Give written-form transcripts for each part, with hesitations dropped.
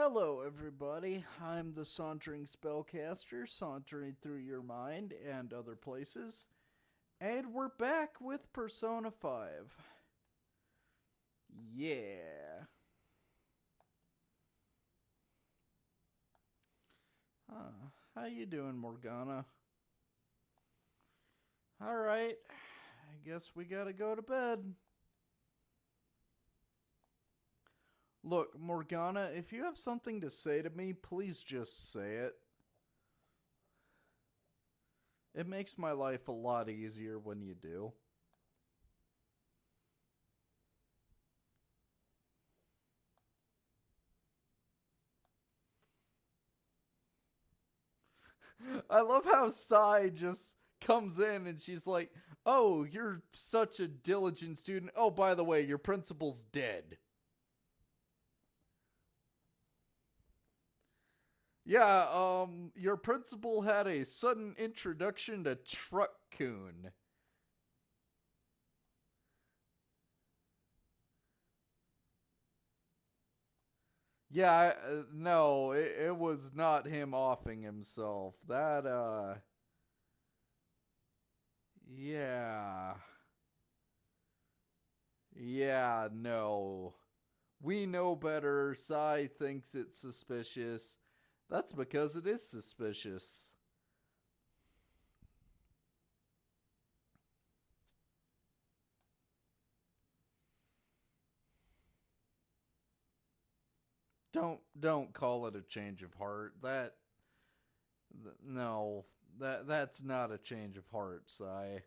Hello, everybody. I'm the Sauntering Spellcaster, sauntering through your mind and other places. And we're back with Persona 5. Yeah. How you doing, Morgana? Alright. I guess we gotta go to bed. Look, Morgana, if you have something to say to me, please just say it. It makes my life a lot easier when you do. I love how Sai just comes in and she's like, "Oh, you're such a diligent student. Oh, by the way, your principal's dead." Yeah, your principal had a sudden introduction to Truck Coon. Yeah, no, it was not him offing himself. Yeah. Yeah, no. We know better. Sai thinks it's suspicious. That's because it is suspicious. Don't call it a change of heart. No, that's not a change of heart, Sai.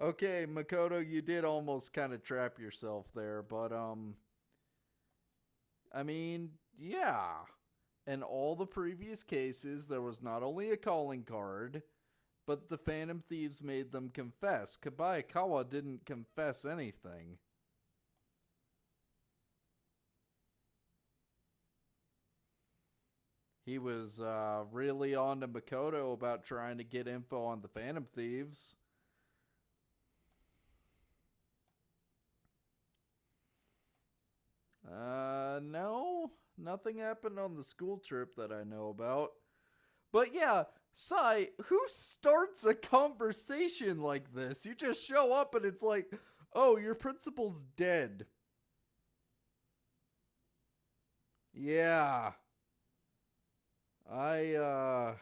Okay, Makoto, you did almost kind of trap yourself there, but I mean, yeah. In all the previous cases, there was not only a calling card, but the Phantom Thieves made them confess. Kabayakawa didn't confess anything. He was really on to Makoto about trying to get info on the Phantom Thieves. No, nothing happened on the school trip that I know about. But yeah, Sai, who starts a conversation like this? You just show up and it's like, oh, your principal's dead. Yeah. I, uh,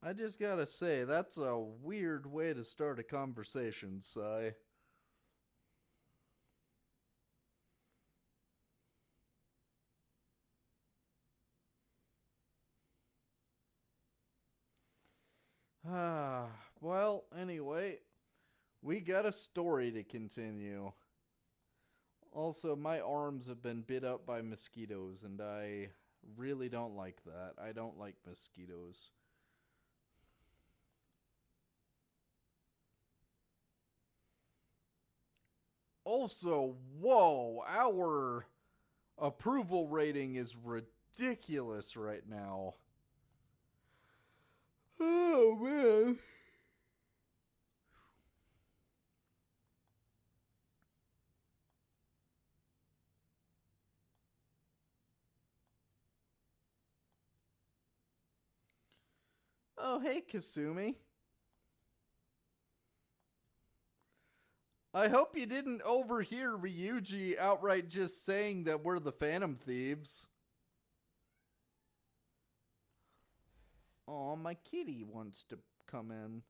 I just gotta say, that's a weird way to start a conversation, Sai. Ah, well, anyway, we got a story to continue. Also, my arms have been bit up by mosquitoes, and I really don't like that. I don't like mosquitoes. Also, whoa, our approval rating is ridiculous right now. Oh, man. Oh, hey, Kasumi. I hope you didn't overhear Ryuji outright just saying that we're the Phantom Thieves. Oh, my kitty wants to come in.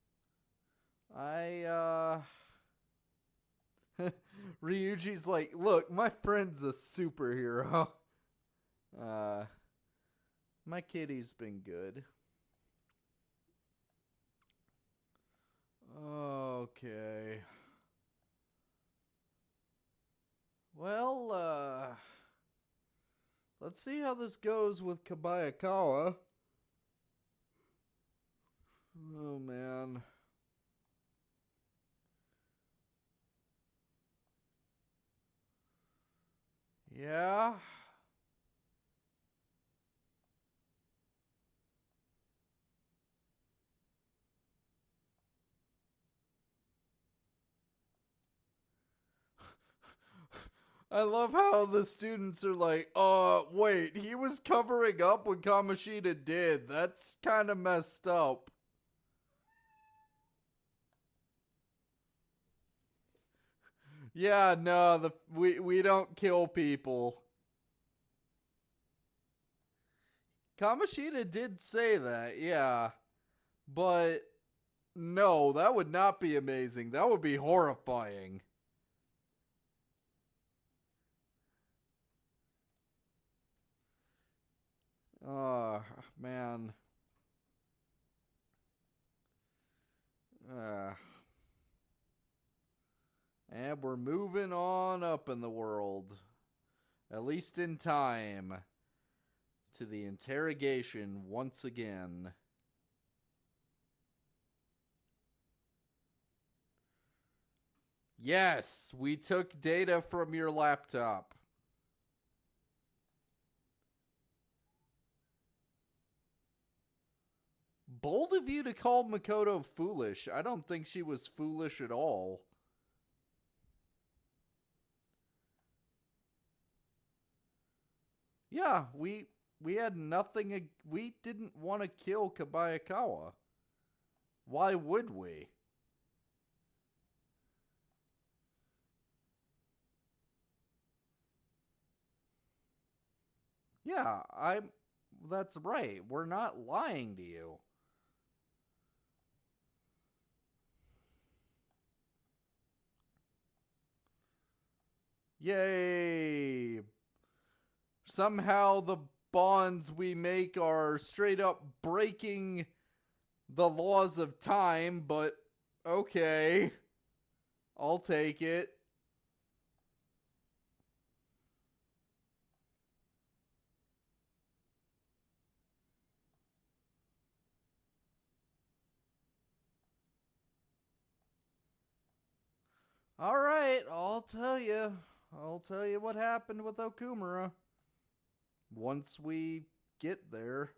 I, Ryuji's like, look, my friend's a superhero. Uh, my kitty's been good. Okay. Well, let's see how this goes with Kabayakawa. Oh, man. Yeah. I love how the students are like, wait, he was covering up what Kamoshida did. That's kind of messed up. Yeah, no, we don't kill people. Kamoshida did say that, yeah. But no, that would not be amazing. That would be horrifying. Oh, man. Uh, and we're moving on up in the world. At least in time. To the interrogation once again. Yes, we took data from your laptop. Bold of you to call Makoto foolish. I don't think she was foolish at all. Yeah, we had nothing. We didn't want to kill Kabayakawa. Why would we? Yeah, I'm. That's right. We're not lying to you. Yay! Somehow the bonds we make are straight up breaking the laws of time, but okay. I'll take it. Alright, I'll tell you. I'll tell you what happened with Okumura. Once we get there.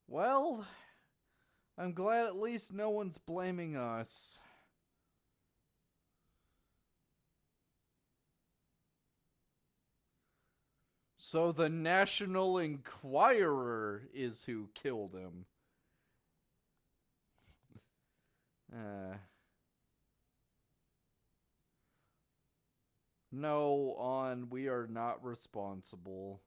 Well, I'm glad at least no one's blaming us. So the National Enquirer is who killed him. No, we are not responsible.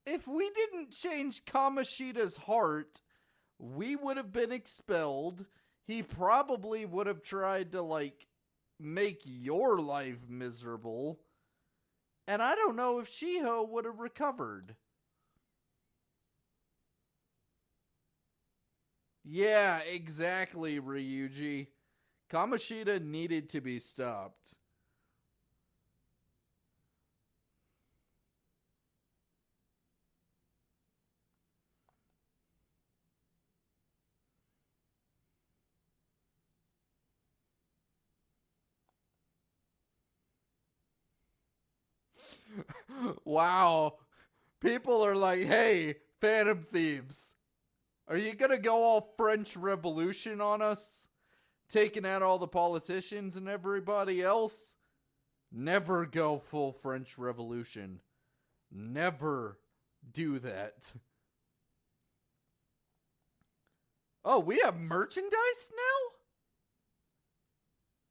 If we didn't change Kamoshida's heart, we would have been expelled. He probably would have tried to, make your life miserable. And I don't know if Shiho would have recovered. Yeah, exactly, Ryuji. Kamoshida needed to be stopped. Wow. People are like, hey, Phantom Thieves, are you gonna go all French Revolution on us? Taking out all the politicians and everybody else? Never go full French Revolution. Never do that. Oh, we have merchandise now?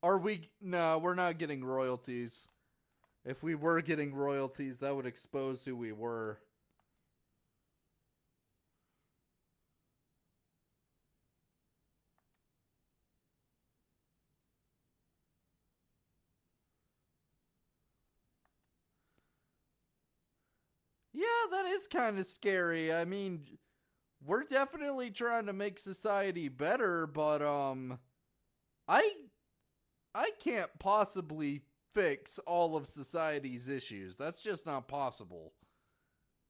Are we? No, we're not getting royalties. If we were getting royalties, that would expose who we were. Yeah, that is kind of scary. I mean, we're definitely trying to make society better, but I I can't possibly fix all of society's issues. That's just not possible.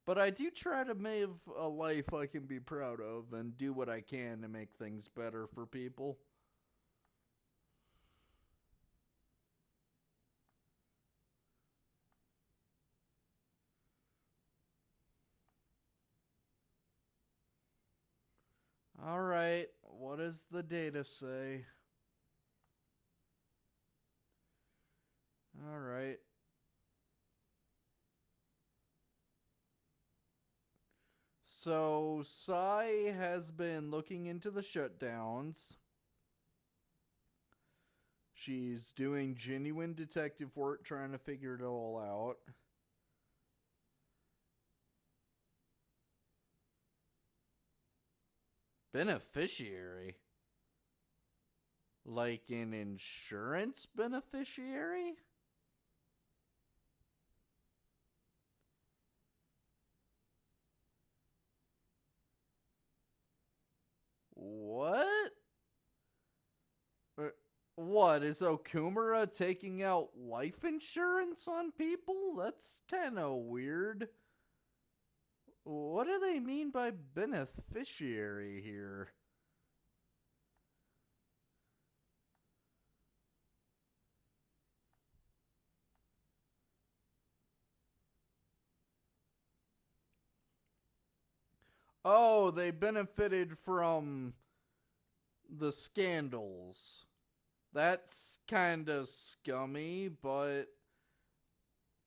But I do try to live a life I can be proud of and do what I can to make things better for people. Alright, what does the data say? Alright. So, Sai has been looking into the shutdowns. She's doing genuine detective work trying to figure it all out. Beneficiary? Like an insurance beneficiary? What? What, is Okumura taking out life insurance on people? That's kinda weird. What do they mean by beneficiary here? Oh, they benefited from the scandals. That's kinda scummy, but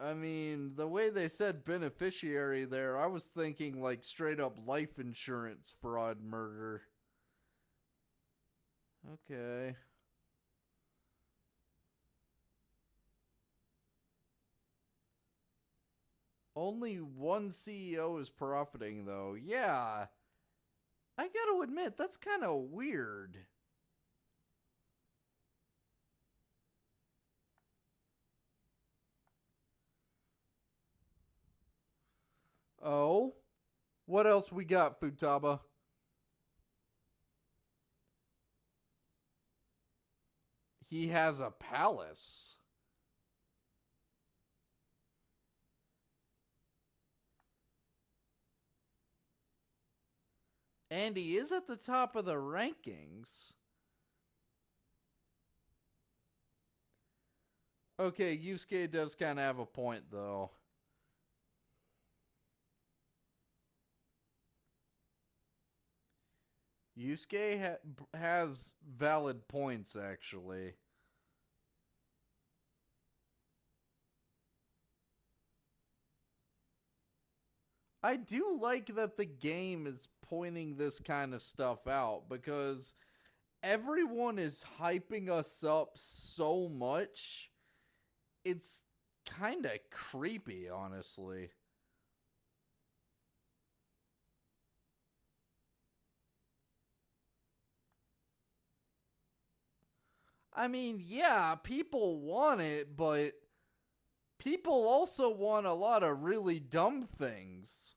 I mean, the way they said beneficiary there, I was thinking like straight up life insurance fraud murder. Okay. Only one CEO is profiting, though. Yeah, I gotta admit, that's kind of weird. Oh? What else we got, Futaba? He has a palace. And he is at the top of the rankings. Okay, Yusuke does kind of have a point, though. Yusuke has valid points, actually. I do like that the game is pointing this kind of stuff out because everyone is hyping us up so much. It's kind of creepy, honestly. I mean, yeah, people want it, but people also want a lot of really dumb things.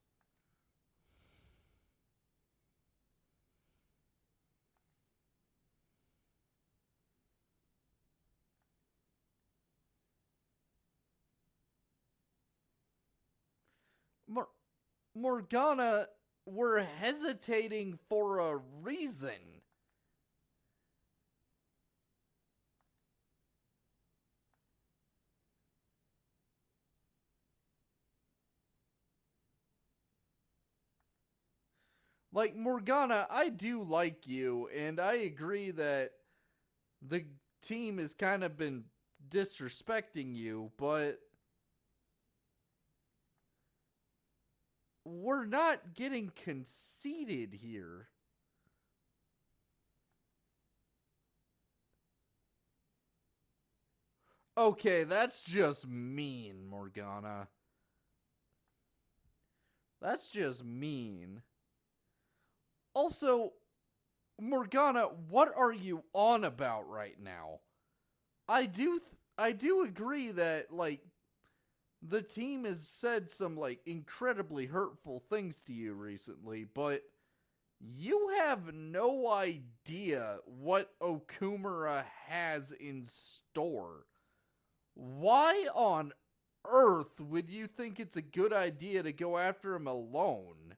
Mor- Morgana, we're hesitating for a reason. Like, Morgana, I do like you, and I agree that the team has kind of been disrespecting you, but we're not getting conceited here. Okay, that's just mean, Morgana. That's just mean. Also, Morgana, what are you on about right now? I do agree that like the team has said some like incredibly hurtful things to you recently, but you have no idea what Okumura has in store. Why on earth would you think it's a good idea to go after him alone?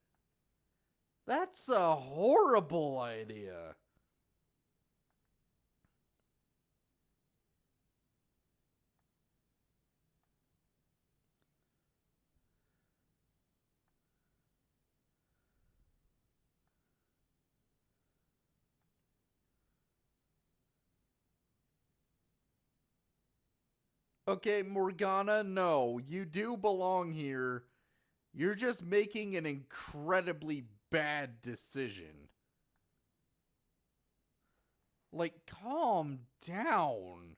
That's a horrible idea. Okay, Morgana, no, you do belong here. You're just making an incredibly bad decision. Like, calm down.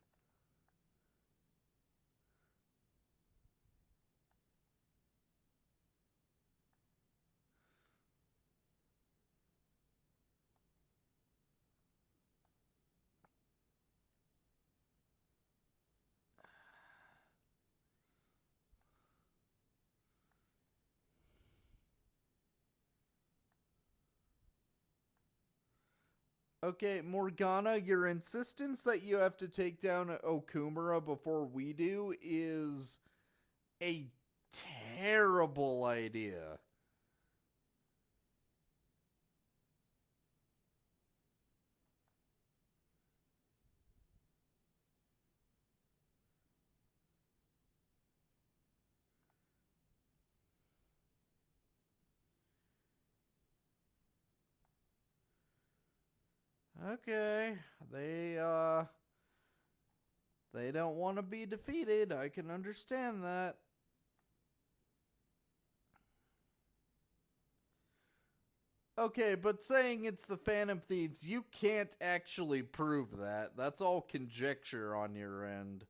Okay, Morgana, your insistence that you have to take down Okumura before we do is a terrible idea. Okay, they don't want to be defeated. I can understand that. Okay, but saying it's the Phantom Thieves, you can't actually prove that. That's all conjecture on your end.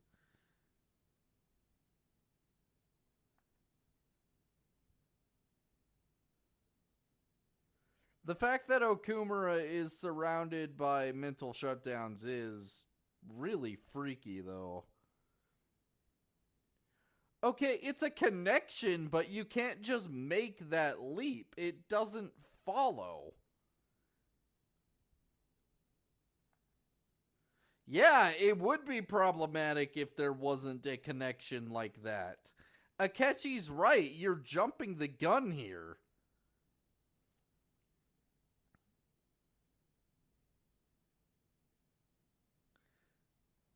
The fact that Okumura is surrounded by mental shutdowns is really freaky, though. Okay, it's a connection, but you can't just make that leap. It doesn't follow. Yeah, it would be problematic if there wasn't a connection like that. Akechi's right, you're jumping the gun here.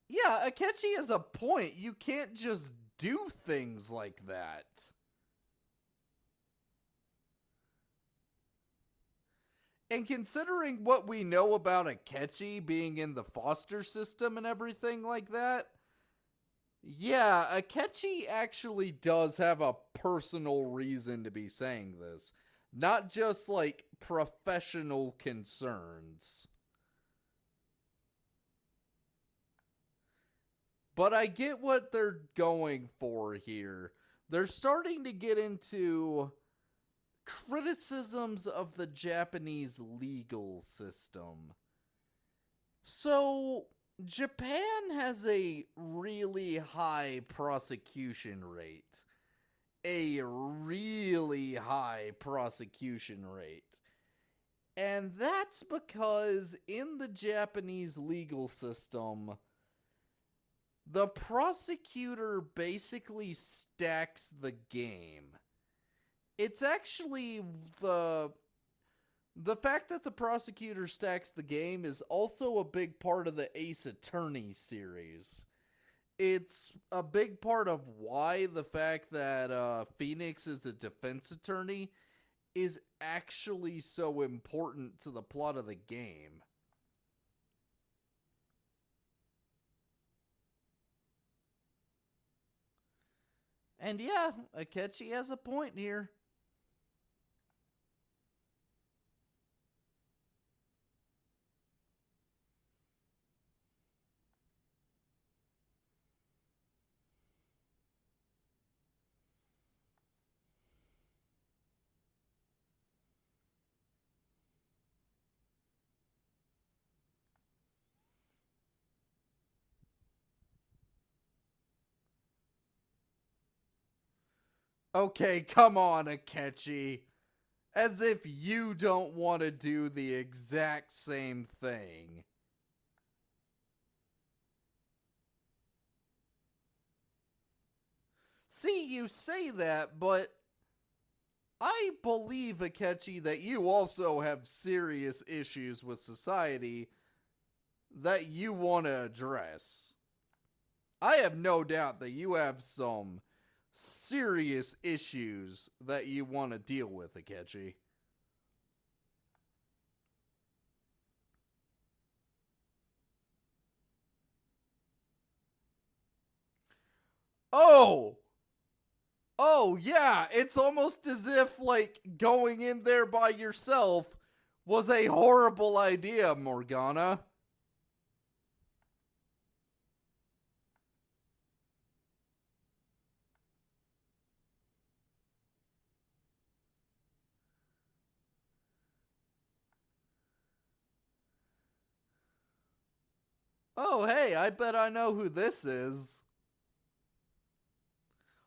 Yeah, Akechi has a point. You can't just do things like that. And considering what we know about Akechi being in the foster system and everything like that, yeah, Akechi actually does have a personal reason to be saying this. Not just like professional concerns. But I get what they're going for here. They're starting to get into criticisms of the Japanese legal system. So, Japan has a really high prosecution rate. A really high prosecution rate. And that's because in the Japanese legal system, the prosecutor basically stacks the game. It's actually the fact that the prosecutor stacks the game is also a big part of the Ace Attorney series. It's a big part of why the fact that Phoenix is a defense attorney is actually so important to the plot of the game. And yeah, Akechi has a point here. Okay, come on, Akechi. As if you don't want to do the exact same thing. See, you say that, but I believe, Akechi, that you also have serious issues with society that you want to address. I have no doubt that you have some serious issues that you want to deal with, Akechi. Oh! Oh, yeah, it's almost as if, like, going in there by yourself was a horrible idea, Morgana. Oh, hey, I bet I know who this is.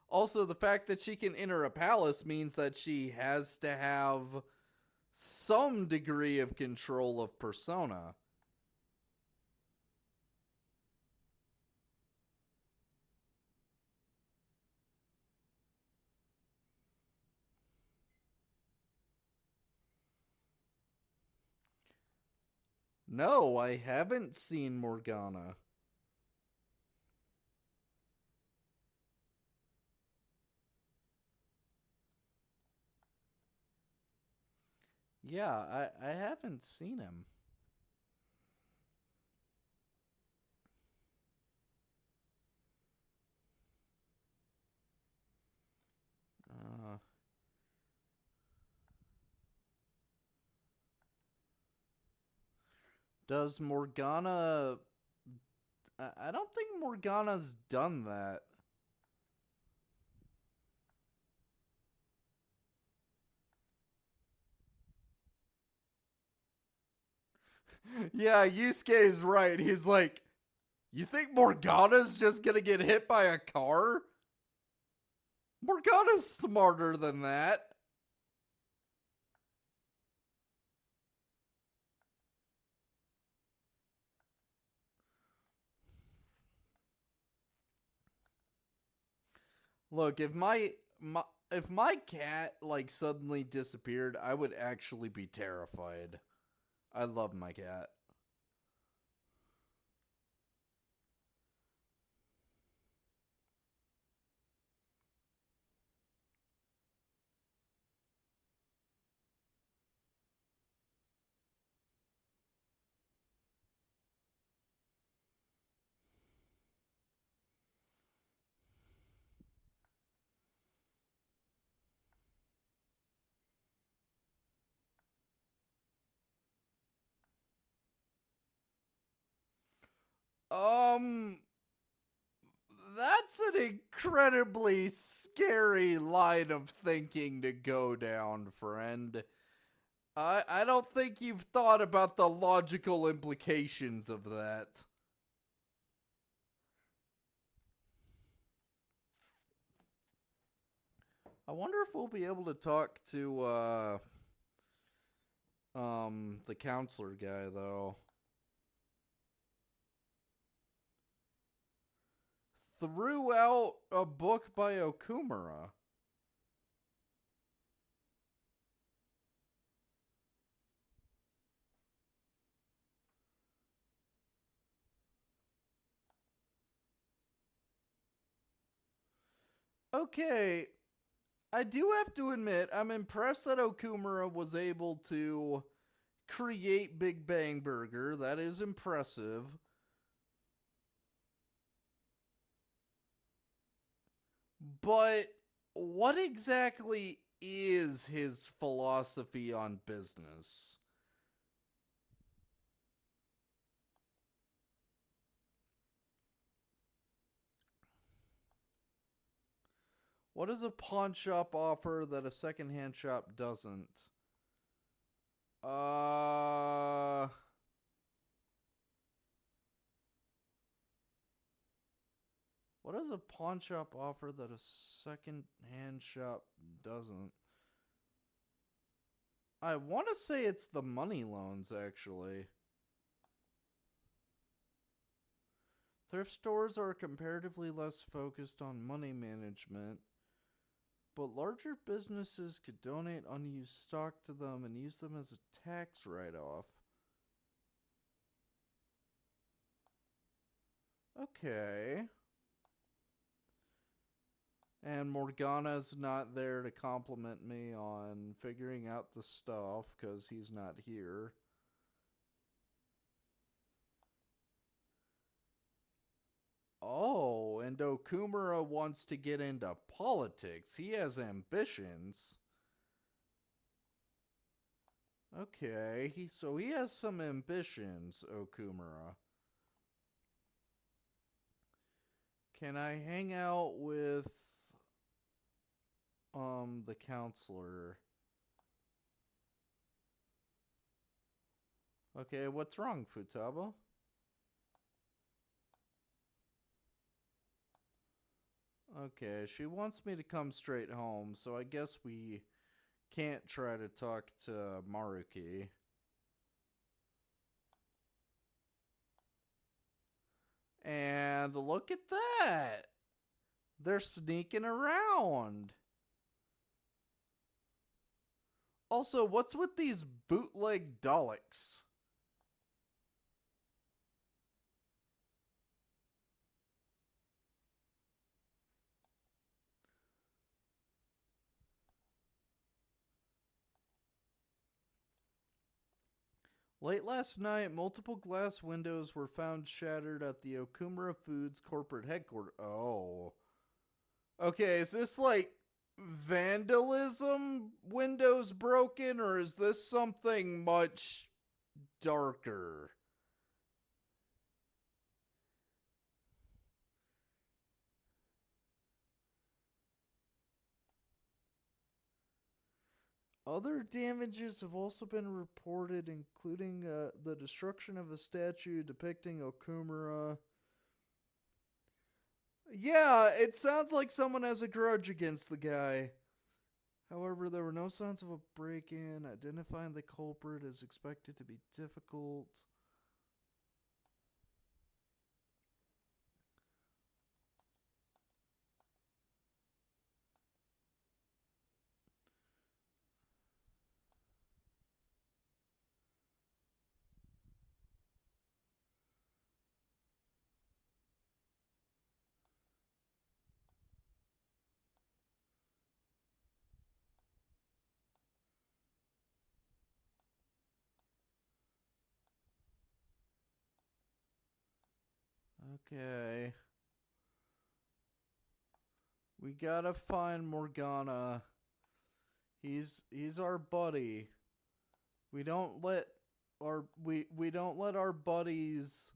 Also, the fact that she can enter a palace means that she has to have some degree of control of persona. No, I haven't seen Morgana. Yeah, I haven't seen him. Uh, does Morgana... I don't think Morgana's done that. Yeah, Yusuke is right. He's like, you think Morgana's just gonna get hit by a car? Morgana's smarter than that. Look, if my cat like suddenly disappeared, I would actually be terrified. I love my cat. Um, that's an incredibly scary line of thinking to go down, friend. I don't think you've thought about the logical implications of that. I wonder if we'll be able to talk to the counselor guy though. Threw out a book by Okumura. Okay, I do have to admit, I'm impressed that Okumura was able to create Big Bang Burger. That is impressive. But what exactly is his philosophy on business? What does a pawn shop offer that a secondhand shop doesn't? Uh. What does a pawn shop offer that a second-hand shop doesn't? I want to say it's the money loans, actually. Thrift stores are comparatively less focused on money management, but larger businesses could donate unused stock to them and use them as a tax write-off. Okay. And Morgana's not there to compliment me on figuring out the stuff because he's not here. Oh, and Okumura wants to get into politics. He has ambitions. Okay, he has some ambitions, Okumura. Can I hang out with the counselor? Okay, what's wrong, Futaba? Okay, she wants me to come straight home, so I guess we can't try to talk to Maruki. And look at that! They're sneaking around. Also, what's with these bootleg Daleks? Late last night, multiple glass windows were found shattered at the Okumura Foods corporate headquarters. Oh. Okay, is this like vandalism, windows broken, or is this something much darker? Other damages have also been reported, including the destruction of a statue depicting Okumura. Yeah, it sounds like someone has a grudge against the guy. However, there were no signs of a break in. Identifying the culprit is expected to be difficult. Okay. We gotta find Morgana. He's our buddy. We don't let we don't let our buddies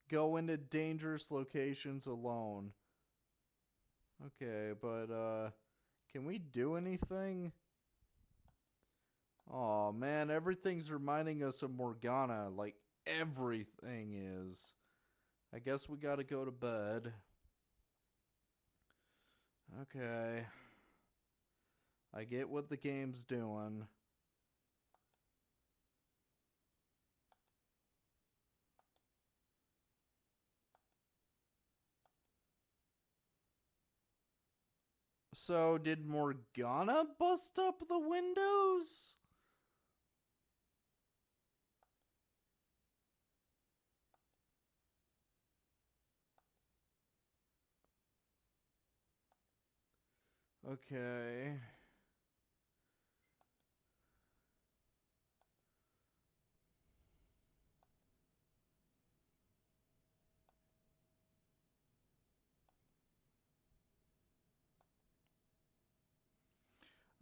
go into dangerous locations alone. Okay, but can we do anything? Oh man, everything's reminding us of Morgana, like everything is. I guess we gotta go to bed. Okay. I get what the game's doing. So, did Morgana bust up the windows? Okay.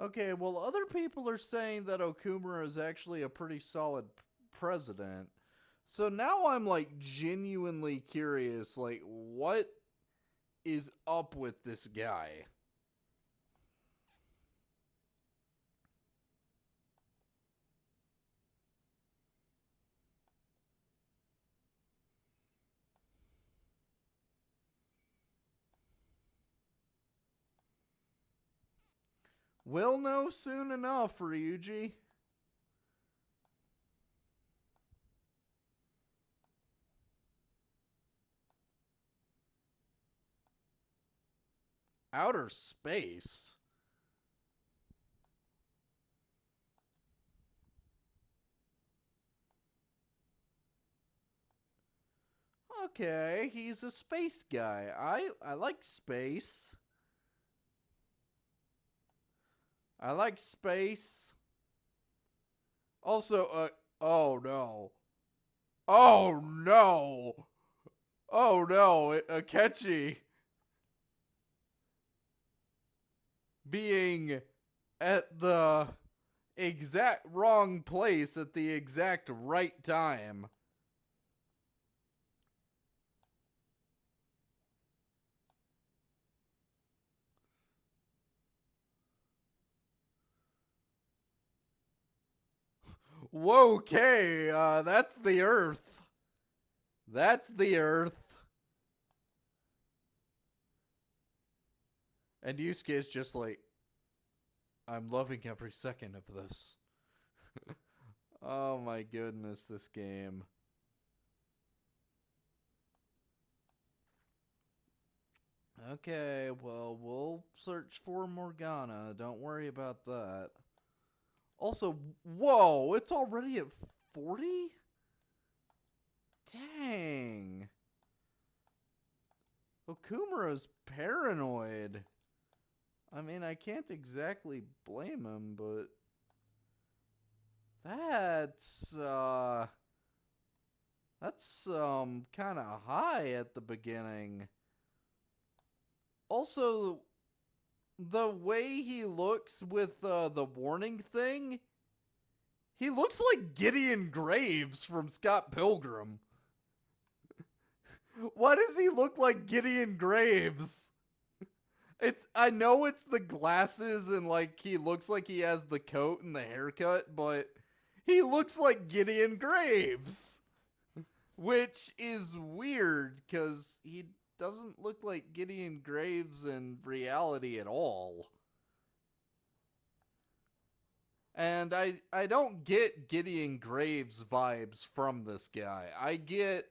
Okay, well, other people are saying that Okumura is actually a pretty solid president. So now I'm like genuinely curious, like, what is up with this guy? We'll know soon enough, Ryuji. Outer space? Okay, he's a space guy. I like space. I like space. Also, oh no. Oh no! Oh no, Akechi being at the exact wrong place at the exact right time. Whoa, okay, that's the Earth. That's the Earth. And Yusuke is just like, I'm loving every second of this. Oh my goodness, this game. Okay, well, we'll search for Morgana. Don't worry about that. Also, whoa, it's already at 40? Dang. Okumura's paranoid. I mean, I can't exactly blame him, but that's kind of high at the beginning. Also, the way he looks with the warning thing, he looks like Gideon Graves from Scott Pilgrim. Why does he look like Gideon Graves? I know it's the glasses and like he looks like he has the coat and the haircut, but he looks like Gideon Graves, which is weird because he doesn't look like Gideon Graves in reality at all. And I don't get Gideon Graves vibes from this guy. I get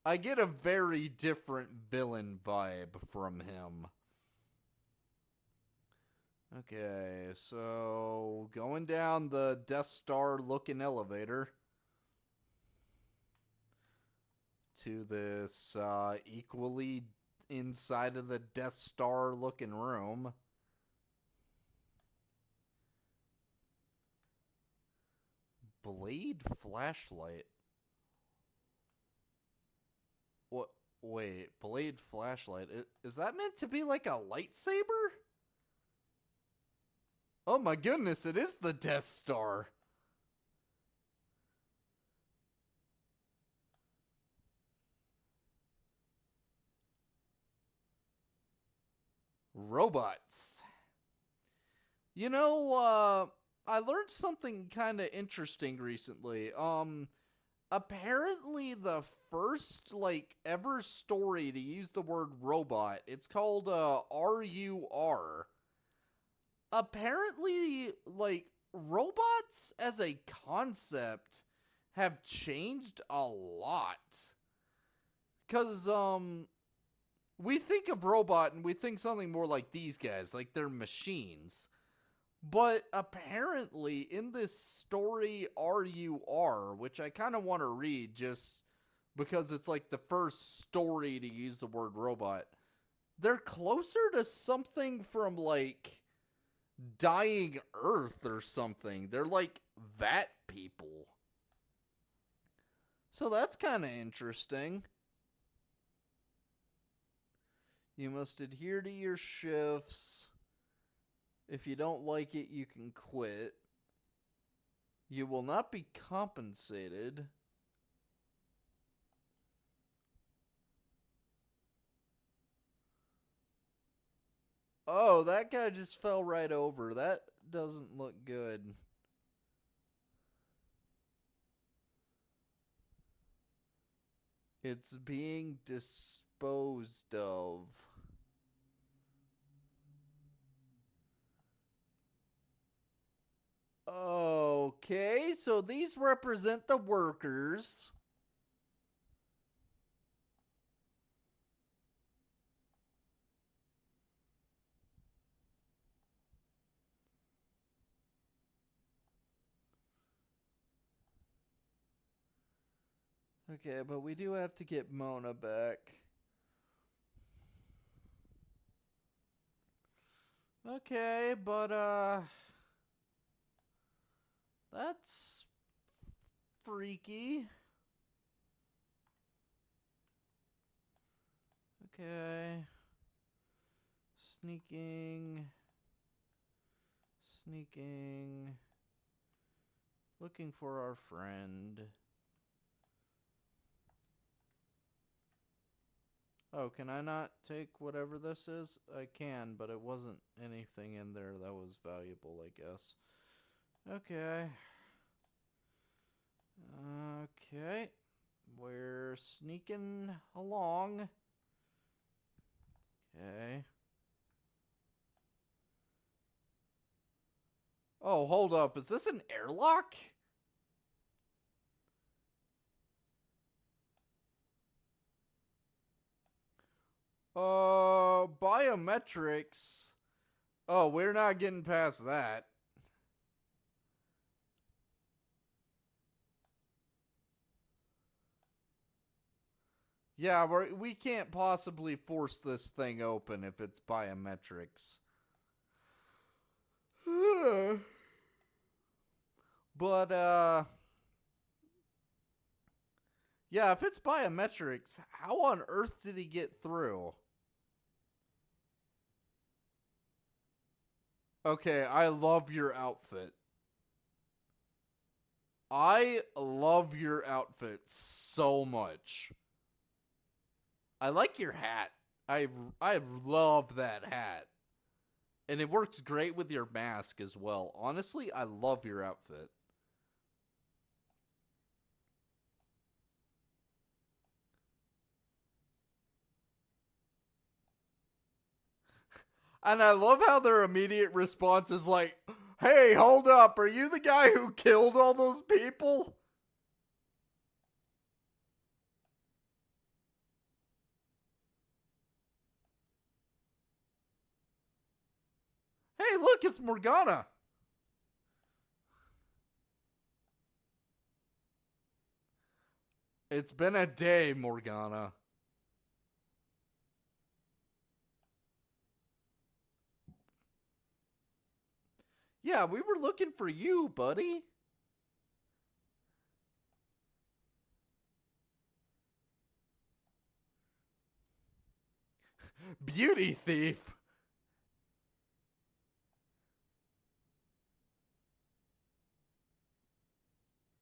a very different villain vibe from him. Okay, so going down the Death Star looking elevator to this equally inside of the Death Star looking room. Blade flashlight. What? Wait, blade flashlight. Is that meant to be like a lightsaber? Oh my goodness, it is the Death Star. Robots. You know, I learned something kind of interesting recently. Apparently the first like ever story to use the word robot, it's called RUR. Apparently like robots as a concept have changed a lot. Cuz we think of robot and we think something more like these guys, like they're machines. But apparently, in this story RUR, which I kind of want to read just because it's like the first story to use the word robot, they're closer to something from like Dying Earth or something. They're like that people. So that's kind of interesting. You must adhere to your shifts. If you don't like it, you can quit. You will not be compensated. Oh, that guy just fell right over. That doesn't look good. It's being disposed of. Okay, so these represent the workers. Okay, but we do have to get Mona back. Okay, but that's freaky. Okay. Sneaking. Sneaking. Looking for our friend. Oh, can I not take whatever this is? I can, but it wasn't anything in there that was valuable, I guess. Okay. Okay. We're sneaking along. Okay. Oh, hold up. Is this an airlock? Biometrics. Oh, we're not getting past that. Yeah, we can't possibly force this thing open if it's biometrics. But, yeah, if it's biometrics, how on earth did he get through? Okay, I love your outfit. I love your outfit so much. I like your hat. I love that hat. And it works great with your mask as well. Honestly, I love your outfit. And I love how their immediate response is like, "Hey, hold up. Are you the guy who killed all those people?" Hey, look, it's Morgana. It's been a day, Morgana. Yeah, we were looking for you, buddy. Beauty thief.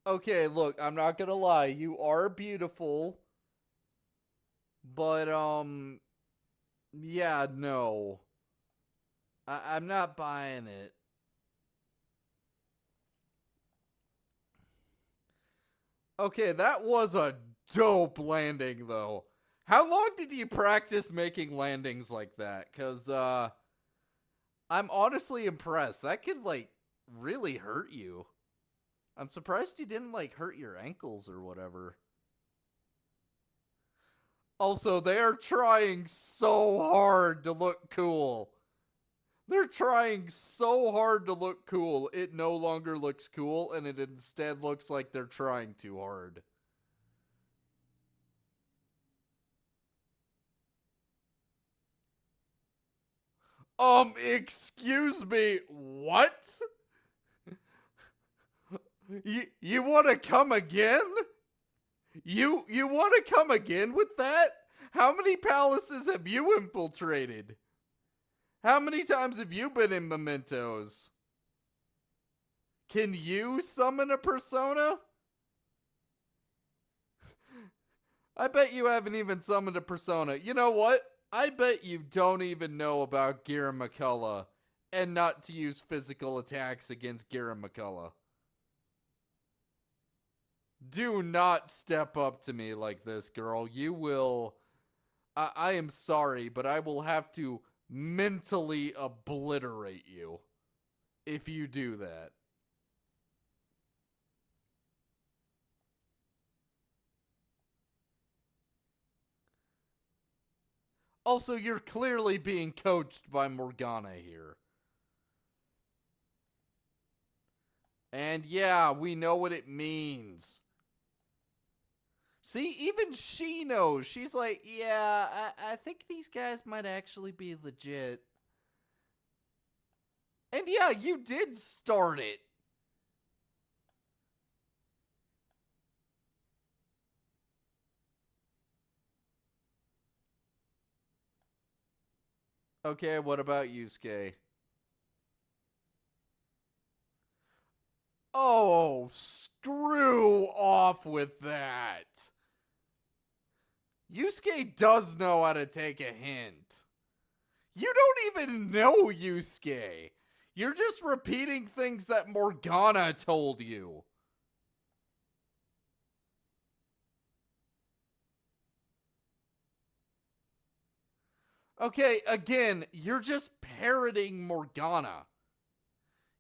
Okay, look, I'm not gonna lie. You are beautiful. But, yeah, no. I'm not buying it. Okay, that was a dope landing, though. How long did you practice making landings like that? Because, I'm honestly impressed. That could, like, really hurt you. I'm surprised you didn't, like, hurt your ankles or whatever. Also, they are trying so hard to look cool. They're trying so hard to look cool, it no longer looks cool, and it instead looks like they're trying too hard. Excuse me, what? You want to come again? You want to come again with that? How many palaces have you infiltrated? How many times have you been in mementos? Can you summon a persona? I bet you haven't even summoned a persona. You know what? I bet you don't even know about Gira McCullough and not to use physical attacks against Gira McCullough. Do not step up to me like this, girl. You will. I am sorry, but I will have to mentally obliterate you if you do that. Also, you're clearly being coached by Morgana here. And yeah, we know what it means. See, even she knows. She's like, yeah, I think these guys might actually be legit. And yeah, you did start it. Okay, what about Yusuke? Oh, screw off with that. Yusuke does know how to take a hint. You don't even know Yusuke. You're just repeating things that Morgana told you. Okay, again, you're just parroting Morgana.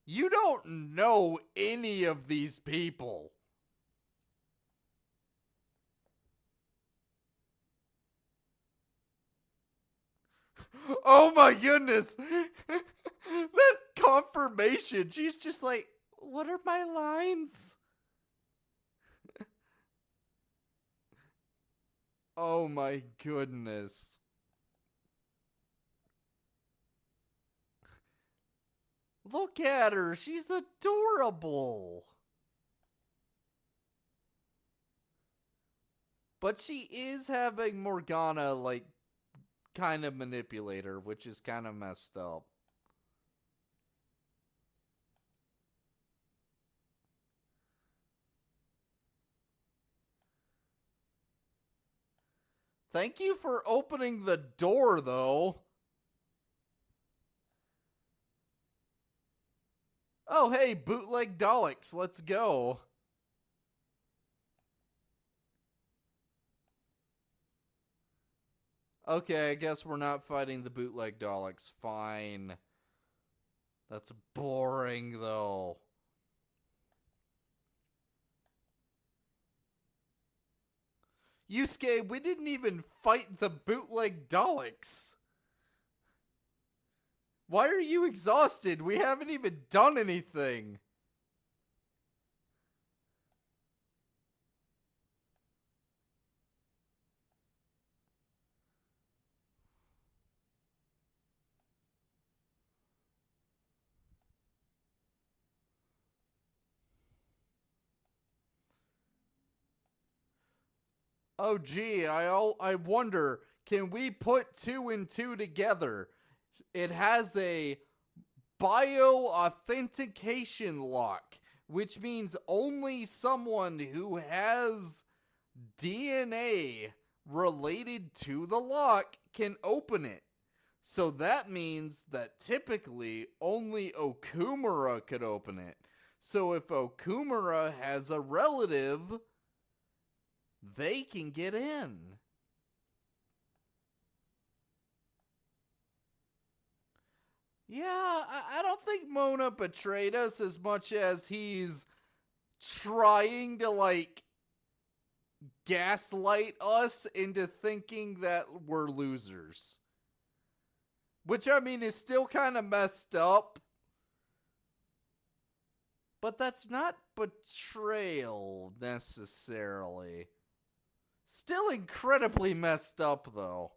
You don't know any of these people. Oh my goodness. That confirmation. She's just like, what are my lines? Oh my goodness. Look at her. She's adorable. But she is having Morgana, like, kind of manipulate her, which is kind of messed up. Thank you for opening the door, though. Oh, hey, bootleg Daleks, let's go. Okay, I guess we're not fighting the bootleg Daleks. Fine. That's boring, though. Yusuke, we didn't even fight the bootleg Daleks. Why are you exhausted? We haven't even done anything. Oh, gee, I wonder, can we put two and two together? It has a bio-authentication lock, which means only someone who has DNA related to the lock can open it. So that means that typically only Okumura could open it. So if Okumura has a relative, they can get in. Yeah, I don't think Mona betrayed us as much as he's trying to, like, gaslight us into thinking that we're losers. Which, I mean, is still kind of messed up. But that's not betrayal, necessarily. Still incredibly messed up, though.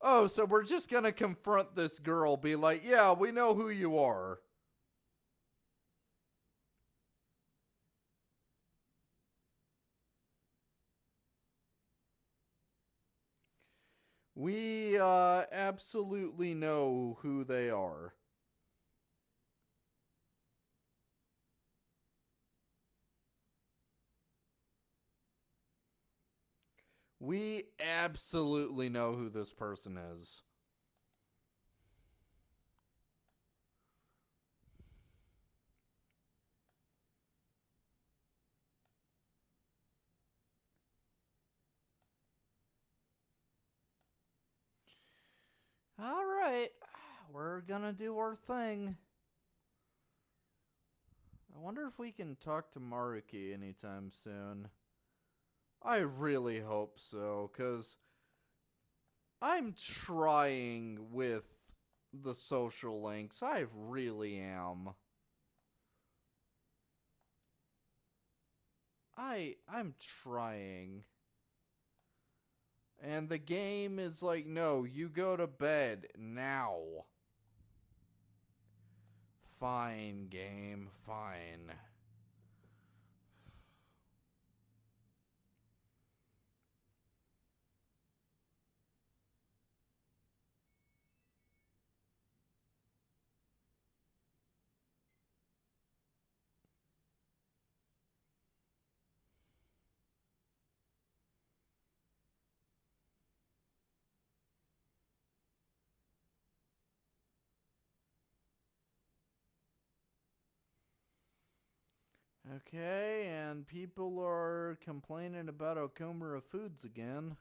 Oh, so we're just gonna confront this girl, be like, yeah, we know who you are. We absolutely know who they are. We absolutely know who this person is. Alright, we're gonna do our thing. I wonder if we can talk to Maruki anytime soon. I really hope so, because I'm trying with the social links. I really am. I'm trying. And the game is like, no, you go to bed now. Fine, game, fine. Okay, and people are complaining about Okumura Foods again.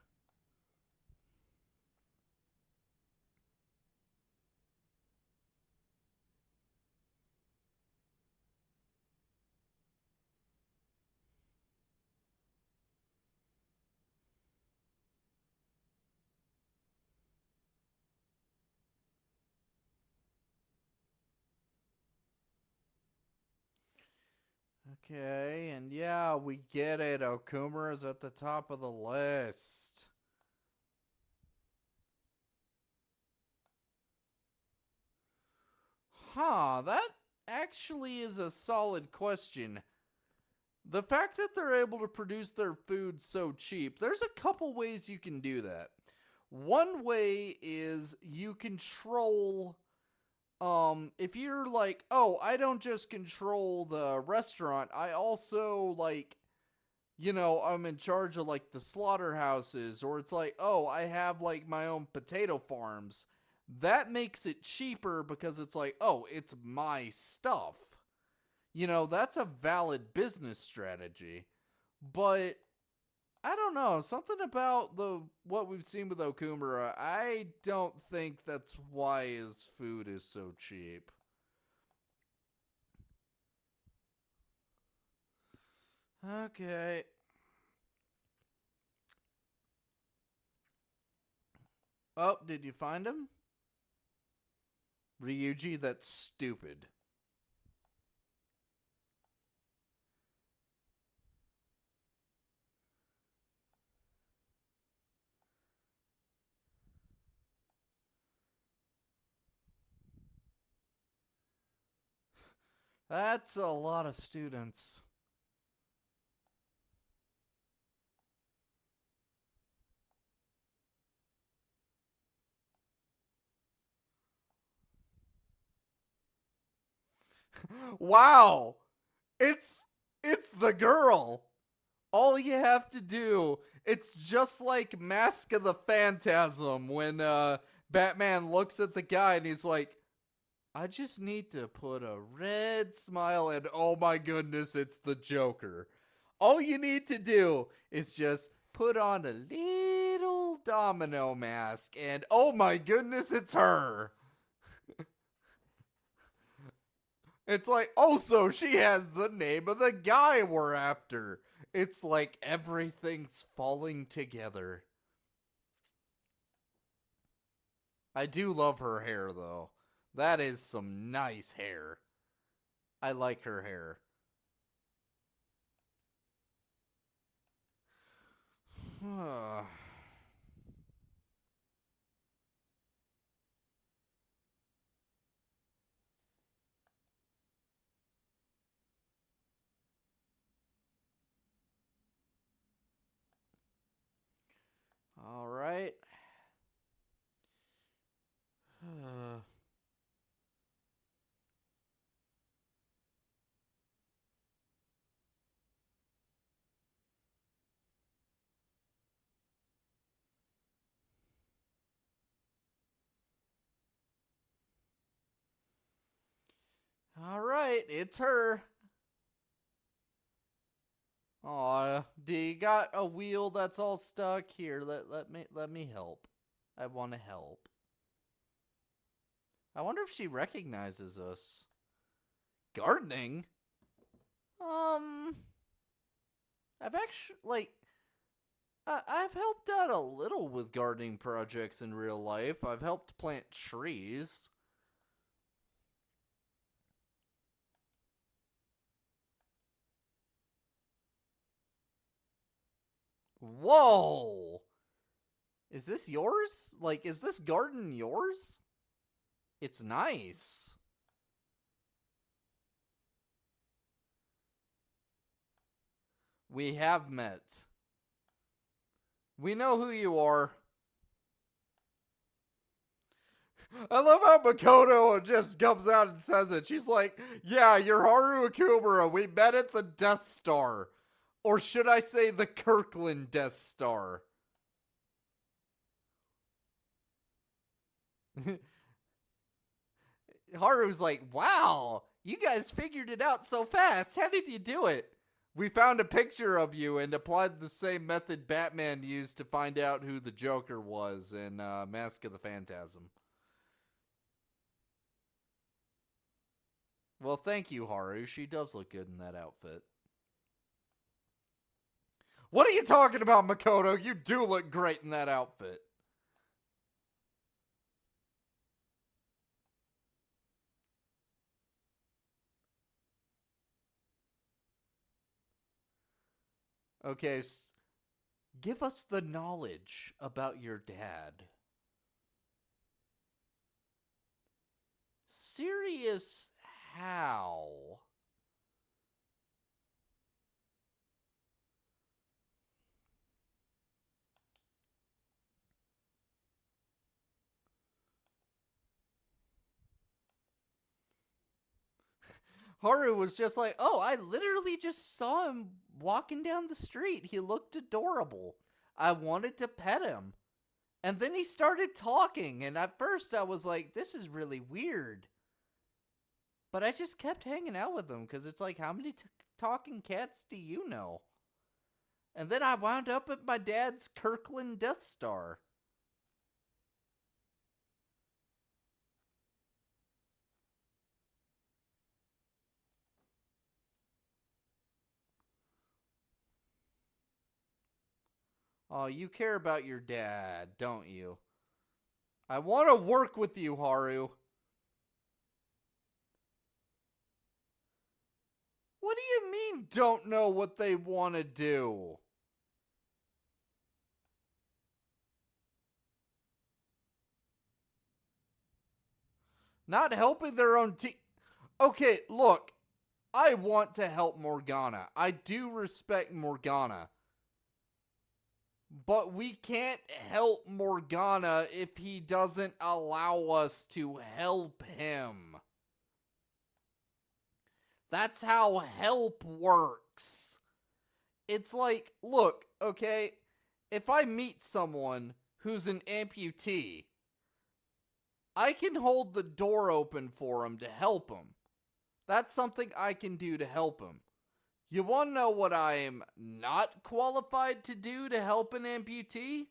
Okay, and yeah, we get it. Okumura's at the top of the list. Huh, that actually is a solid question. The fact that they're able to produce their food so cheap, there's a couple ways you can do that. One way is you control if you're like, "Oh, I don't just control the restaurant, I also like I'm in charge of like the slaughterhouses," or it's like, "Oh, I have like my own potato farms." That makes it cheaper because it's like, "Oh, it's my stuff." That's a valid business strategy. But I don't know, something about the what we've seen with Okumura, I don't think that's why his food is so cheap. Okay. Oh, did you find him? Ryuji, that's stupid. That's a lot of students. Wow! It's it's the girl. All you have to do, it's just like Mask of the Phantasm when Batman looks at the guy and he's like, I just need to put a red smile, and oh my goodness, it's the Joker. All you need to do is just put on a little domino mask, and oh my goodness, it's her. It's like, also, she has the name of the guy we're after. It's like everything's falling together. I do love her hair, though. That is some nice hair. I like her hair. All right. All right, it's her. Aw, do you got a wheel that's all stuck? Here, let me help. I want to help. I wonder if she recognizes us. Gardening? Um, I've actually I've helped out a little with gardening projects in real life. I've helped plant trees. Whoa! Is this yours? Like, is this garden yours? It's nice. We have met. We know who you are. I love how Makoto just comes out and says it. She's like, yeah, you're Haru Akumura. We met at the Death Star. Or should I say the Kirkland Death Star? Haru's like, wow, you guys figured it out so fast. How did you do it? We found a picture of you and applied the same method Batman used to find out who the Joker was in Mask of the Phantasm. Well, thank you, Haru. She does look good in that outfit. What are you talking about, Makoto? You do look great in that outfit. Okay, give us the knowledge about your dad. Serious how? Haru was just like, oh, I literally just saw him walking down the street. He looked adorable. I wanted to pet him. And then he started talking, and at first I was like, this is really weird. But I just kept hanging out with him, because it's like, how many talking cats do you know? And then I wound up at my dad's Kirkland Death Star. Oh, you care about your dad, don't you? I want to work with you, Haru. What do you mean, don't know what they want to do? Not helping their own team. Okay, look. I want to help Morgana. I do respect Morgana. But we can't help Morgana if he doesn't allow us to help him. That's how help works. It's like, look, okay, if I meet someone who's an amputee, I can hold the door open for him to help him. That's something I can do to help him. You want to know what I am not qualified to do to help an amputee?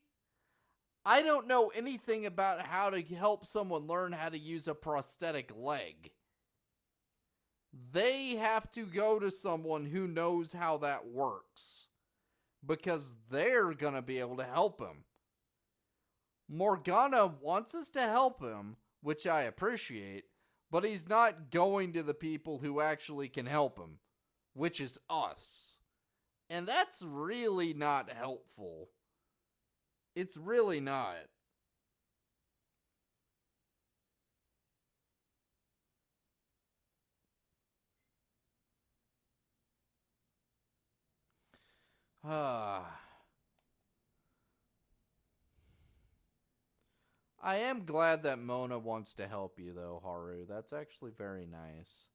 I don't know anything about how to help someone learn how to use a prosthetic leg. They have to go to someone who knows how that works, because they're going to be able to help him. Morgana wants us to help him, which I appreciate, but he's not going to the people who actually can help him, which is us. And that's really not helpful. It's really not. I am glad that Mona wants to help you, though, Haru. That's actually very nice.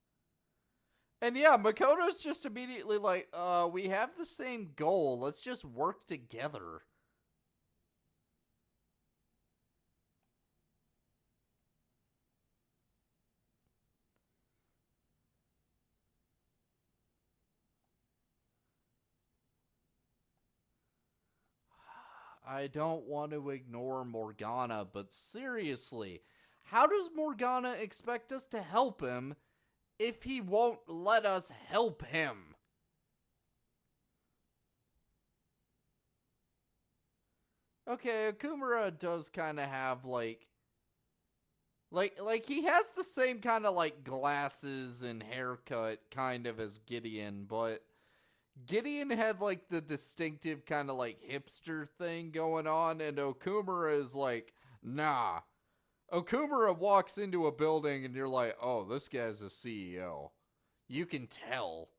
And yeah, Makoto's just immediately like, we have the same goal. Let's just work together. I don't want to ignore Morgana, but seriously, how does Morgana expect us to help him if he won't let us help him? Okay, Akumura does kind of have like he has the same kind of like glasses and haircut kind of as Gideon, but Gideon had like the distinctive kind of like hipster thing going on, and Okumura is like, nah. Okumura walks into a building and you're like, oh, this guy's a CEO. You can tell.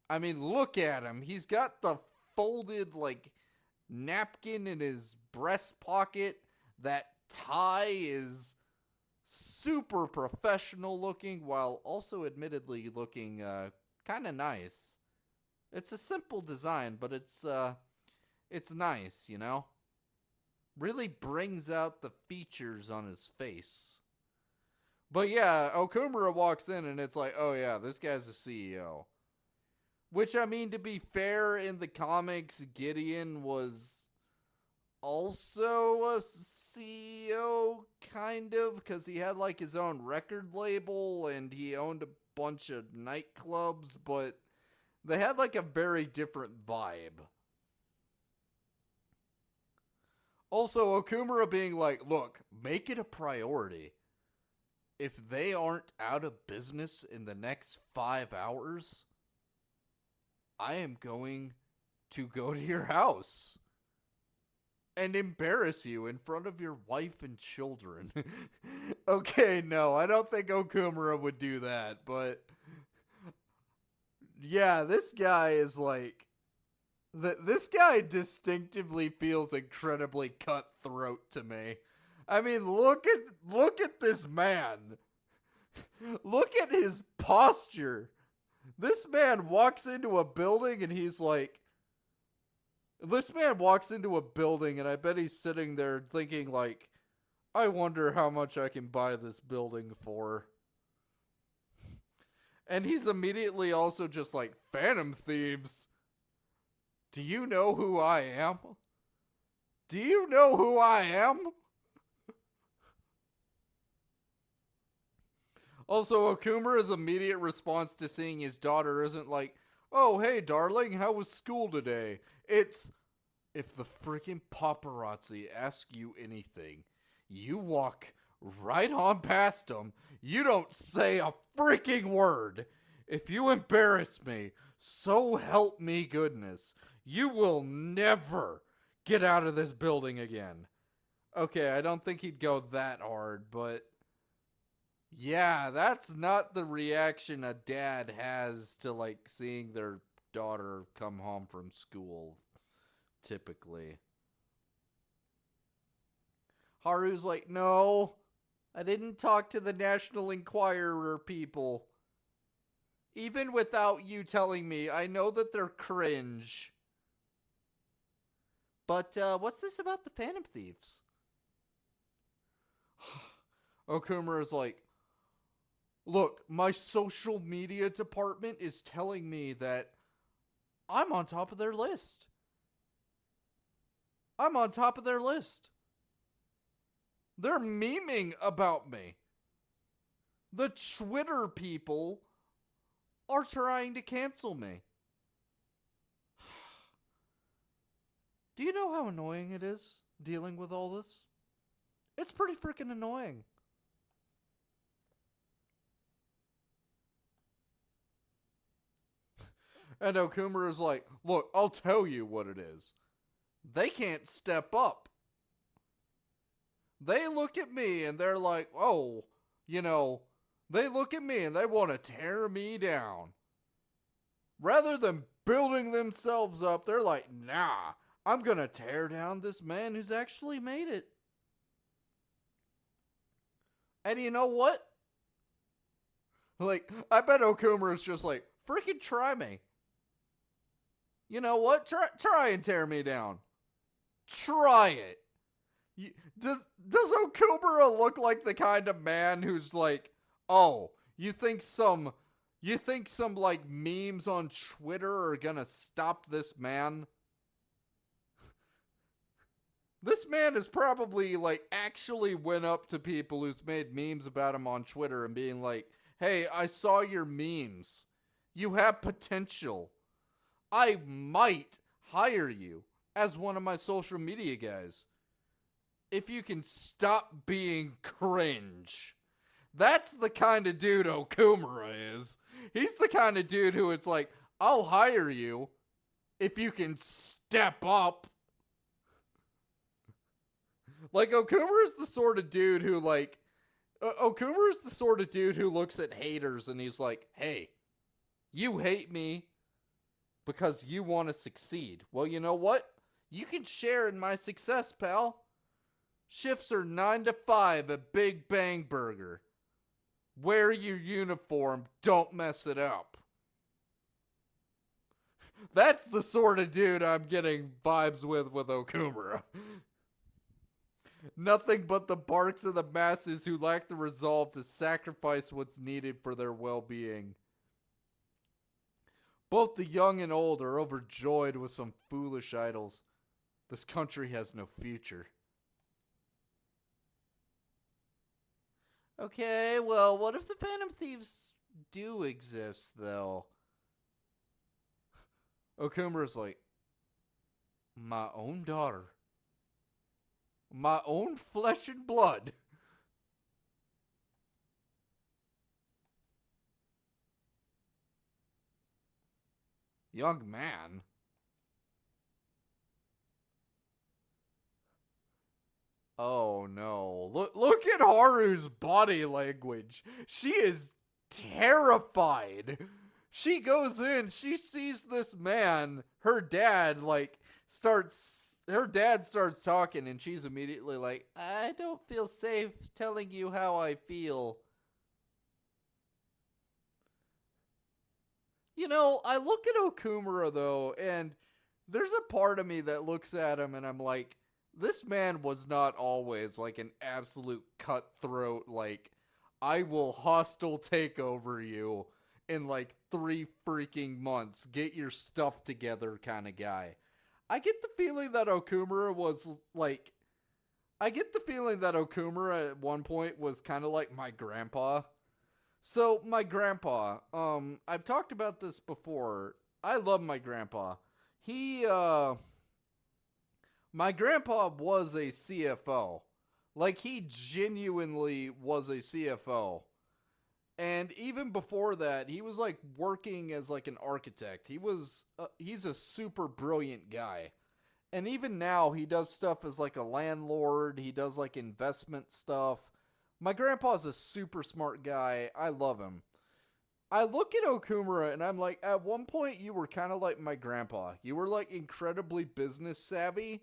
I mean, look at him. He's got the folded like napkin in his breast pocket. That tie is super professional looking while also admittedly looking kind of nice. It's a simple design, but it's nice, you know? Really brings out the features on his face. But yeah, Okumura walks in and it's like, oh yeah, this guy's a CEO. Which, I mean, to be fair, in the comics, Gideon was also a CEO, kind of, because he had like his own record label and he owned a bunch of nightclubs, but they had like a very different vibe. Also, Okumura being like, look, make it a priority. If they aren't out of business in the next 5 hours, I am going to go to your house and embarrass you in front of your wife and children. Okay, no, I don't think Okumura would do that, but yeah, this guy is like, this guy distinctively feels incredibly cutthroat to me. I mean, look at this man. Look at his posture. This man walks into a building and he's like, this man walks into a building and I bet he's sitting there thinking like, I wonder how much I can buy this building for. And he's immediately also just like, Phantom Thieves. Do you know who I am? Do you know who I am? Also, Okumura's immediate response to seeing his daughter isn't like, oh, hey, darling, how was school today? It's, if the freaking paparazzi ask you anything, you walk right on past them. You don't say a freaking word. If you embarrass me, so help me goodness, you will never get out of this building again. Okay, I don't think he'd go that hard, but yeah, that's not the reaction a dad has to like seeing their daughter come home from school, typically. Haru's like, no, I didn't talk to the National Enquirer people. Even without you telling me, I know that they're cringe. But what's this about the Phantom Thieves? Okumura's like, look, my social media department is telling me that I'm on top of their list. I'm on top of their list. They're memeing about me. The Twitter people are trying to cancel me. Do you know how annoying it is dealing with all this? It's pretty freaking annoying. And Okumura's like, look, I'll tell you what it is. They can't step up. They look at me and they're like, oh, you know, they look at me and they want to tear me down. Rather than building themselves up, they're like, nah, I'm going to tear down this man who's actually made it. And you know what? Like, I bet Okumura's just like, freaking try me. You know what? Try and tear me down. Try it. Does Okumura look like the kind of man who's like, oh, you think some like memes on Twitter are gonna stop this man? This man is probably like actually went up to people who's made memes about him on Twitter and being like, hey, I saw your memes. You have potential. I might hire you as one of my social media guys. If you can stop being cringe. That's the kind of dude Okumura is. He's the kind of dude who it's like, I'll hire you if you can step up. Like, Okumura is the sort of dude who, like, Okumura is the sort of dude who looks at haters and he's like, hey, you hate me because you want to succeed. Well, you know what? You can share in my success, pal. Shifts are 9 to 5 at Big Bang Burger. Wear your uniform. Don't mess it up. That's the sort of dude I'm getting vibes with Okumura. Nothing but the barks of the masses who lack the resolve to sacrifice what's needed for their well-being. Both the young and old are overjoyed with some foolish idols. This country has no future. Okay, well, what if the Phantom Thieves do exist, though? Okumura's like, my own daughter. My own flesh and blood. Young man. Oh no. Look at Haru's body language. She is terrified. She goes in, she sees this man, her dad starts talking and she's immediately like, I don't feel safe telling you how I feel. You know, I look at Okumura though, and there's a part of me that looks at him and I'm like, this man was not always like an absolute cutthroat, like, I will hostile take over you in like 3 freaking months. Get your stuff together kind of guy. I get the feeling that Okumura was like, I get the feeling that Okumura at one point was kind of like my grandpa. So my grandpa, I've talked about this before. I love my grandpa. My grandpa was a CFO. Like, he genuinely was a CFO. And even before that, he was like working as like an architect. He's a super brilliant guy. And even now, he does stuff as like a landlord. He does like investment stuff. My grandpa's a super smart guy. I love him. I look at Okumura and I'm like, at one point you were kind of like my grandpa. You were like incredibly business savvy,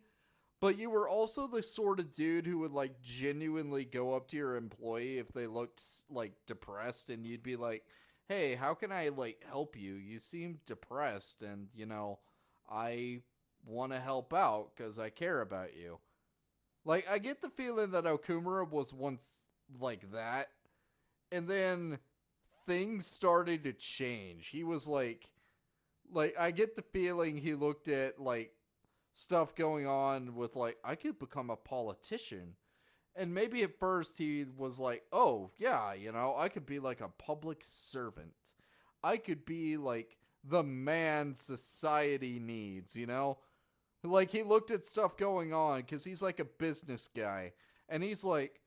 but you were also the sort of dude who would like genuinely go up to your employee if they looked like depressed and you'd be like, hey, how can I like help you? You seem depressed and, you know, I want to help out because I care about you. Like, I get the feeling that Okumura was once like that, and then things started to change. He was like I get the feeling he looked at like stuff going on with like, I could become a politician. And maybe at first he was like, oh yeah, you know, I could be like a public servant. I could be like the man society needs, you know? Like, he looked at stuff going on because he's like a business guy. And he's like,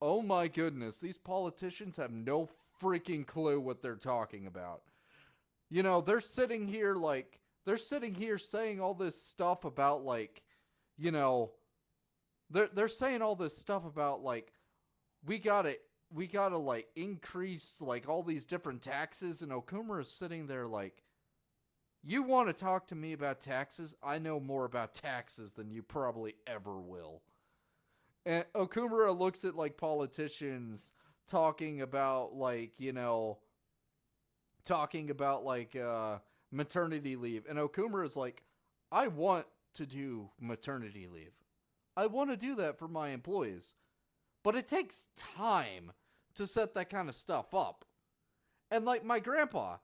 oh my goodness, these politicians have no freaking clue what they're talking about. You know, they're sitting here saying all this stuff about like, you know, they're saying all this stuff about like, we gotta like increase like all these different taxes, and Okumura is sitting there like, you want to talk to me about taxes? I know more about taxes than you probably ever will. And Okumura looks at like politicians talking about like, you know, maternity leave. And Okumura is like, I want to do maternity leave. I want to do that for my employees. But it takes time to set that kind of stuff up. And like my grandpa,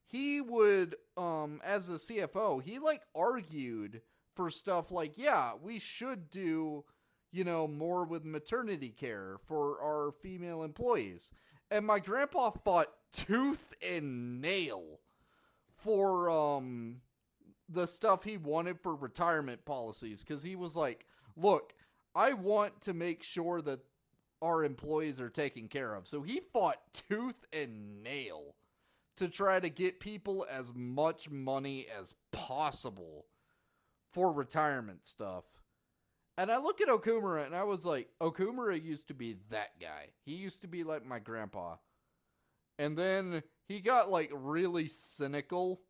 he would, as a CFO, he like argued for stuff like, yeah, we should do, you know, more with maternity care for our female employees. And my grandpa fought tooth and nail for the stuff he wanted for retirement policies, because he was like, look, I want to make sure that our employees are taken care of. So he fought tooth and nail to try to get people as much money as possible for retirement stuff. And I look at Okumura and I was like, Okumura used to be that guy. He used to be like my grandpa. And then he got like really cynical.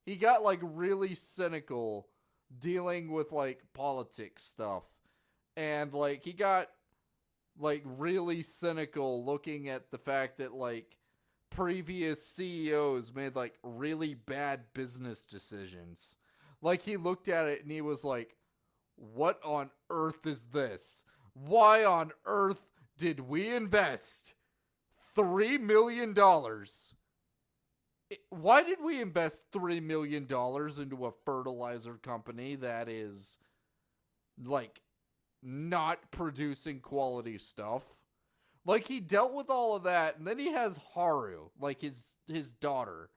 He got like really cynical dealing with like politics stuff. And like he got like really cynical looking at the fact that like previous CEOs made like really bad business decisions. Like he looked at it and he was like, what on earth is this? Why on earth did we invest $3 million? Why did we invest $3 million into a fertilizer company that is like not producing quality stuff? Like he dealt with all of that, and then he has Haru, like his daughter.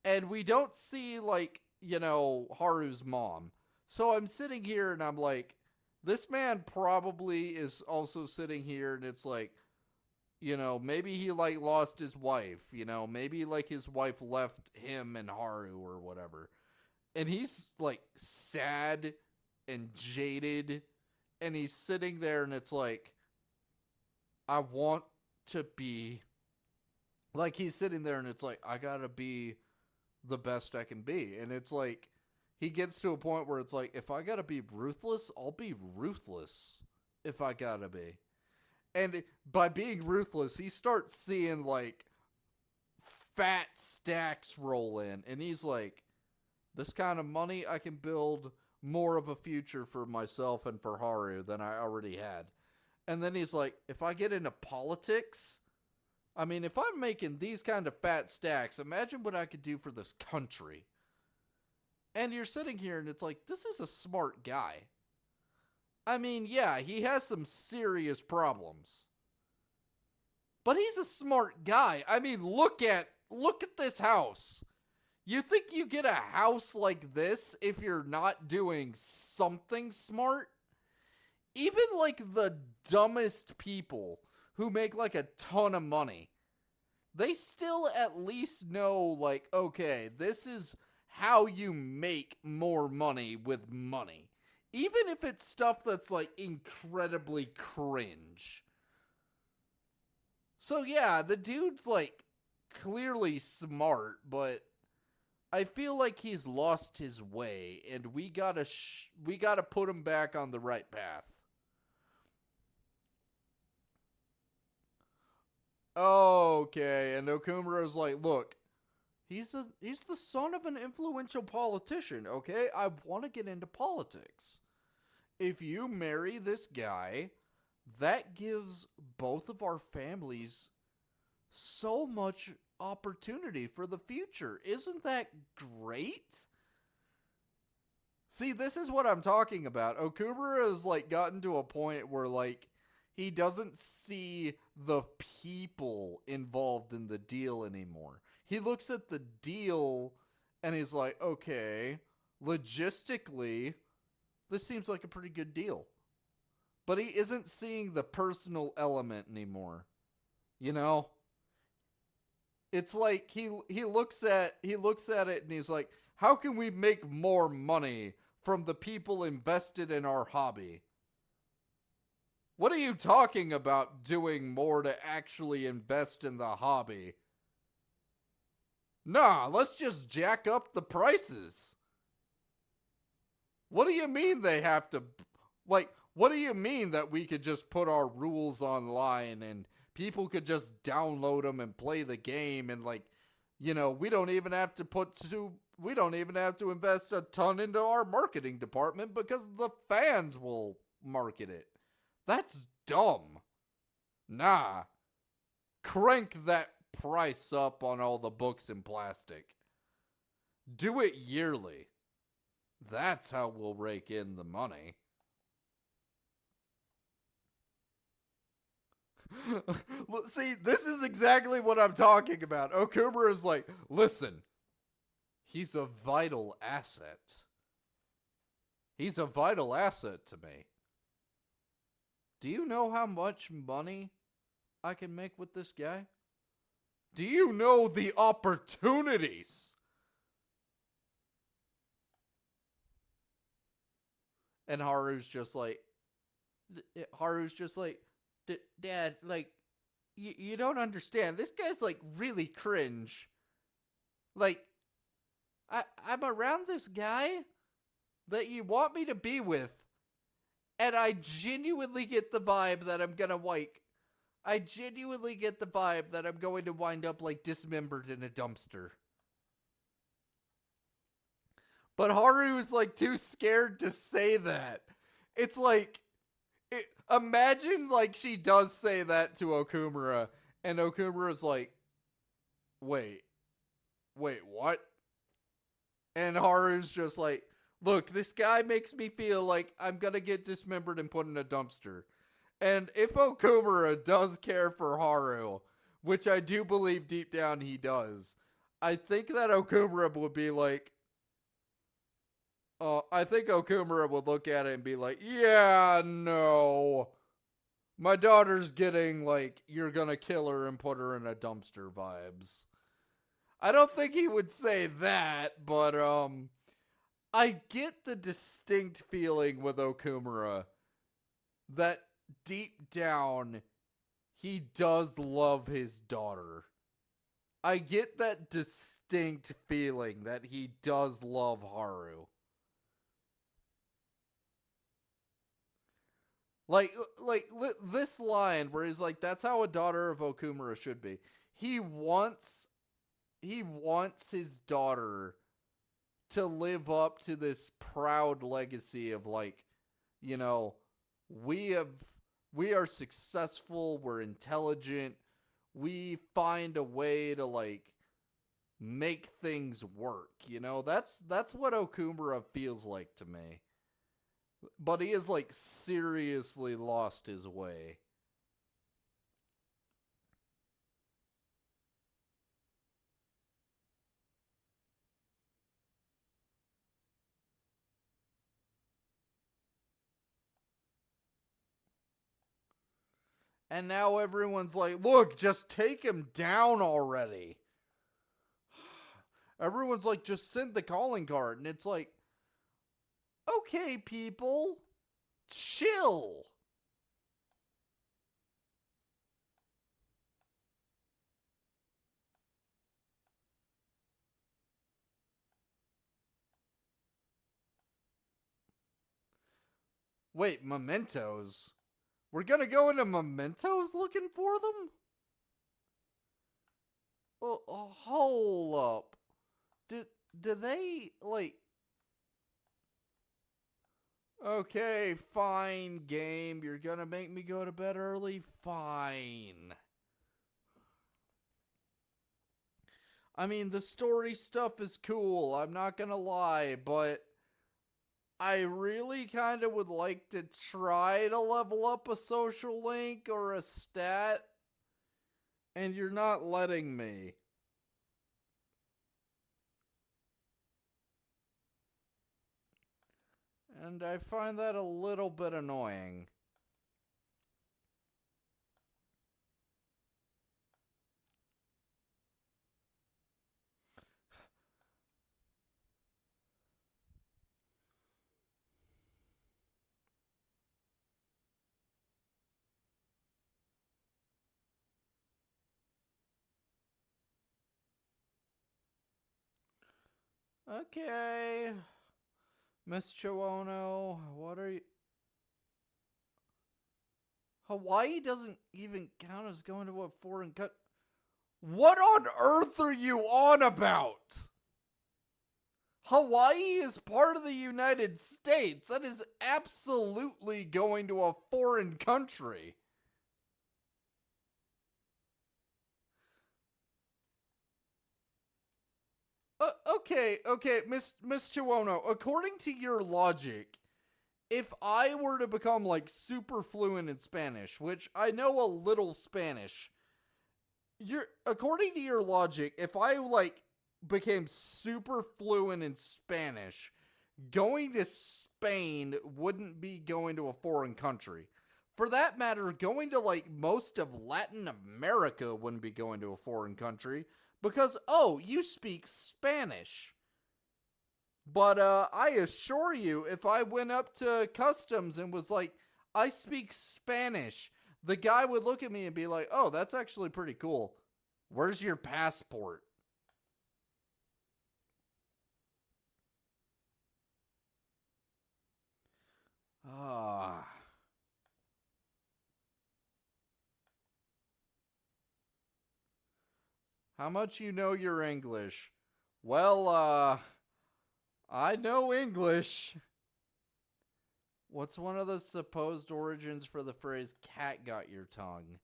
And we don't see like, you know, Haru's mom. So I'm sitting here and I'm like, this man probably is also sitting here and it's like, you know, maybe he like lost his wife, you know, maybe like his wife left him and Haru or whatever. And he's like sad and jaded and he's sitting there and it's like, I want to be like, he's sitting there and it's like, I gotta be the best I can be. And it's like, he gets to a point where it's like, if I gotta be ruthless, I'll be ruthless if I gotta be. And by being ruthless, he starts seeing like fat stacks roll in. And he's like, this kind of money, I can build more of a future for myself and for Haru than I already had. And then he's like, if I get into politics, I mean, if I'm making these kind of fat stacks, imagine what I could do for this country. And you're sitting here and it's like, this is a smart guy. I mean, yeah, he has some serious problems. But he's a smart guy. I mean, look at this house. You think you get a house like this if you're not doing something smart? Even like the dumbest people who make like a ton of money, they still at least know like, okay, this is how you make more money with money. Even if it's stuff that's like incredibly cringe. So yeah, the dude's like clearly smart, but I feel like he's lost his way and we gotta put him back on the right path. Okay, and Okumura's like, look, he's the son of an influential politician, okay? I want to get into politics. If you marry this guy, that gives both of our families so much opportunity for the future. Isn't that great? See, this is what I'm talking about. Okumura has like gotten to a point where like he doesn't see the people involved in the deal anymore. He looks at the deal and he's like, okay, logistically, this seems like a pretty good deal. But he isn't seeing the personal element anymore. You know? It's like he looks at it and he's like, how can we make more money from the people invested in our hobby? What are you talking about doing more to actually invest in the hobby? Nah, let's just jack up the prices. What do you mean they have to, like, what do you mean that we could just put our rules online and people could just download them and play the game and like, you know, we don't even have to invest a ton into our marketing department because the fans will market it. That's dumb. Nah. Crank that price up on all the books in plastic. Do it yearly. That's how we'll rake in the money. See, this is exactly what I'm talking about. Okumura is like, listen, he's a vital asset. He's a vital asset to me. Do you know how much money I can make with this guy? Do you know the opportunities? And Haru's just like, Dad, like, you don't understand. This guy's like really cringe. Like, I'm around this guy that you want me to be with, and I genuinely get the vibe that I'm gonna like. I genuinely get the vibe that I'm going to wind up like dismembered in a dumpster. But Haru's like too scared to say that. It's like, imagine like she does say that to Okumura, and Okumura's like, wait, what? And Haru's just like, look, this guy makes me feel like I'm gonna get dismembered and put in a dumpster. And if Okumura does care for Haru, which I do believe deep down he does, I think that Okumura would be like, I think Okumura would look at it and be like, yeah, no. My daughter's getting, like, you're gonna kill her and put her in a dumpster vibes. I don't think he would say that, but, I get the distinct feeling with Okumura that deep down, he does love his daughter. I get that distinct feeling that he does love Haru. Like, this line where he's like, "That's how a daughter of Okumura should be." He wants, his daughter to live up to this proud legacy of like, you know, we have, we are successful, we're intelligent, we find a way to like make things work. You know, that's what Okumura feels like to me. But he has like seriously lost his way. And now everyone's like, look, just take him down already. Everyone's like, just send the calling card. And it's like, okay, people, chill. Wait, mementos? We're gonna go into mementos looking for them? Hold up. Do they, like... Okay, fine, game. You're gonna make me go to bed early? Fine. I mean, the story stuff is cool, I'm not gonna lie, but I really kind of would like to try to level up a social link or a stat, and you're not letting me. And I find that a little bit annoying. Okay. Miss Chiwono, what are you... Hawaii doesn't even count as going to a foreign country. What on earth are you on about? Hawaii is part of the United States. That is absolutely going to a foreign country. Okay, Miss Chiwono, according to your logic, if I were to become like super fluent in Spanish, which I know a little Spanish, according to your logic, if I like became super fluent in Spanish, going to Spain wouldn't be going to a foreign country. for that matter, going to like most of Latin America wouldn't be going to a foreign country because, oh, you speak Spanish. But I assure you, if I went up to customs and was like, I speak Spanish, the guy would look at me and be like, oh, that's actually pretty cool. Where's your passport? Ah. How much you know your English? Well, I know English. What's one of the supposed origins for the phrase cat got your tongue?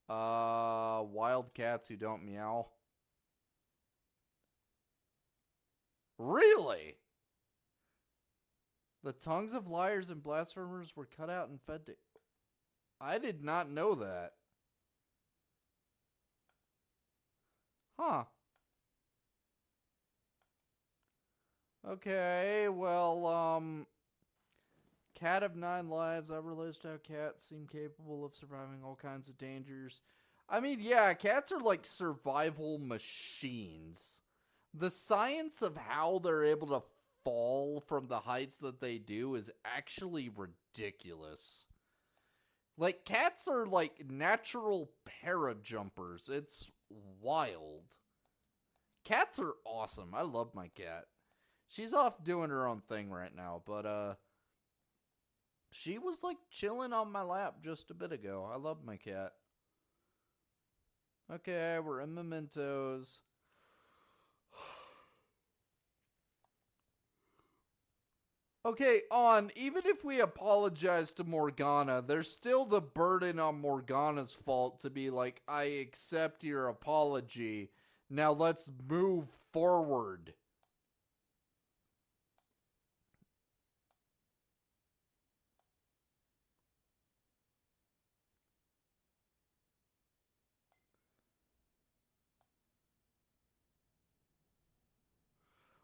Wild cats who don't meow. Really? The tongues of liars and blasphemers were cut out and fed to. I did not know that. Huh. Okay, well, cat of 9 lives. I've realized how cats seem capable of surviving all kinds of dangers. I mean, yeah, cats are like survival machines. The science of how they're able to fall from the heights that they do is actually ridiculous. Like, cats are like natural parajumpers. It's wild. Cats are awesome. I love my cat. She's off doing her own thing right now, but she was like chilling on my lap just a bit ago. I love my cat. Okay, we're in mementos. Okay, even if we apologize to Morgana, there's still the burden on Morgana's fault to be like, I accept your apology. Now let's move forward.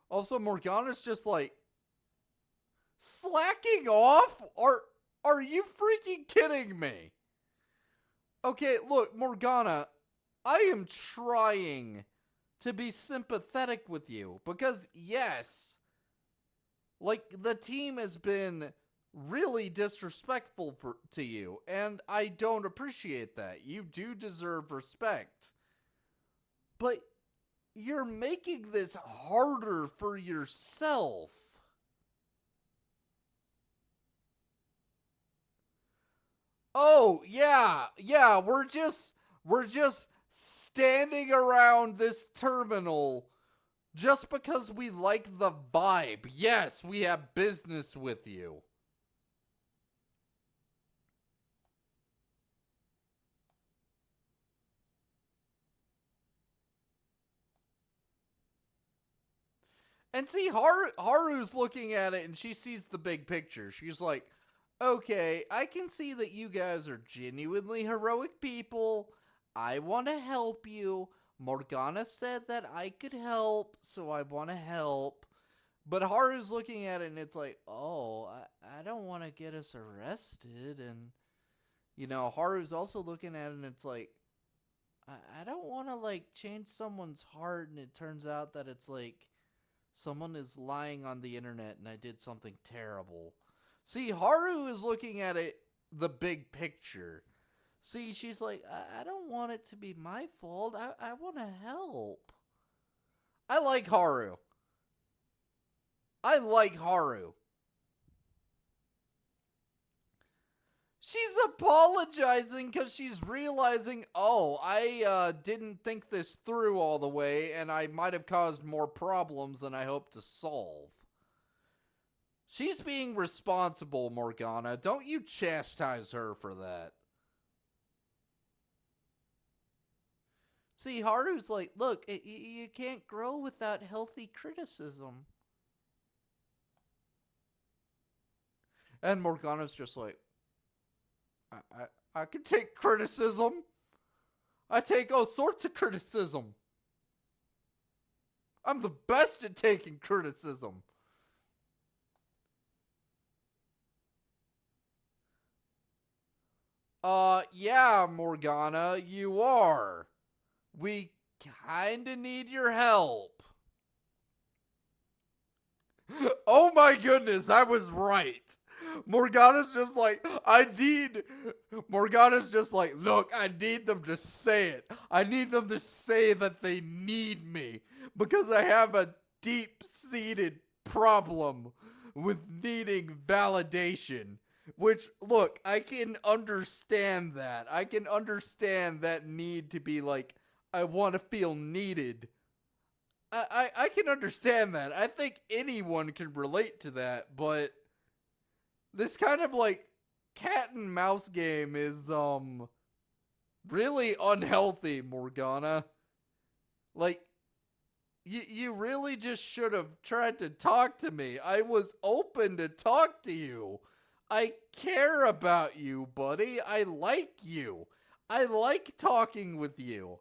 Also, Morgana's just like, slacking off? Are you freaking kidding me? Okay, look, Morgana, I am trying to be sympathetic with you because yes, like the team has been really disrespectful to you and I don't appreciate that. You do deserve respect. But you're making this harder for yourself. Oh, yeah, we're just standing around this terminal just because we like the vibe. Yes, we have business with you. And see, Haru's looking at it and she sees the big picture. She's like, okay, I can see that you guys are genuinely heroic people. I want to help you. Morgana said that I could help, so I want to help. But Haru's looking at it and it's like, oh, I don't want to get us arrested. And, Haru's also looking at it and it's like, I don't want to, like, change someone's heart and it turns out that it's like, someone is lying on the internet and I did something terrible. See, Haru is looking at it, the big picture. See, she's like, I don't want it to be my fault. I want to help. I like Haru. I like Haru. She's apologizing because she's realizing, oh, I didn't think this through all the way, and I might have caused more problems than I hoped to solve. She's being responsible, Morgana. Don't you chastise her for that. See, Haru's like, look, you can't grow without healthy criticism. And Morgana's just like, I can take criticism. I take all sorts of criticism. I'm the best at taking criticism. Yeah, Morgana, you are. We kinda need your help. Oh my goodness, I was right. Morgana's just like, Morgana's just like, look, I need them to say it. I need them to say that they need me. Because I have a deep seated problem with needing validation. Which, look, I can understand that. I can understand that need to be like, I want to feel needed. I can understand that. I think anyone can relate to that, but this kind of like cat and mouse game is really unhealthy, Morgana. Like you really just should have tried to talk to me. I was open to talk to you. I care about you, buddy. I like you. I like talking with you.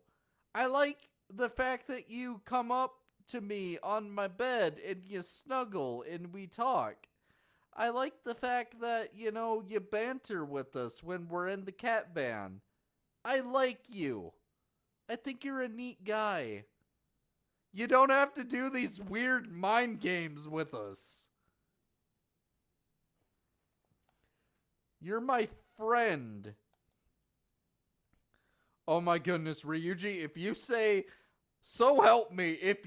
I like the fact that you come up to me on my bed and you snuggle and we talk. I like the fact that, you banter with us when we're in the cat van. I like you. I think you're a neat guy. You don't have to do these weird mind games with us. You're my friend. Oh my goodness, Ryuji, if you say, so help me, if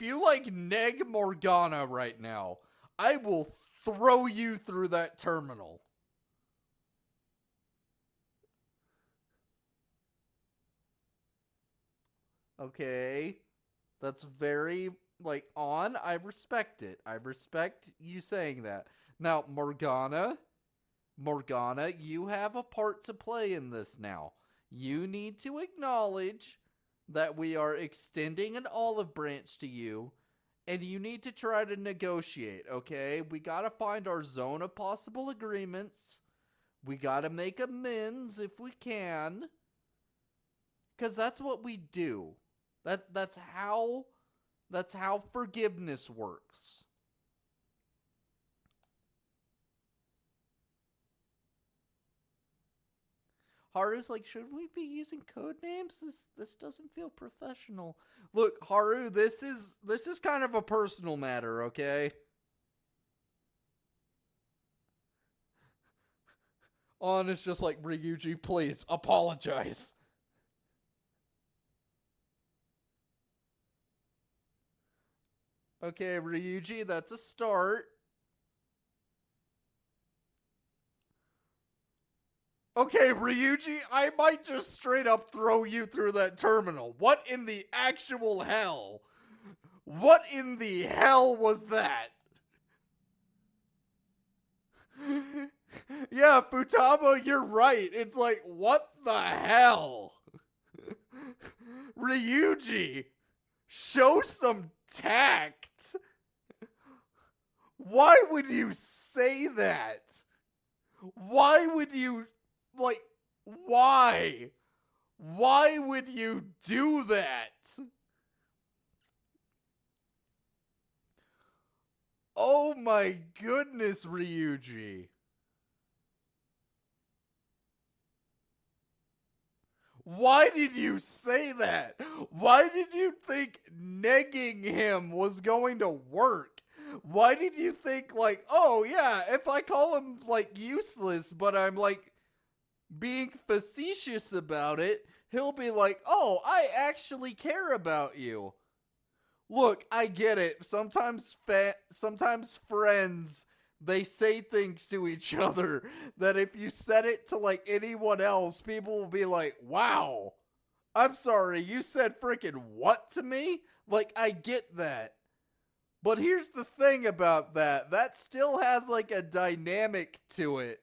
you like neg Morgana right now, I will throw you through that terminal. Okay. That's very, like, on. I respect it. I respect you saying that. Now, Morgana, you have a part to play in this now. You need to acknowledge that we are extending an olive branch to you, and you need to try to negotiate, okay? We gotta find our zone of possible agreements. We gotta make amends if we can. Because that's what we do. That's how forgiveness works. Haru's like, should we be using code names? This doesn't feel professional. Look, Haru, this is kind of a personal matter, okay? On is just like, Ryuji, please apologize. Okay, Ryuji, that's a start. Okay, Ryuji, I might just straight up throw you through that terminal. What in the actual hell? What in the hell was that? Yeah, Futaba, you're right. It's like, what the hell? Ryuji, show some tact. Why would you say that? Why would you, like, why? Why would you do that? Oh my goodness, Ryuji. Why did you say that? Why did you think negging him was going to work? Why did you think, like, oh yeah, if I call him, like, useless, but I'm, like, being facetious about it, he'll be like, oh, I actually care about you. Look, I get it. Sometimes friends, they say things to each other that if you said it to like anyone else, people will be like, "Wow. I'm sorry, you said freaking what to me?" Like, I get that. But here's the thing about that. That still has like a dynamic to it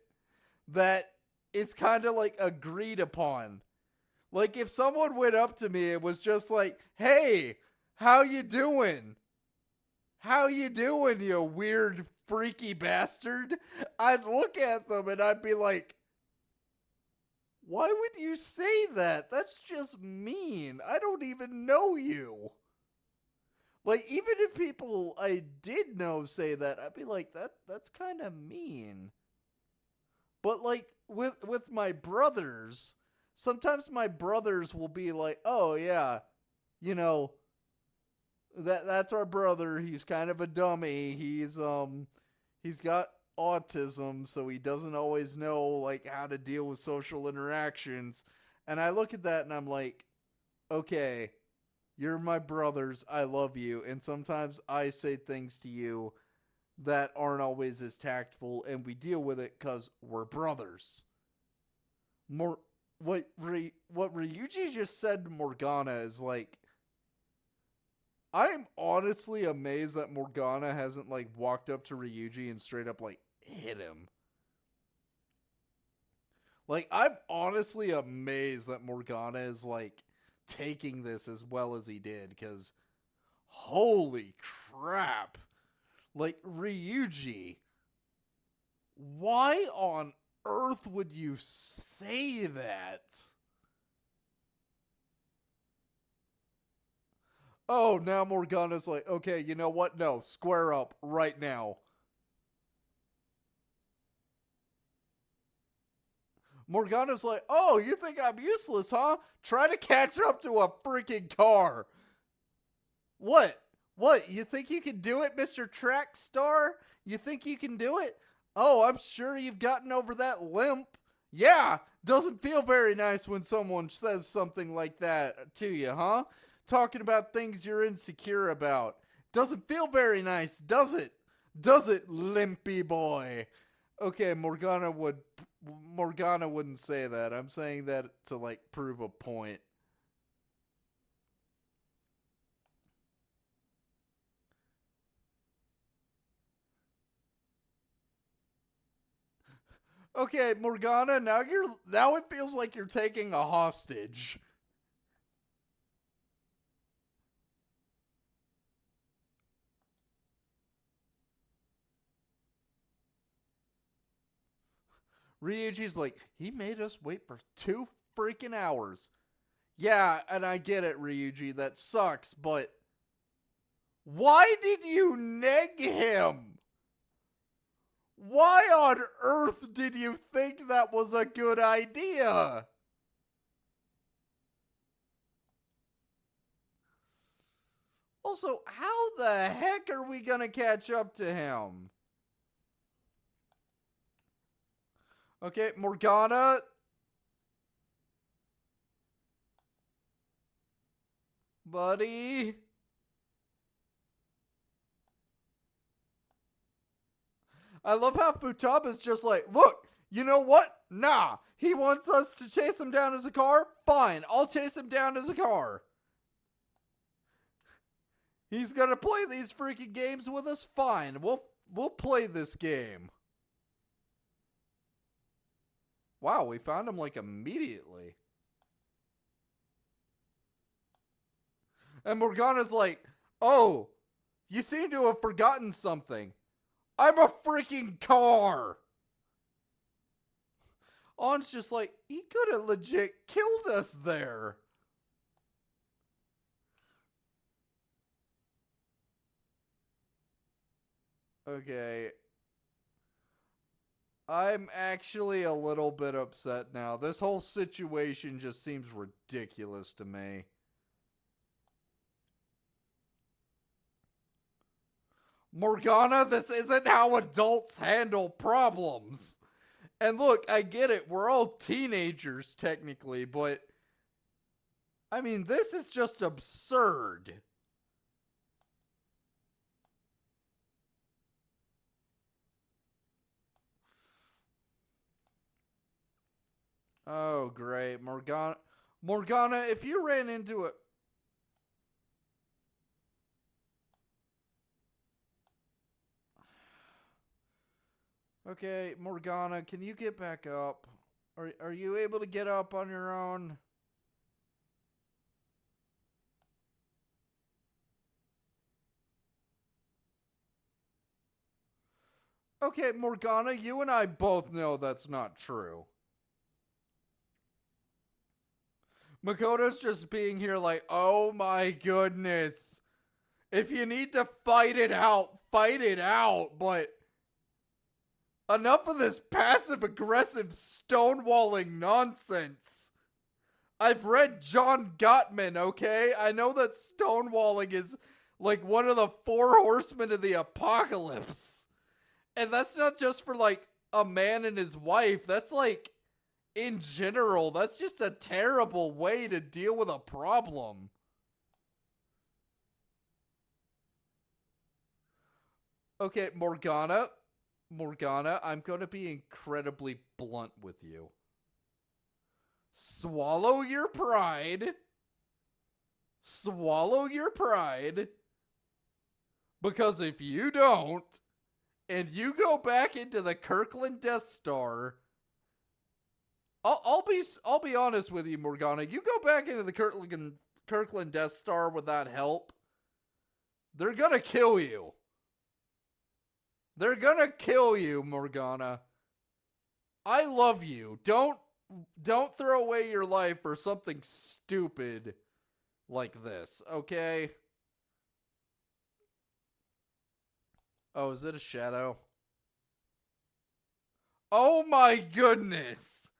that is kind of like agreed upon. Like if someone went up to me and was just like, "Hey, how you doing? How you doing, you weird freaky bastard?" I'd look at them and I'd be like, "Why would you say that? That's just mean. I don't even know you." Like even if people I did know say that, I'd be like, that's kind of mean. But like with my brothers, sometimes my brothers will be like, "Oh yeah, you know, that's our brother. He's kind of a dummy. He's got autism, so he doesn't always know like how to deal with social interactions." And I look at that and I'm like, "Okay, you're my brothers. I love you." And sometimes I say things to you that aren't always as tactful, and we deal with it because we're brothers. More what Ryuji just said to Morgana is like, I'm honestly amazed that Morgana hasn't like walked up to Ryuji and straight up like hit him. Like, I'm honestly amazed that Morgana is like taking this as well as he did, because holy crap. Like, Ryuji, why on earth would you say that? Oh, now Morgana's like, okay, you know what? No, square up right now. Morgana's like, oh, you think I'm useless, huh? Try to catch up to a freaking car. What? What? You think you can do it, Mr. Track Star? You think you can do it? Oh, I'm sure you've gotten over that limp. Yeah, doesn't feel very nice when someone says something like that to you, huh? Talking about things you're insecure about. Doesn't feel very nice, does it? Does it, limpy boy? Okay, Morgana wouldn't say that. I'm saying that to like prove a point. Okay, Morgana, now it feels like you're taking a hostage. Ryuji's like, he made us wait for 2 freaking hours. Yeah, and I get it, Ryuji, that sucks, but why did you neg him? Why on earth did you think that was a good idea? Also, how the heck are we gonna catch up to him? Okay, Morgana. Buddy. I love how Futaba's just like, look, you know what? Nah. He wants us to chase him down as a car? Fine, I'll chase him down as a car. He's gonna play these freaking games with us? Fine, we'll play this game. Wow, we found him like immediately. And Morgana's like, oh, you seem to have forgotten something. I'm a freaking car. On's just like, he could have legit killed us there. Okay. I'm actually a little bit upset now. This whole situation just seems ridiculous to me. Morgana, this isn't how adults handle problems. And look, I get it. We're all teenagers, technically, but I mean, this is just absurd. Oh, great. Morgana, if you ran into a. Okay, Morgana, can you get back up? Are you able to get up on your own? Okay, Morgana, you and I both know that's not true. Makoto's just being here like, oh my goodness. If you need to fight it out, but Enough of this passive-aggressive stonewalling nonsense. I've read John Gottman, okay? I know that stonewalling is like one of the four horsemen of the apocalypse. And that's not just for like a man and his wife. That's like in general. That's just a terrible way to deal with a problem. Okay, Morgana. Morgana, I'm going to be incredibly blunt with you. Swallow your pride. Swallow your pride. Because if you don't, and you go back into the Kirkland Death Star, I'll be honest with you, Morgana. You go back into the Kirkland Death Star without help, they're gonna kill you. They're gonna kill you, Morgana. I love you. Don't throw away your life for something stupid like this, okay? Oh, is it a shadow? Oh my goodness!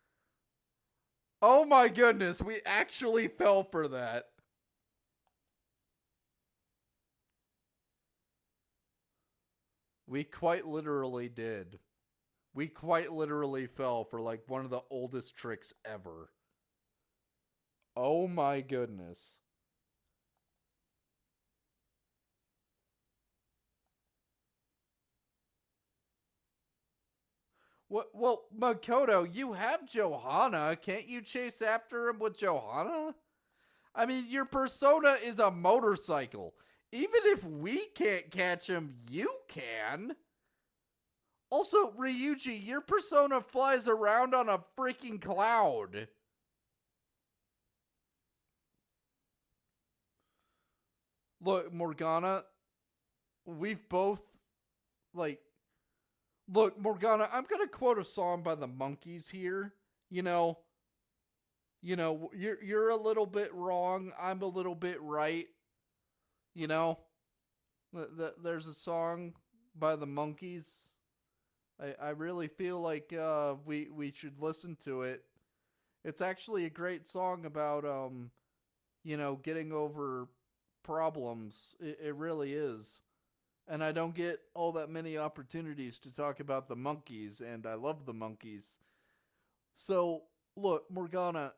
Oh my goodness, we actually fell for that. We quite literally did. We quite literally fell for like one of the oldest tricks ever. Oh my goodness. What? Well, Makoto, you have Johanna. Can't you chase after him with Johanna? I mean, your persona is a motorcycle. Even if we can't catch him, you can. Also, Ryuji, your persona flies around on a freaking cloud. Look, Morgana, we've both, like, look, Morgana, I'm gonna quote a song by the Monkees here. You know, you're a little bit wrong. I'm a little bit right. You know, there's a song by the Monkees. I really feel like we should listen to it. It's actually a great song about getting over problems. It really is. And I don't get all that many opportunities to talk about the Monkees, and I love the Monkees. So, look, Morgana,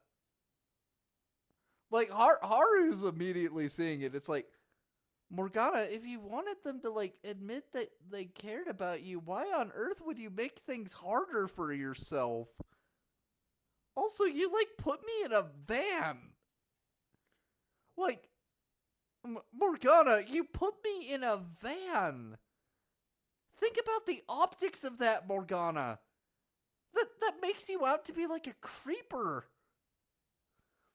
like Haru's immediately seeing it. It's like, Morgana, if you wanted them to like admit that they cared about you, why on earth would you make things harder for yourself? Also, you like put me in a van. Like, Morgana, you put me in a van. Think about the optics of that, Morgana. That makes you out to be like a creeper.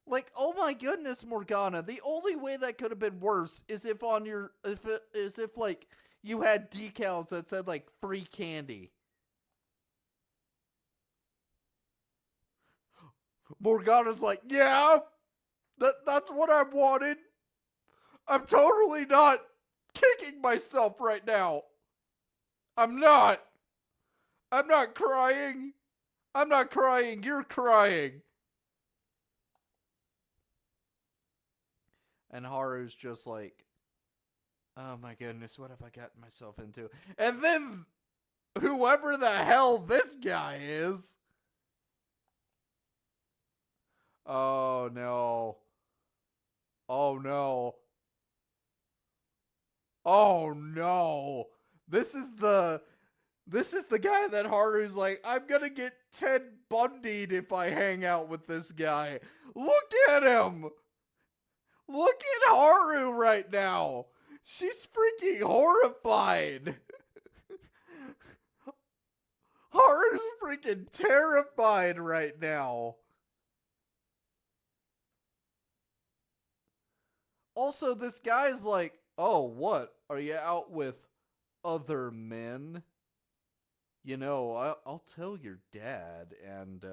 Like, oh my goodness, Morgana. The only way that could have been worse is if like you had decals that said like free candy. Morgana's like, yeah, that's what I wanted. I'm totally not kicking myself right now. I'm not. I'm not crying. I'm not crying. You're crying. And Haru's just like, oh my goodness, what have I gotten myself into? And then whoever the hell this guy is. Oh no. Oh no. Oh no. This is the guy that Haru's like, I'm gonna get Ted Bundy'd if I hang out with this guy. Look at him! Look at Haru right now! She's freaking horrified! Haru's freaking terrified right now! Also, this guy's like, oh, what? Are you out with other men? I'll tell your dad, and,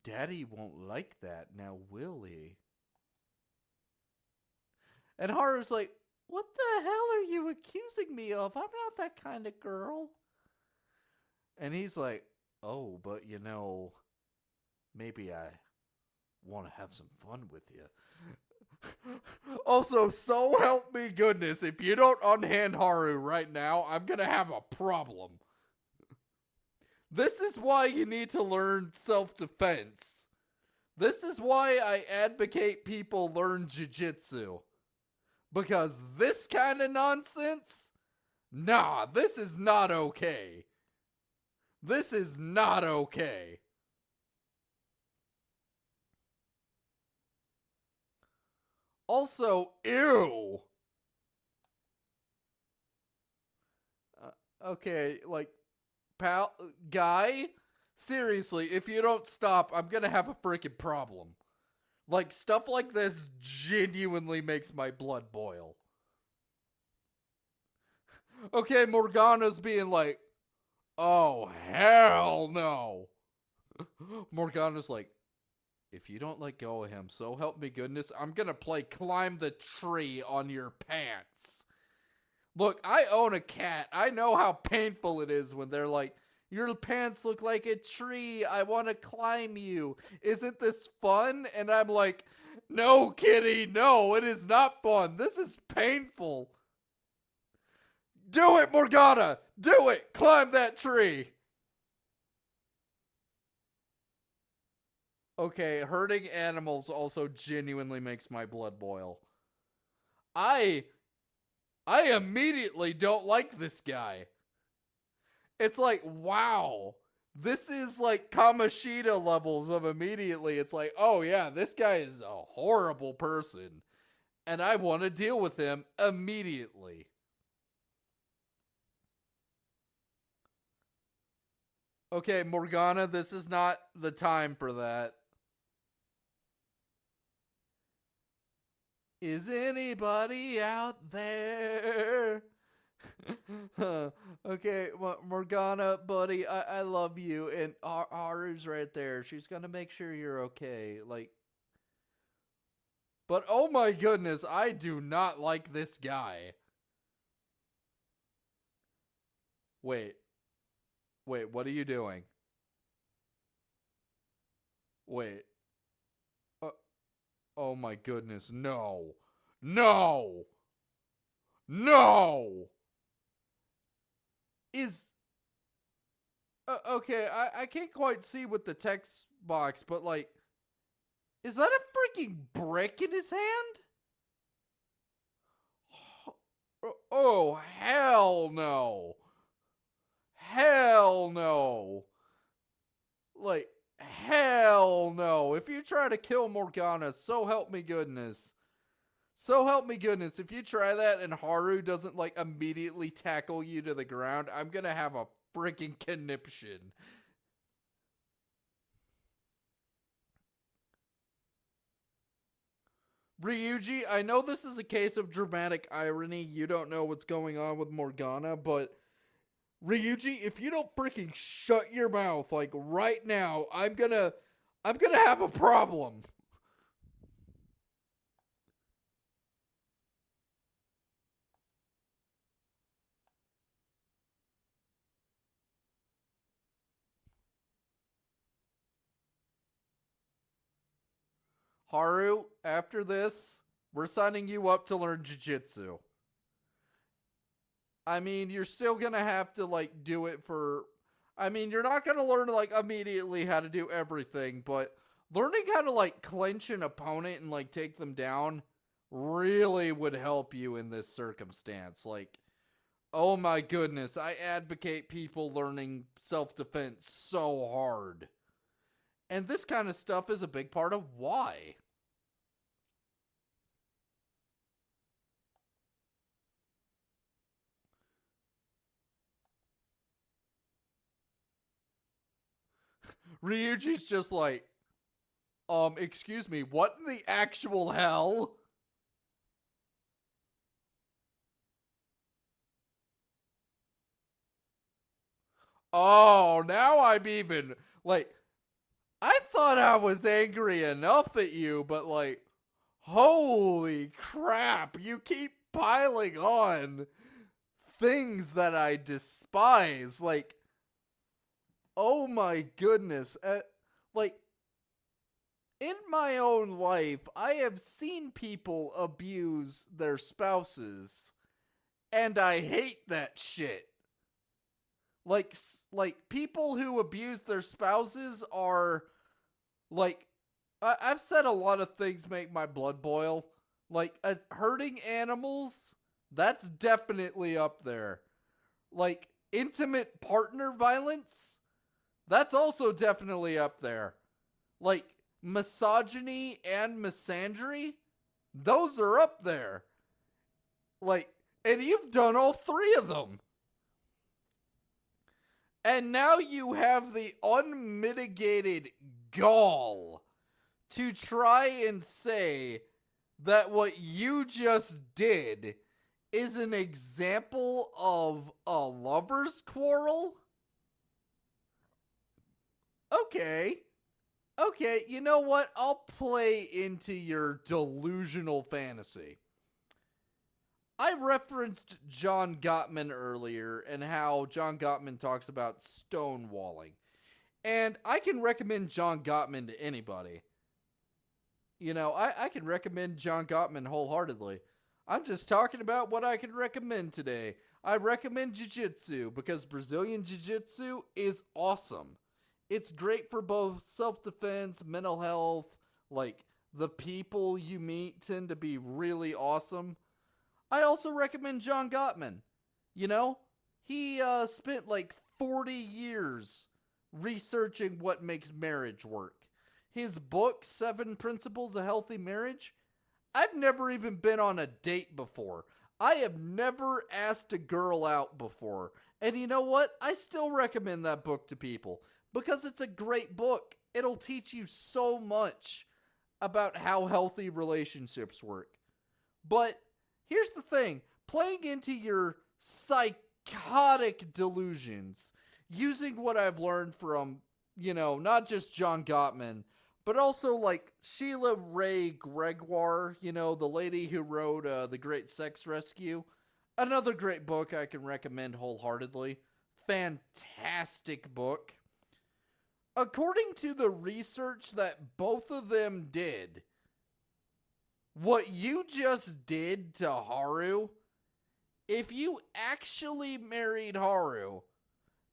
Daddy won't like that, now will he? And Haru's like, what the hell are you accusing me of? I'm not that kind of girl. And he's like, oh, but maybe I want to have some fun with you. Also, so help me goodness, if you don't unhand Haru right now, I'm gonna have a problem. This is why you need to learn self-defense. This is why I advocate people learn jujitsu. Because this kind of nonsense? Nah, this is not okay. This is not okay. Also, ew. Okay, like, pal, guy, seriously, if you don't stop, I'm gonna have a freaking problem. Like, stuff like this genuinely makes my blood boil. Okay, Morgana's being like, oh, hell no. Morgana's like, if you don't let go of him, so help me goodness, I'm gonna play climb the tree on your pants. Look, I own a cat. I know how painful it is when they're like, your pants look like a tree. I want to climb you. Isn't this fun? And I'm like, no, kitty, no, it is not fun. This is painful. Do it, Morgana. Do it. Climb that tree. Okay, hurting animals also genuinely makes my blood boil. I immediately don't like this guy. It's like, wow. This is like Kamoshida levels of immediately. It's like, oh yeah, this guy is a horrible person. And I want to deal with him immediately. Okay, Morgana, this is not the time for that. Is anybody out there? Okay, Morgana, buddy, I love you, and Haru's right there. She's gonna make sure you're okay. Like, but oh my goodness, I do not like this guy. Wait, wait, what are you doing? Wait, uh, oh my goodness, no, no, no. Is okay? I can't quite see with the text box, but like, is that a freaking brick in his hand? Oh, hell no. Hell no. Like, hell no. If you try to kill Morgana, so help me goodness. So help me goodness. If you try that and Haru doesn't, like, immediately tackle you to the ground, I'm gonna have a freaking conniption. Ryuji, I know this is a case of dramatic irony. You don't know what's going on with Morgana, but Ryuji, if you don't freaking shut your mouth like right now, I'm gonna have a problem. Haru, after this, we're signing you up to learn jujitsu. I mean, you're still gonna have to like do it for. I mean, you're not gonna learn like immediately how to do everything, but learning how to like clinch an opponent and like take them down really would help you in this circumstance. Like, oh my goodness, I advocate people learning self defense so hard. And this kind of stuff is a big part of why. Ryuji's just like, excuse me, what in the actual hell? Oh, now I'm even like, I thought I was angry enough at you, but like, holy crap, you keep piling on things that I despise. Like, Oh my goodness. Like, in my own life, I have seen people abuse their spouses, and I hate that shit. Like people who abuse their spouses are like I've said a lot of things make my blood boil. Like hurting animals, that's definitely up there. Like intimate partner violence, that's also definitely up there. Like misogyny and misandry, those are up there. Like, and you've done all three of them. And now you have the unmitigated gall to try and say that what you just did is an example of a lover's quarrel? Okay. Okay, you know what? I'll play into your delusional fantasy. I referenced John Gottman earlier and how John Gottman talks about stonewalling. And I can recommend John Gottman to anybody. You know, I can recommend John Gottman wholeheartedly. I'm just talking about what I can recommend today. I recommend Jiu-Jitsu because Brazilian Jiu-Jitsu is awesome. It's great for both self-defense, mental health, like the people you meet tend to be really awesome. I also recommend John Gottman. You know, he spent like 40 years researching what makes marriage work. His book, 7 Principles of Healthy Marriage, I've never even been on a date before. I have never asked a girl out before. And you know what? I still recommend that book to people because it's a great book. It'll teach you so much about how healthy relationships work. But here's the thing, playing into your psychotic delusions, using what I've learned from, you know, not just John Gottman, but also like Sheila Ray Gregoire, you know, the lady who wrote The Great Sex Rescue. Another great book I can recommend wholeheartedly. Fantastic book. According to the research that both of them did, what you just did to Haru, if you actually married Haru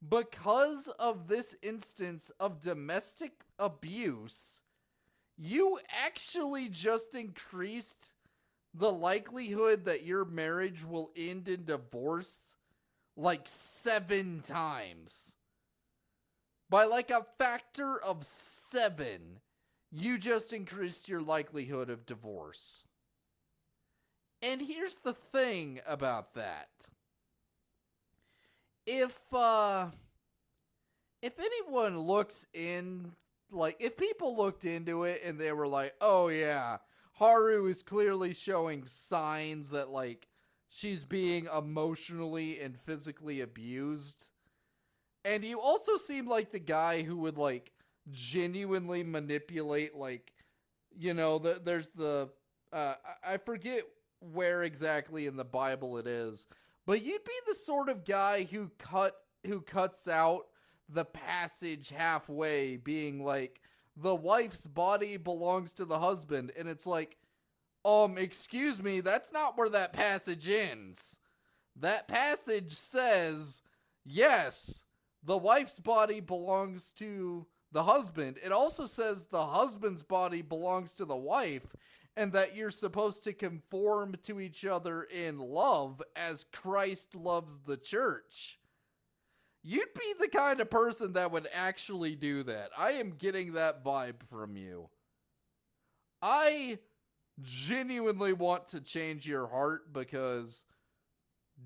because of this instance of domestic abuse, you actually just increased the likelihood that your marriage will end in divorce like 7 times. By like a factor of 7. You just increased your likelihood of divorce. And here's the thing about that. If anyone looks in, like, if people looked into it and they were like, oh yeah, Haru is clearly showing signs that, like, she's being emotionally and physically abused. And you also seem like the guy who would, like, genuinely manipulate, like, you know, there's the I forget where exactly in the Bible it is, but you'd be the sort of guy who cuts out the passage halfway, being like, the wife's body belongs to the husband, and it's like, excuse me, that's not where that passage ends. That passage says, yes, the wife's body belongs to the husband. It also says the husband's body belongs to the wife, and that you're supposed to conform to each other in love as Christ loves the church. You'd be the kind of person that would actually do that. I am getting that vibe from you. I genuinely want to change your heart because,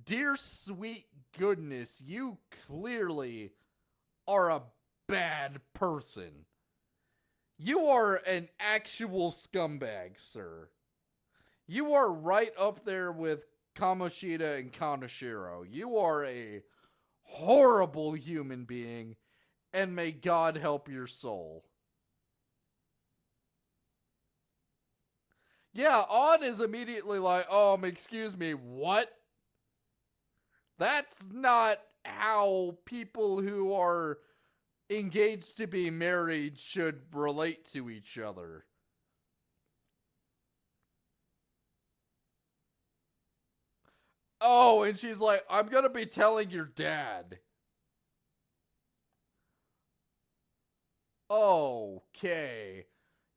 dear sweet goodness, you clearly are a bad person. You are an actual scumbag, sir. You are right up there with Kamoshida and Kaneshiro. You are a horrible human being, and may God help your soul. Yeah, On is immediately like, excuse me, what? That's not how people who are engaged to be married should relate to each other. Oh, and she's like, I'm gonna be telling your dad. Okay.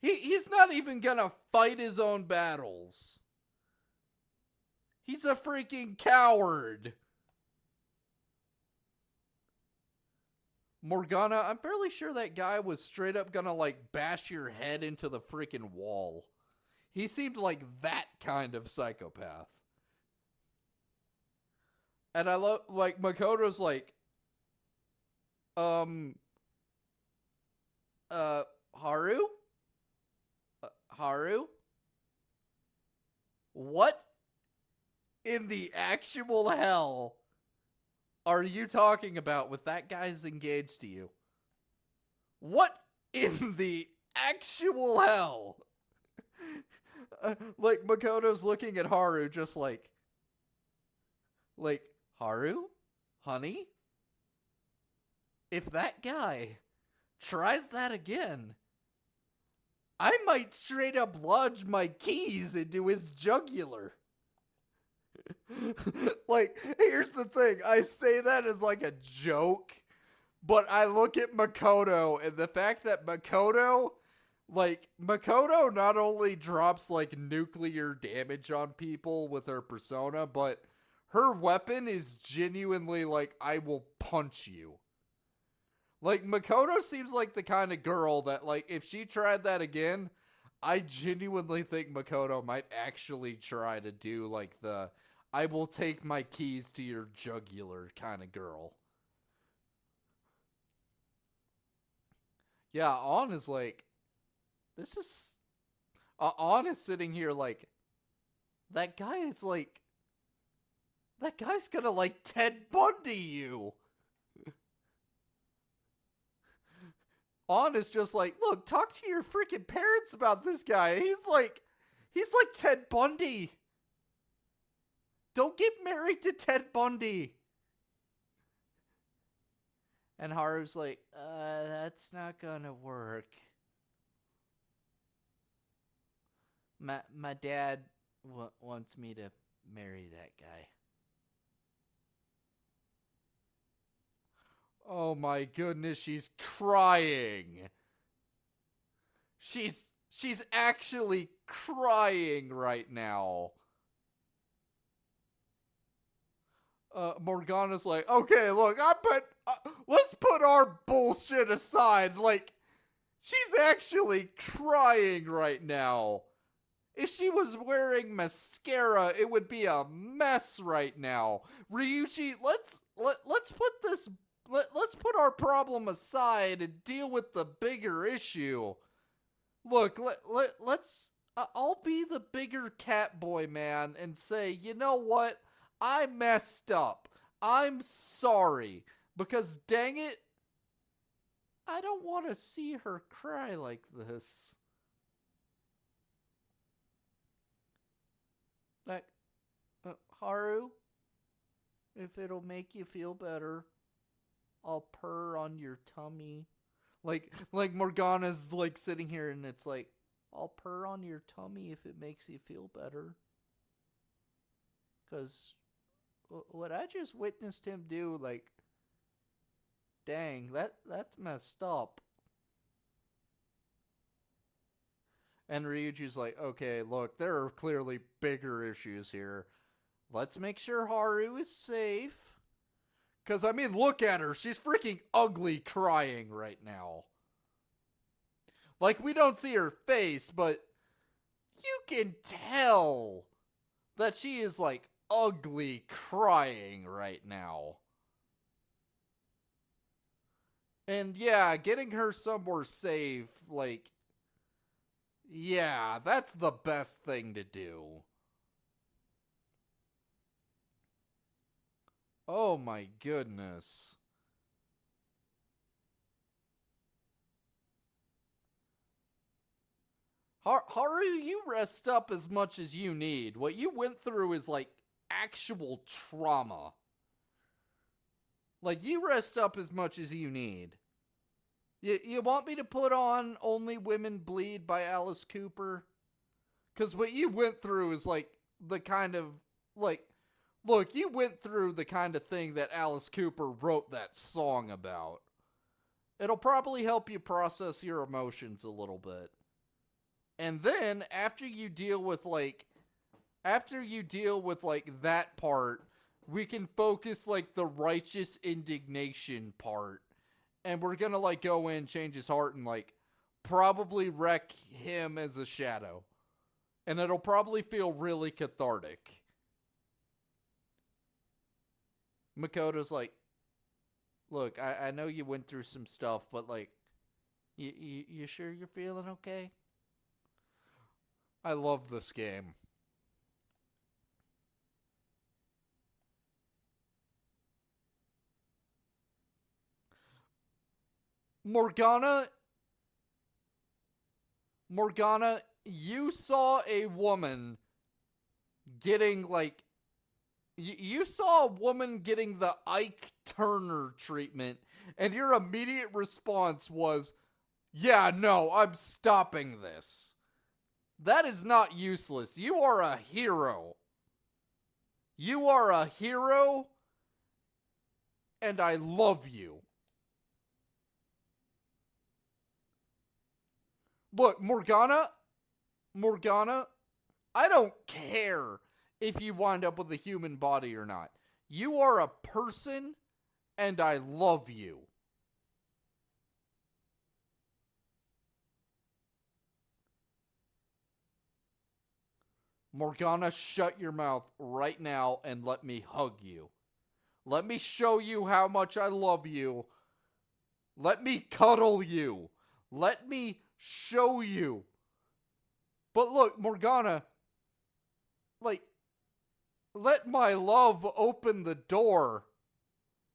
He's not even gonna fight his own battles. He's a freaking coward. Morgana, I'm fairly sure that guy was straight up gonna, like, bash your head into the freaking wall. He seemed like that kind of psychopath. And I love, like, Makoto's like, um, Haru? Haru? What in the actual hell are you talking about with that guy's engaged to you? What in the actual hell? Like, Makoto's looking at Haru just like, Haru? Honey? If that guy tries that again, I might straight up lodge my keys into his jugular. Like, here's the thing. I say that as like a joke, but I look at Makoto, and the fact that Makoto not only drops like nuclear damage on people with her persona, but her weapon is genuinely like, I will punch you. Like, Makoto seems like the kind of girl that, like, if she tried that again, I genuinely think Makoto might actually try to do, like, the I will take my keys to your jugular kind of girl. Yeah, On is like, this is... On is sitting here like, that guy is like... That guy's gonna, like, Ted Bundy you! On is just like, look, talk to your freaking parents about this guy. He's like Ted Bundy. Don't get married to Ted Bundy. And Haru's like, that's not gonna work. My dad wants me to marry that guy. Oh my goodness, she's crying. She's actually crying right now. Morgana's like, okay, look, let's put our bullshit aside. Like, she's actually crying right now. If she was wearing mascara, it would be a mess right now. Ryuji, let's put our problem aside and deal with the bigger issue. Look, let's I'll be the bigger cat boy man and say, you know what? I messed up. I'm sorry. Because dang it, I don't want to see her cry like this. Like, Haru, if it'll make you feel better, I'll purr on your tummy. Like Morgana's like sitting here and it's like, I'll purr on your tummy if it makes you feel better. Because what I just witnessed him do, like, dang, that's messed up. And Ryuji's like, okay, look, there are clearly bigger issues here. Let's make sure Haru is safe. Because, I mean, look at her. She's freaking ugly crying right now. Like, we don't see her face, but you can tell that she is, like, ugly crying right now. And, yeah, getting her somewhere safe, like, yeah, that's the best thing to do. Oh my goodness. Haru, you rest up as much as you need. What you went through is like actual trauma. Like, you rest up as much as you need. You want me to put on Only Women Bleed by Alice Cooper? Because what you went through is like the kind of, like, look, you went through the kind of thing that Alice Cooper wrote that song about. It'll probably help you process your emotions a little bit. And then after you deal with like that part, we can focus like the righteous indignation part. And we're gonna like go in, change his heart, and like probably wreck him as a shadow. And it'll probably feel really cathartic. Makoto's like, look, I know you went through some stuff, but like, you sure you're feeling okay? I love this game. Morgana, Morgana, you saw a woman getting like, you saw a woman getting the Ike Turner treatment, and your immediate response was, yeah, no, I'm stopping this. That is not useless. You are a hero. You are a hero, and I love you. Look, Morgana, I don't care if you wind up with a human body or not. You are a person, and I love you. Morgana, shut your mouth right now and let me hug you. Let me show you how much I love you. Let me cuddle you. Let me show you. But look, Morgana, like, let my love open the door,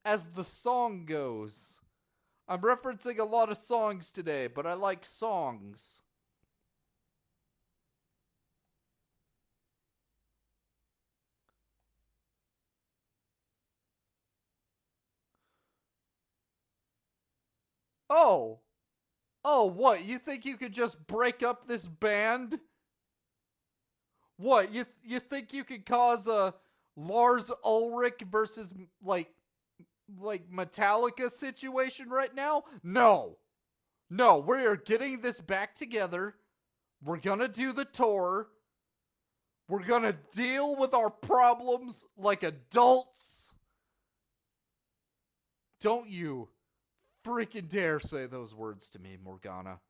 as the song goes. I'm referencing a lot of songs today, but I like songs. Oh, what? You think you could just break up this band? What? You think you could cause a Lars Ulrich versus like Metallica situation right now? No. No, we are getting this back together. We're going to do the tour. We're going to deal with our problems like adults. Don't you freaking dare say those words to me, Morgana.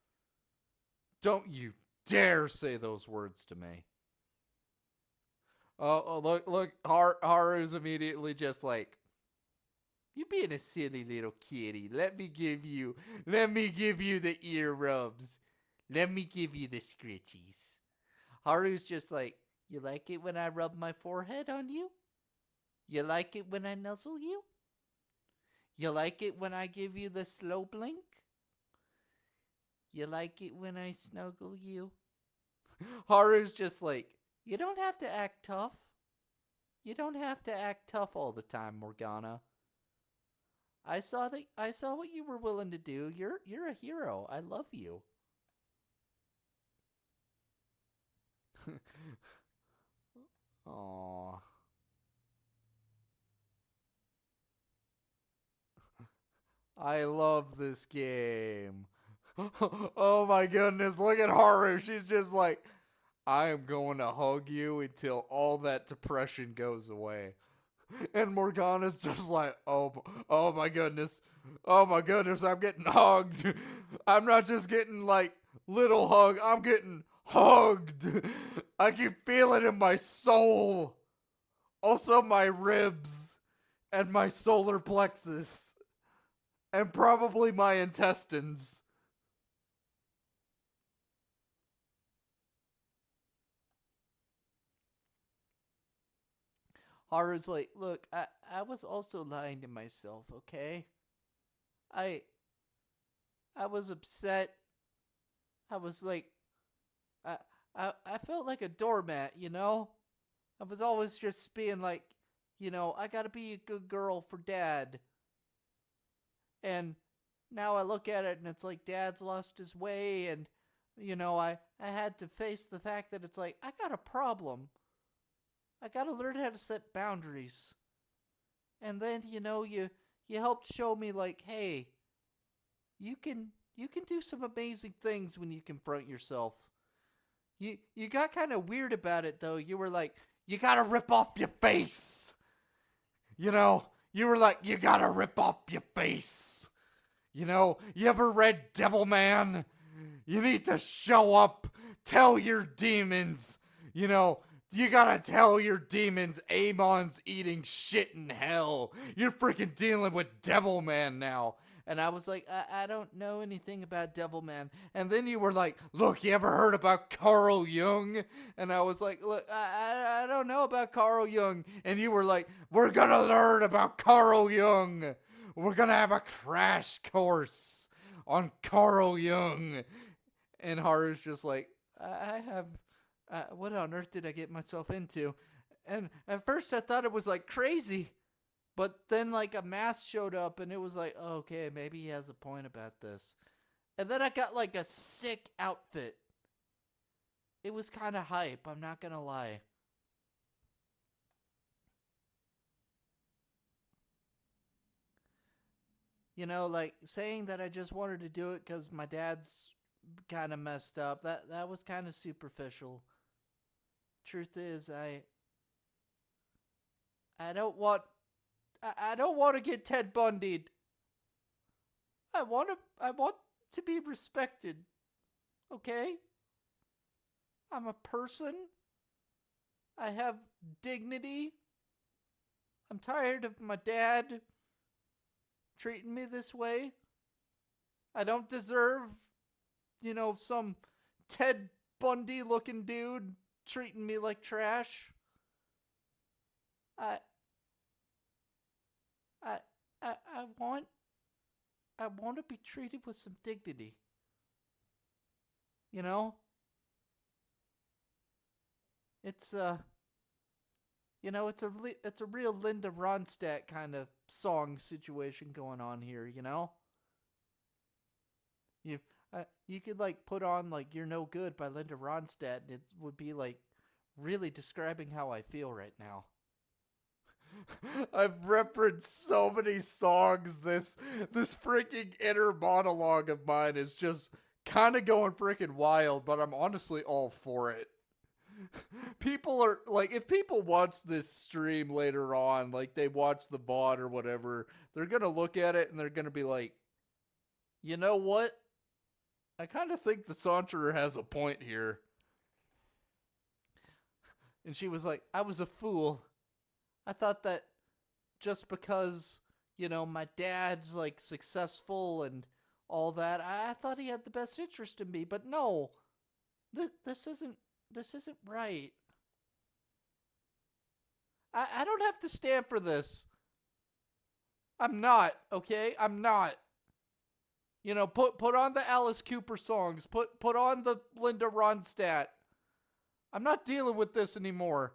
Don't you dare say those words to me. Look, Haru's immediately just like, you being a silly little kitty. Let me give you the ear rubs. Let me give you the scritchies. Haru's just like, you like it when I rub my forehead on you? You like it when I nuzzle you? You like it when I give you the slow blink? You like it when I snuggle you? Haru's just like, you don't have to act tough. You don't have to act tough all the time, Morgana. I saw what you were willing to do. You're a hero. I love you. Aww. I love this game. Oh my goodness, look at Haru. She's just like, I am going to hug you until all that depression goes away. And Morgana's just like, oh my goodness. Oh my goodness, I'm getting hugged. I'm not just getting like little hug, I'm getting hugged. I can feel it in my soul. Also my ribs and my solar plexus and probably my intestines. Haru's like, look, I was also lying to myself, okay? I I was upset. I was like, I, I felt like a doormat, you know? I was always just being like, I gotta be a good girl for dad. And now I look at it and it's like Dad's lost his way, and I had to face the fact that it's like I got a problem. I got to learn how to set boundaries. And then you helped show me like, hey, you can do some amazing things when you confront yourself. You got kind of weird about it though. You were like, you got to rip off your face. You were like, you got to rip off your face. You ever read Devilman? You need to show up, tell your demons, you gotta tell your demons Amon's eating shit in hell. You're freaking dealing with Devilman now. And I was like, I don't know anything about Devilman. And then you were like, look, you ever heard about Carl Jung? And I was like, look, I don't know about Carl Jung. And you were like, we're gonna learn about Carl Jung. We're gonna have a crash course on Carl Jung. And Haru's just like, I have... what on earth did I get myself into? And at first I thought it was like crazy. But then like a mask showed up and it was like, oh, okay, maybe he has a point about this. And then I got like a sick outfit. It was kind of hype, I'm not going to lie. Like saying that I just wanted to do it because my dad's kind of messed up, that was kind of superficial. Truth is, I don't want to get Ted Bundy'd. I want to be respected. Okay? I'm a person. I have dignity. I'm tired of my dad treating me this way. I don't deserve, some Ted Bundy looking dude treating me like trash. I want to be treated with some dignity. It's it's a real Linda Ronstadt kind of song situation going on here. You could like put on like "You're No Good" by Linda Ronstadt, and it would be like really describing how I feel right now. I've referenced so many songs. This freaking inner monologue of mine is just kind of going freaking wild, but I'm honestly all for it. People are like, if people watch this stream later on, like they watch the VOD or whatever, they're gonna look at it and they're gonna be like, you know what? I kind of think the Saunterer has a point here. And she was like, I was a fool. I thought that just because, my dad's like successful and all that, I thought he had the best interest in me. But no, this isn't right. I don't have to stand for this. I'm not, okay? I'm not. Put on the Alice Cooper songs. Put on the Linda Ronstadt. I'm not dealing with this anymore.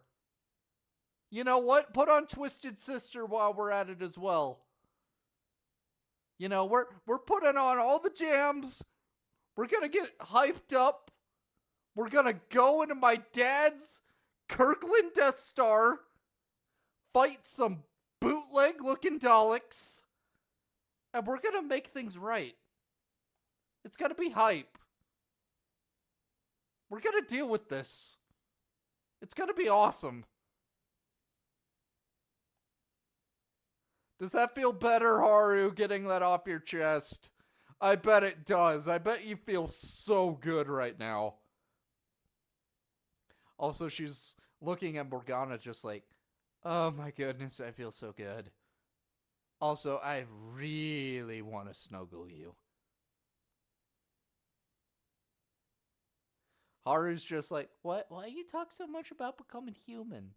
You know what? Put on Twisted Sister while we're at it as well. We're putting on all the jams. We're gonna get hyped up. We're gonna go into my dad's Kirkland Death Star, fight some bootleg looking Daleks, and we're gonna make things right. It's gonna be hype. We're gonna deal with this. It's gonna be awesome. Does that feel better, Haru, getting that off your chest? I bet it does. I bet you feel so good right now. Also, she's looking at Morgana just like, oh my goodness, I feel so good. Also, I really want to snuggle you. Haru's just like, what? Why you talk so much about becoming human?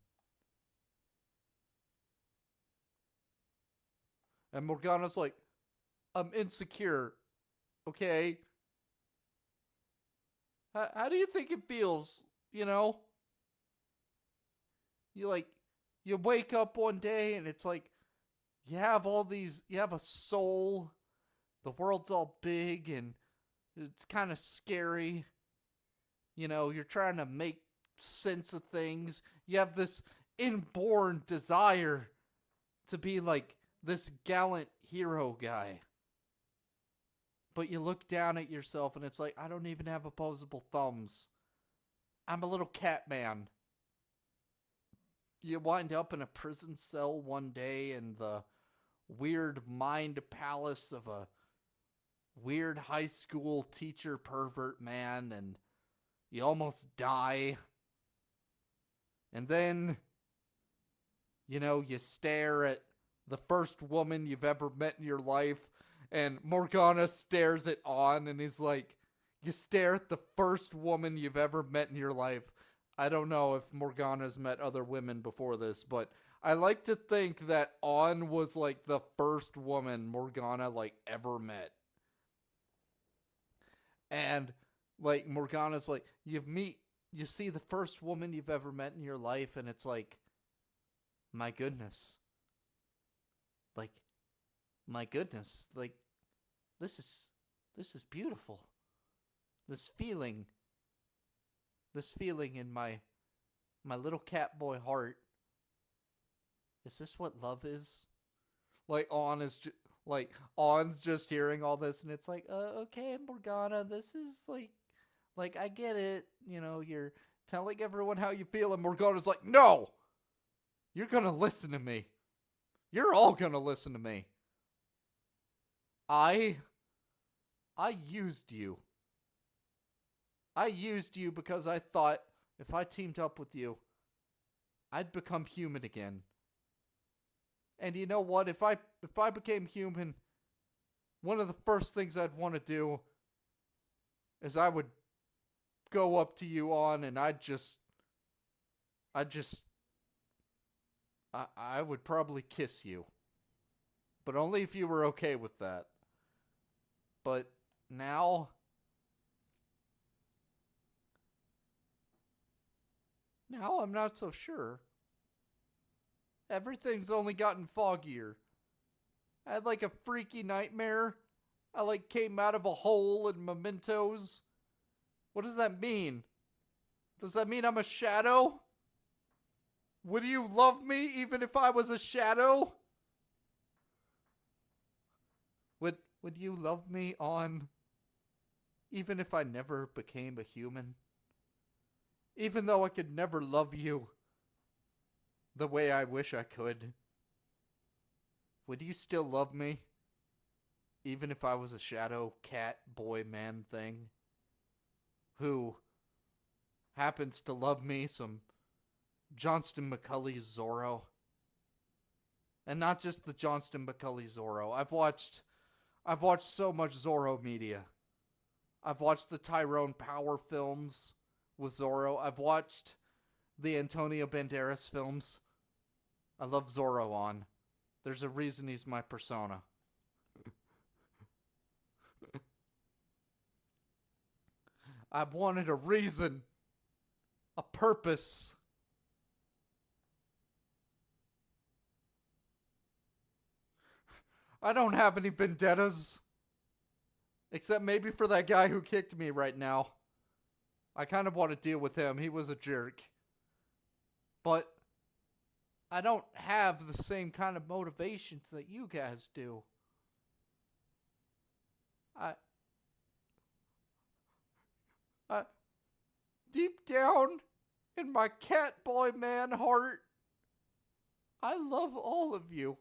And Morgana's like, I'm insecure. Okay? How do you think it feels? You wake up one day and it's like, you have a soul the world's all big and it's kind of scary. You know, you're trying to make sense of things. You have this inborn desire to be like this gallant hero guy. But you look down at yourself and it's like, I don't even have opposable thumbs. I'm a little cat man. You wind up in a prison cell one day in the weird mind palace of a weird high school teacher pervert man, and you almost die. And then, you know, you stare at the first woman you've ever met in your life, and Morgana stares it on, and he's like, you stare at the first woman you've ever met in your life. I don't know if Morgana's met other women before this, but I like to think that On was like the first woman Morgana like ever met. And like Morgana's like, you see the first woman you've ever met in your life, and it's like, my goodness. Like, my goodness. Like, this is beautiful. This feeling in my little cat boy heart. Is this what love is? Like, On's just hearing all this, and it's like, okay, Morgana, this is like, I get it. You know, you're telling everyone how you feel, and Morgana's like, no! You're gonna listen to me. You're all gonna listen to me. I used you. I used you because I thought if I teamed up with you, I'd become human again. And you know what? If I became human, one of the first things I'd want to do is I would go up to you On, and I would probably kiss you. But only if you were okay with that. But now I'm not so sure. Everything's only gotten foggier. I had like a freaky nightmare. I like came out of a hole in mementos. What does that mean? Does that mean I'm a shadow? Would you love me even if I was a shadow? Would you love me On even if I never became a human? Even though I could never love you the way I wish I could, would you still love me even if I was a shadow cat boy man thing who happens to love me some Johnston McCulley Zorro? And not just the Johnston McCulley Zorro. I've watched so much Zorro media. I've watched the Tyrone Power films with Zorro. I've watched the Antonio Banderas films. I love Zorro On. There's a reason he's my persona. I've wanted a reason. A purpose. I don't have any vendettas. Except maybe for that guy who kicked me right now. I kind of want to deal with him. He was a jerk. But I don't have the same kind of motivations that you guys do. I deep down in my cat boy man heart, I love all of you.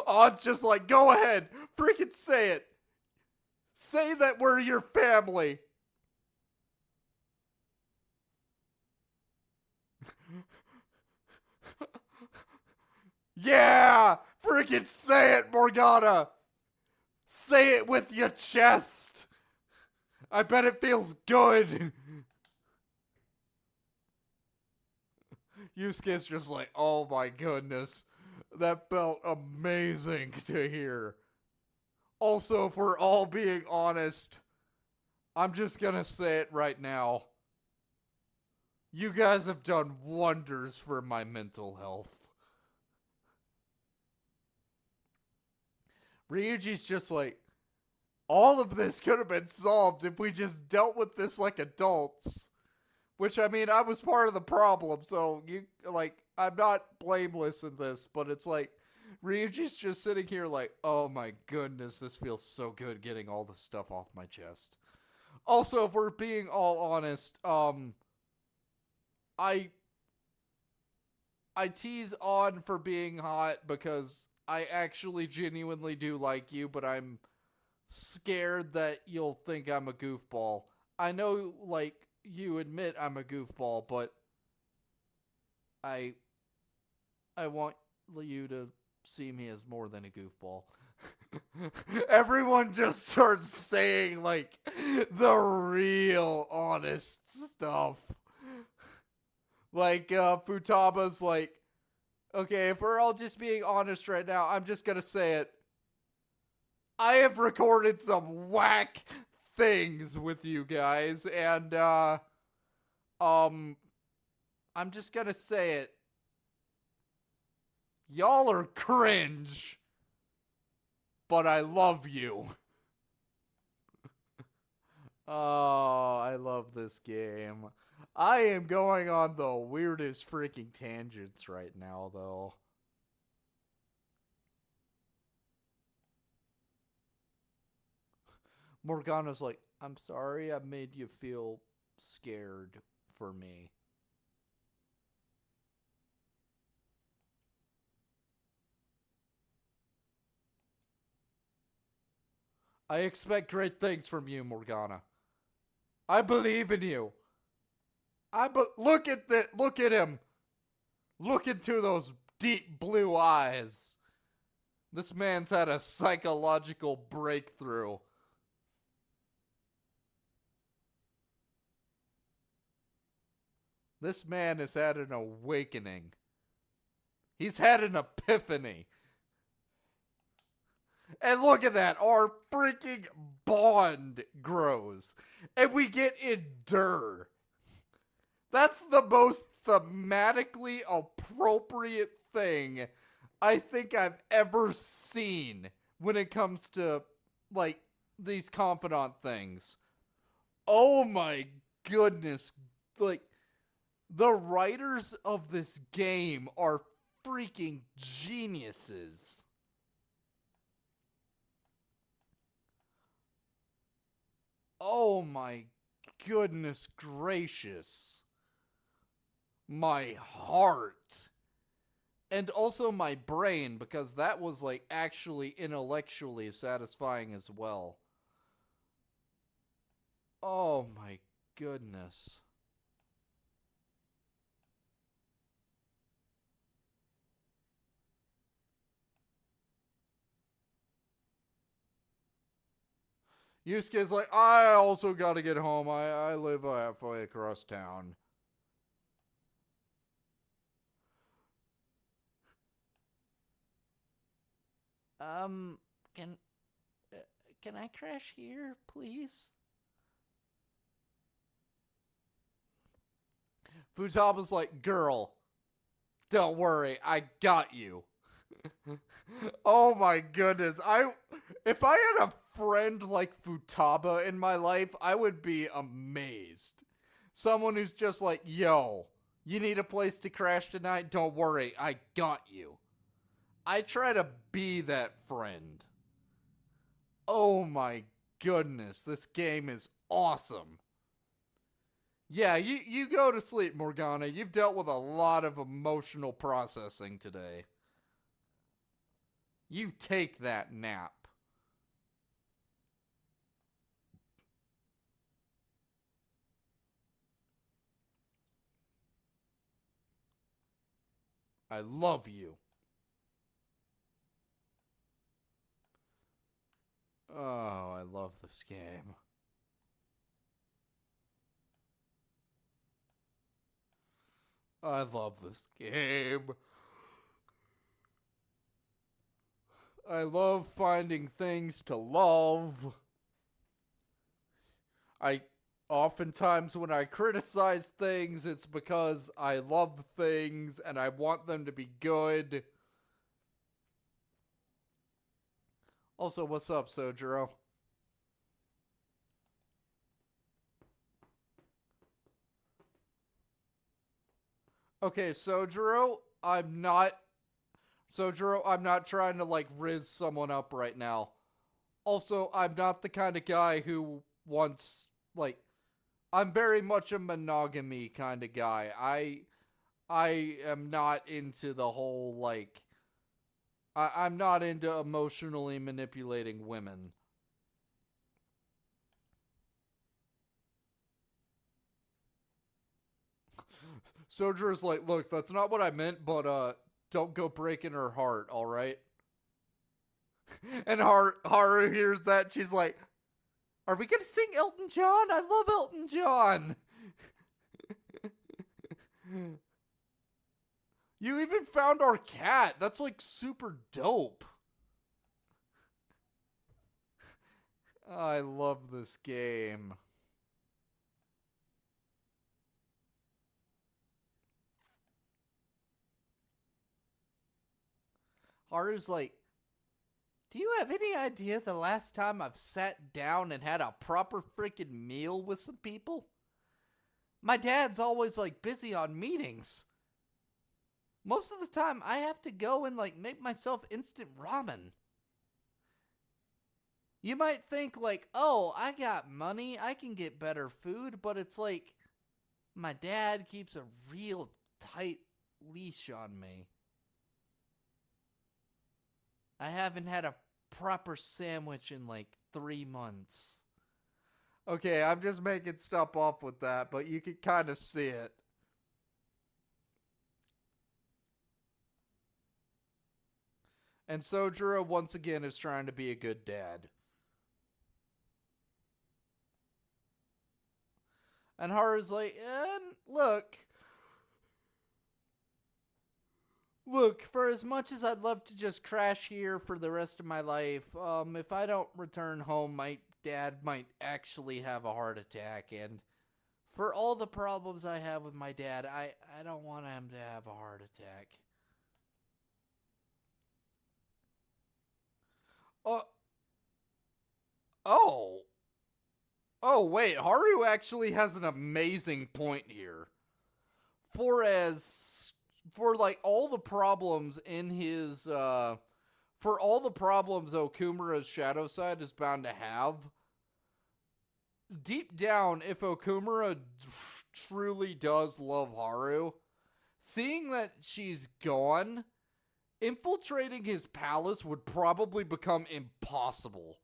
On's just like, go ahead, freaking say it. Say that we're your family. Yeah, freaking say it, Morgana. Say it with your chest. I bet it feels good. Yusuke's just like, oh my goodness. That felt amazing to hear. Also, if we're all being honest, I'm just gonna say it right now. You guys have done wonders for my mental health. Ryuji's just like, all of this could have been solved if we just dealt with this like adults. Which, I mean, I was part of the problem, so I'm not blameless in this, but it's like, Ryuji's just sitting here like, oh my goodness, this feels so good getting all this stuff off my chest. Also, if we're being all honest, I tease on for being hot because I actually genuinely do like you, but I'm scared that you'll think I'm a goofball. I know, like, you admit I'm a goofball, but I want you to see me as more than a goofball. Everyone just starts saying, like, the real honest stuff. Like, Futaba's like, okay, if we're all just being honest right now, I'm just gonna say it. I have recorded some whack things with you guys, and, I'm just gonna say it. Y'all are cringe, but I love you. Oh, I love this game. I am going on the weirdest freaking tangents right now, though. Morgana's like, I'm sorry I made you feel scared for me. I expect great things from you, Morgana. I believe in you. Look at look at him. Look into those deep blue eyes. This man's had a psychological breakthrough. This man has had an awakening. He's had an epiphany. And look at that. Our freaking bond grows. And we get Endure. That's the most thematically appropriate thing I think I've ever seen when it comes to, like, these confidant things. Oh my goodness. Like, the writers of this game are freaking geniuses. Oh my goodness gracious. My heart. And also my brain, because that was, like, actually intellectually satisfying as well. Oh my goodness. Yusuke's like, I also gotta get home. I live halfway across town. Um, can can I crash here, please? Futaba's like, girl, don't worry, I got you. Oh my goodness. If I had a friend like Futaba in my life, I would be amazed. Someone who's just like, yo, you need a place to crash tonight? Don't worry, I got you. I try to be that friend. Oh my goodness, this game is awesome. Yeah, you go to sleep, Morgana. You've dealt with a lot of emotional processing today. You take that nap. I love you. Oh, I love this game. I love this game. I love finding things to love. I oftentimes when I criticize things, it's because I love things and I want them to be good. Also, what's up, Sojiro? Okay, Sojiro, I'm not trying to like riz someone up right now. Also, I'm not the kind of guy who wants like I'm very much a monogamy kind of guy. I am not into the whole like I'm not into emotionally manipulating women. Soldier's like, look, that's not what I meant, but don't go breaking her heart, all right? And Haru hears that, she's like, are we gonna sing Elton John? I love Elton John. You even found our cat. That's like super dope. I love this game. Haru's like, do you have any idea the last time I've sat down and had a proper freaking meal with some people? My dad's always like busy on meetings. Most of the time I have to go and like make myself instant ramen. You might think like, oh, I got money, I can get better food, but it's like my dad keeps a real tight leash on me. I haven't had a proper sandwich in like 3 months. Okay, I'm just making stuff up with that, but you can kind of see it. And Sojiro once again is trying to be a good dad. And Haru's like, look, for as much as I'd love to just crash here for the rest of my life, if I don't return home, my dad might actually have a heart attack. And for all the problems I have with my dad, I don't want him to have a heart attack. Uh, oh. Oh, wait, Haru actually has an amazing point here. For as for like all the problems in his for all the problems Okumura's shadow side is bound to have, deep down, if Okumura truly does love Haru, seeing that she's gone, infiltrating his palace would probably become impossible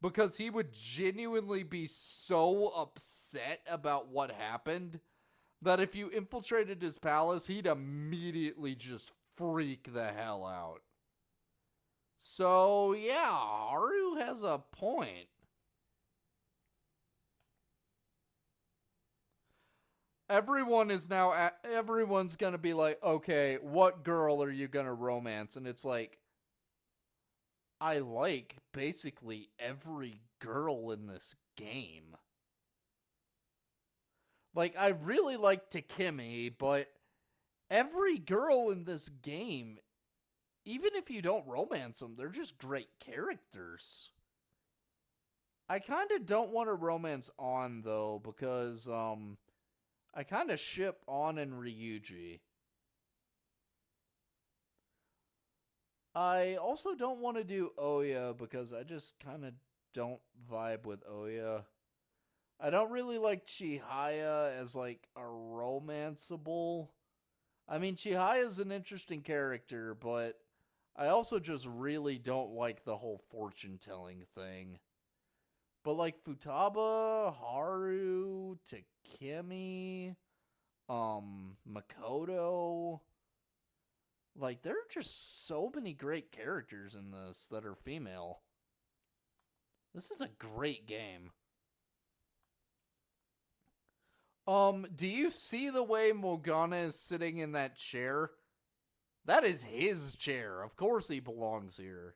because he would genuinely be so upset about what happened that if you infiltrated his palace, he'd immediately just freak the hell out. So, yeah, Haru has a point. Everyone's gonna be like, okay, what girl are you gonna romance? And it's like, I like basically every girl in this game. Like, I really like Takemi, but every girl in this game, even if you don't romance them, they're just great characters. I kind of don't want to romance On, though, because, I kind of ship On and Ryuji. I also don't want to do Oya because I just kind of don't vibe with Oya. I don't really like Chihaya as like a romanceable. I mean, Chihaya's an interesting character, but I also just really don't like the whole fortune telling thing. But like Futaba, Haru, Takemi, Makoto, like there are just so many great characters in this that are female. This is a great game. Do you see the way Morgana is sitting in that chair? That is his chair. Of course he belongs here.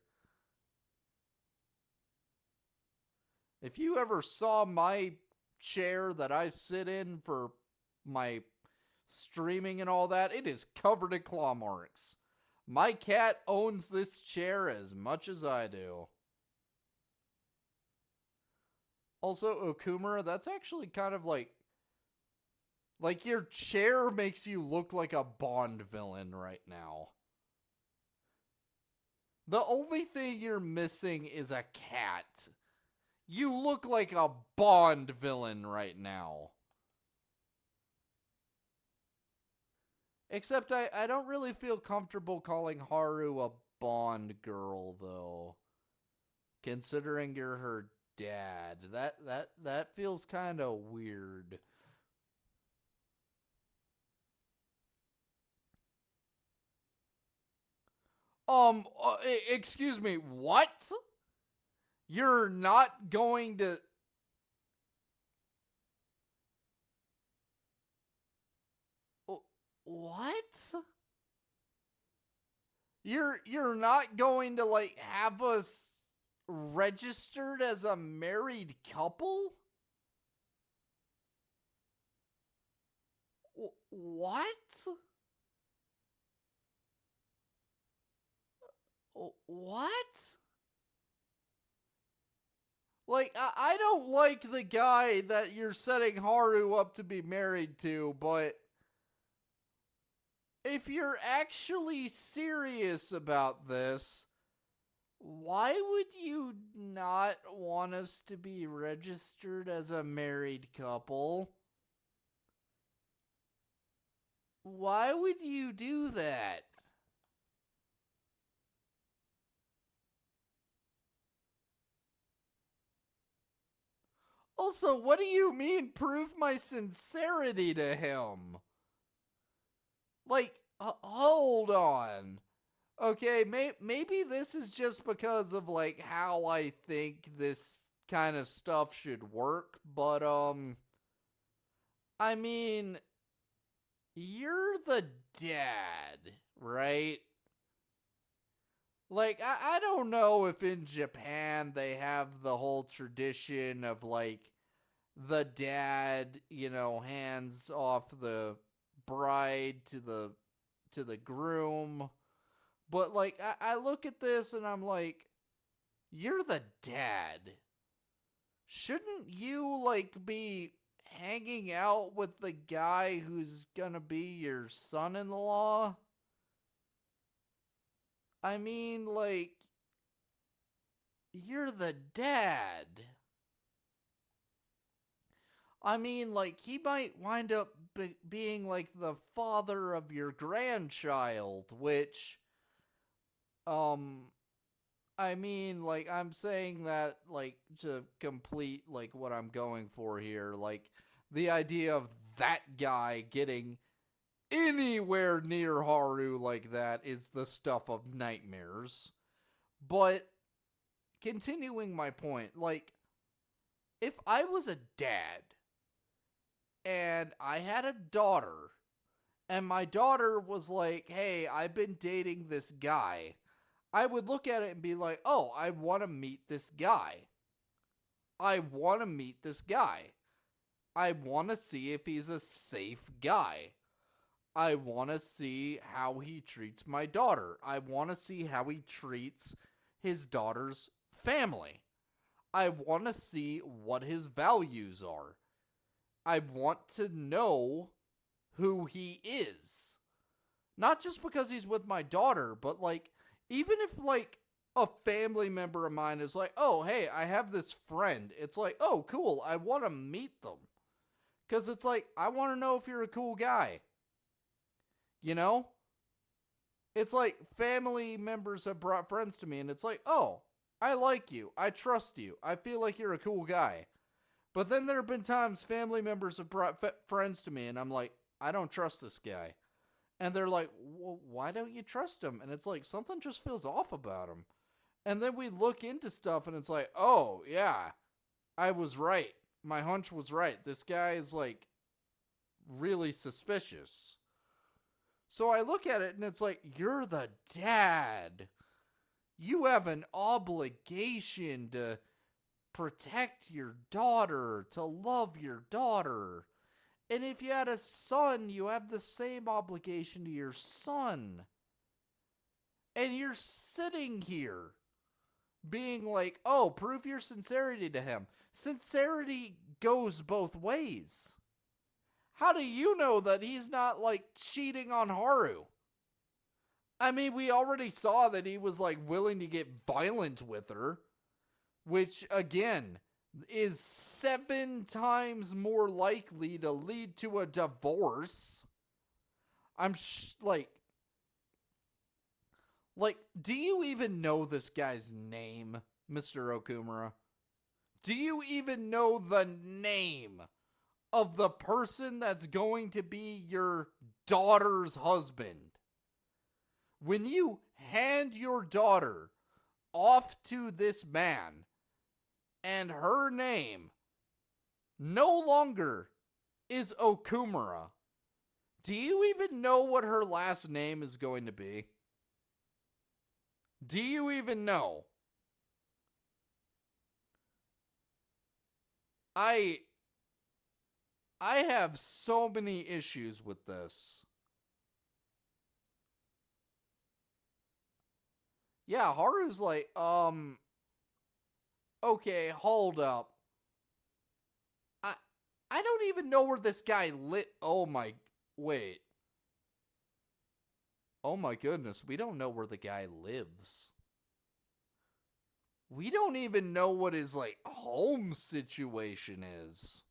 If you ever saw my chair that I sit in for my streaming and all that, it is covered in claw marks. My cat owns this chair as much as I do. Also, Okumura, that's actually kind of like your chair makes you look like a Bond villain right now. The only thing you're missing is a cat. You look like a Bond villain right now. Except I don't really feel comfortable calling Haru a Bond girl, though. Considering you're her dad. That feels kind of weird. Excuse me, what? You're not going to... What? You're not going to like have us registered as a married couple? What? What? Like, I don't like the guy that you're setting Haru up to be married to, but if you're actually serious about this, why would you not want us to be registered as a married couple? Why would you do that? Also, what do you mean prove my sincerity to him? Like, hold on. Okay, maybe this is just because of like how I think this kind of stuff should work, but I mean, you're the dad, right? Like, I don't know if in Japan they have the whole tradition of like the dad, hands off the bride to the groom. But like I look at this and I'm like, you're the dad. Shouldn't you like be hanging out with the guy who's gonna be your son-in-law? I mean, like, you're the dad. I mean, like, he might wind up being like the father of your grandchild, which, um, I mean, like, I'm saying that, like, to complete, like, what I'm going for here. Like, the idea of that guy getting anywhere near Haru like that is the stuff of nightmares. But, continuing my point, like, if I was a dad and I had a daughter, and my daughter was like, hey, I've been dating this guy, I would look at it and be like, oh, I want to meet this guy. I want to meet this guy. I want to see if he's a safe guy. I want to see how he treats my daughter. I want to see how he treats his daughter's family. I want to see what his values are. I want to know who he is. Not just because he's with my daughter, but like, even if like a family member of mine is like, oh, hey, I have this friend. It's like, oh, cool. I want to meet them. Because it's like, I want to know if you're a cool guy. You know? It's like family members have brought friends to me, and it's like, oh, I like you. I trust you. I feel like you're a cool guy. But then there have been times family members have brought friends to me, and I'm like, I don't trust this guy. And they're like, well, why don't you trust him? And it's like, something just feels off about him. And then we look into stuff, and it's like, oh, yeah, I was right. My hunch was right. This guy is like really suspicious. So I look at it, and it's like, you're the dad. You have an obligation to protect your daughter, to love your daughter. And if you had a son, you have the same obligation to your son. And you're sitting here being like, oh, prove your sincerity to him. Sincerity goes both ways. How do you know that he's not, like, cheating on Haru? I mean, we already saw that he was, like, willing to get violent with her, which, again, is 7 times more likely to lead to a divorce. Like, do you even know this guy's name, Mr. Okumura? Do you even know the name of the person that's going to be your daughter's husband? When you hand your daughter off to this man, and her name no longer is Okumura, do you even know what her last name is going to be? Do you even know? I have so many issues with this. Yeah, Haru's like, okay, hold up. I don't even know where this guy wait. Oh my goodness, we don't know where the guy lives. We don't even know what his, like, home situation is.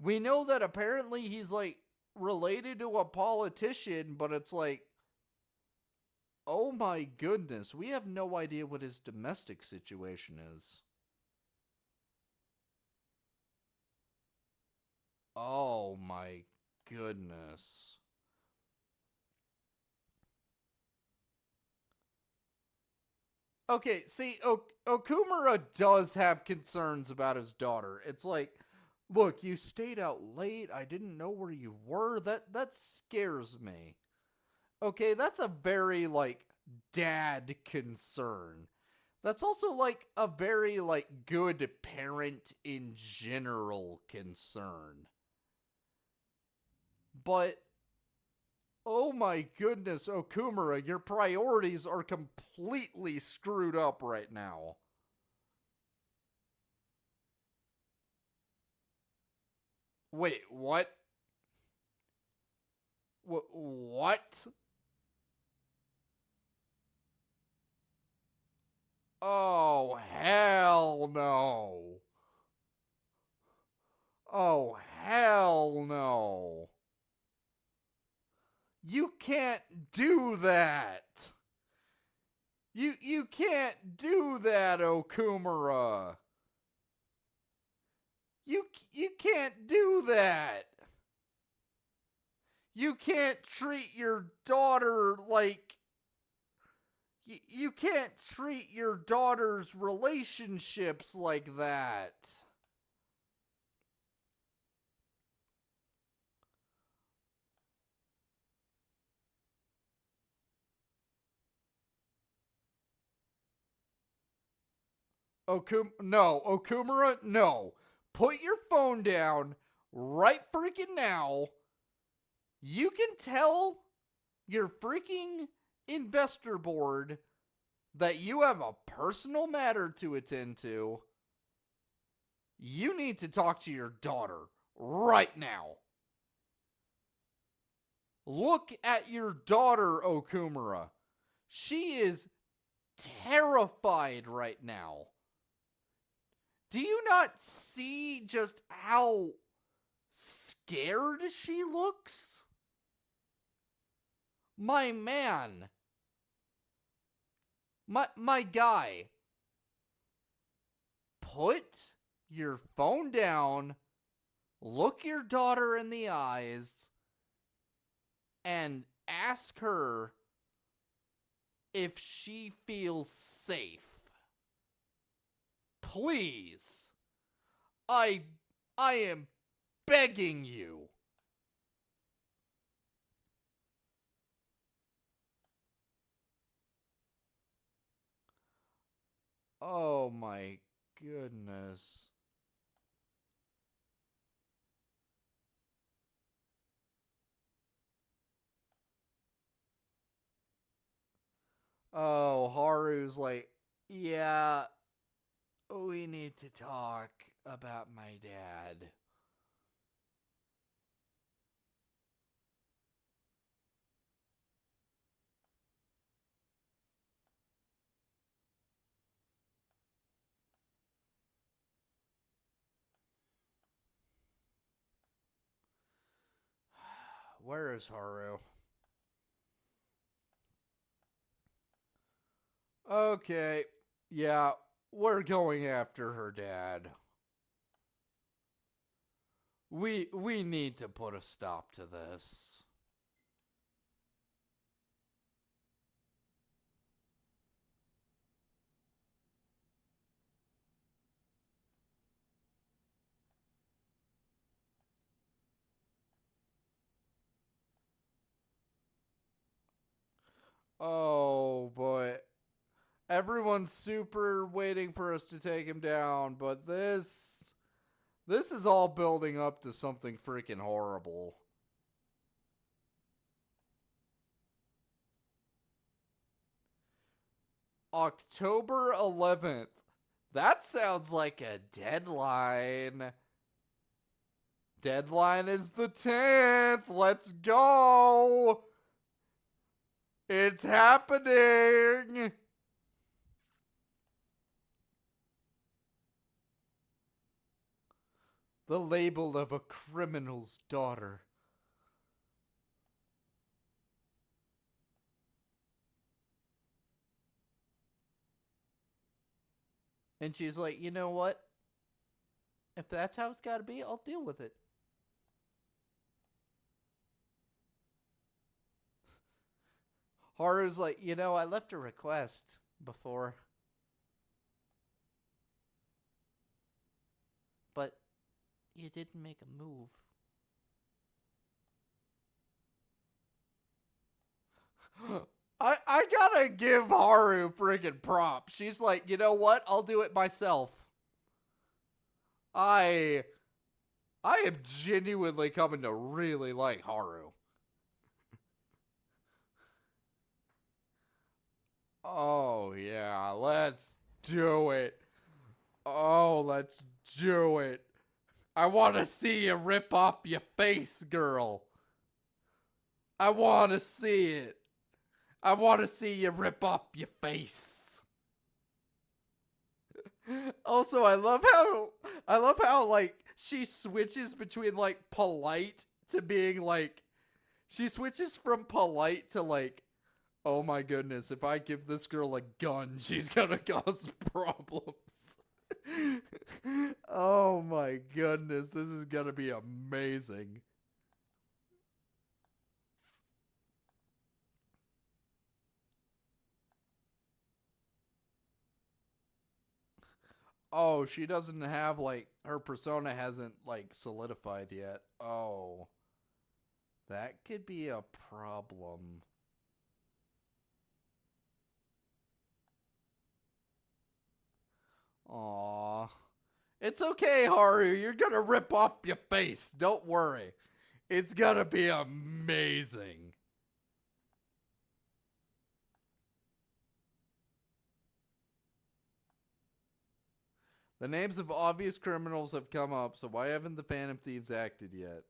We know that apparently he's, like, related to a politician, but it's like, oh my goodness, we have no idea what his domestic situation is. Oh my goodness. Okay, see, Okumura does have concerns about his daughter. It's like, look, you stayed out late. I didn't know where you were. That scares me. Okay, that's a very, like, dad concern. That's also, like, a very, like, good parent in general concern. But, oh my goodness, Okumura, your priorities are completely screwed up right now. Wait, what? What? Oh, hell no. Oh, hell no. You can't do that. You can't do that, Okumura. You can't do that. You can't treat your daughter like you can't treat your daughter's relationships like that. Okumura, no. Put your phone down right freaking now. You can tell your freaking investor board that you have a personal matter to attend to. You need to talk to your daughter right now. Look at your daughter, Okumura. She is terrified right now. Do you not see just how scared she looks? My man. My guy. Put your phone down, look your daughter in the eyes, and ask her if she feels safe. Please. I am begging you. Oh my goodness. Oh, Haru's like, Yeah, we need to talk about my dad. Where is Haru? Okay, yeah, we're going after her dad. We need to put a stop to this. Oh boy. Everyone's super waiting for us to take him down, but this is all building up to something freaking horrible. October 11th. That sounds like a deadline. Deadline is the 10th. Let's go. It's happening. The label of a criminal's daughter. And she's like, you know what? If that's how it's got to be, I'll deal with it. Haru's like, you know, I left a request before. But you didn't make a move. I gotta give Haru freaking props. She's like, you know what? I'll do it myself. I I am genuinely coming to really like Haru. Oh yeah, let's do it. Oh, let's do it. I want to see you rip off your face, girl. I want to see it. I want to see you rip off your face. Also, I love how like she switches between like polite to being like she switches from polite to like, oh my goodness, if I give this girl a gun, she's gonna cause problems. Oh my goodness, this is gonna be amazing. Oh, she doesn't have like her persona hasn't like solidified yet. Oh, that could be a problem. Aw. It's okay, Haru. You're gonna rip off your face. Don't worry. It's gonna be amazing. The names of obvious criminals have come up, so why haven't the Phantom Thieves acted yet?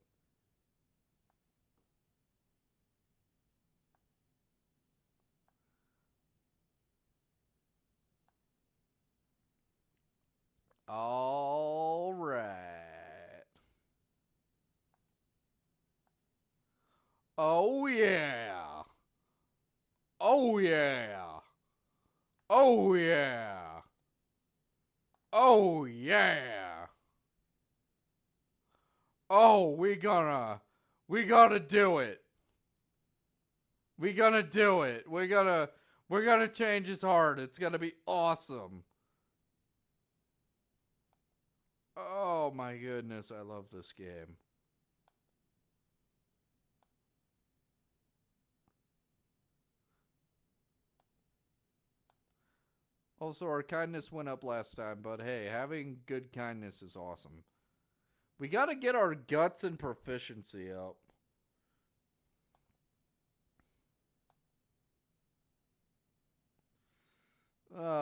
All right. Oh yeah. Oh yeah. Oh yeah. Oh yeah. Oh, we gonna do it. We gonna do it. We're gonna change his heart. It's gonna be awesome. Oh my goodness, I love this game. Also, our kindness went up last time, but hey, having good kindness is awesome. We gotta get our guts and proficiency up.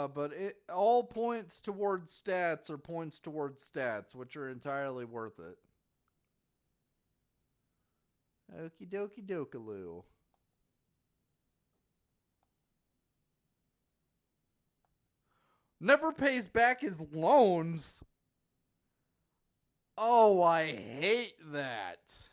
But it all points towards stats or points towards stats, which are entirely worth it. Okie dokie dokaloo. Never pays back his loans. Oh, I hate that.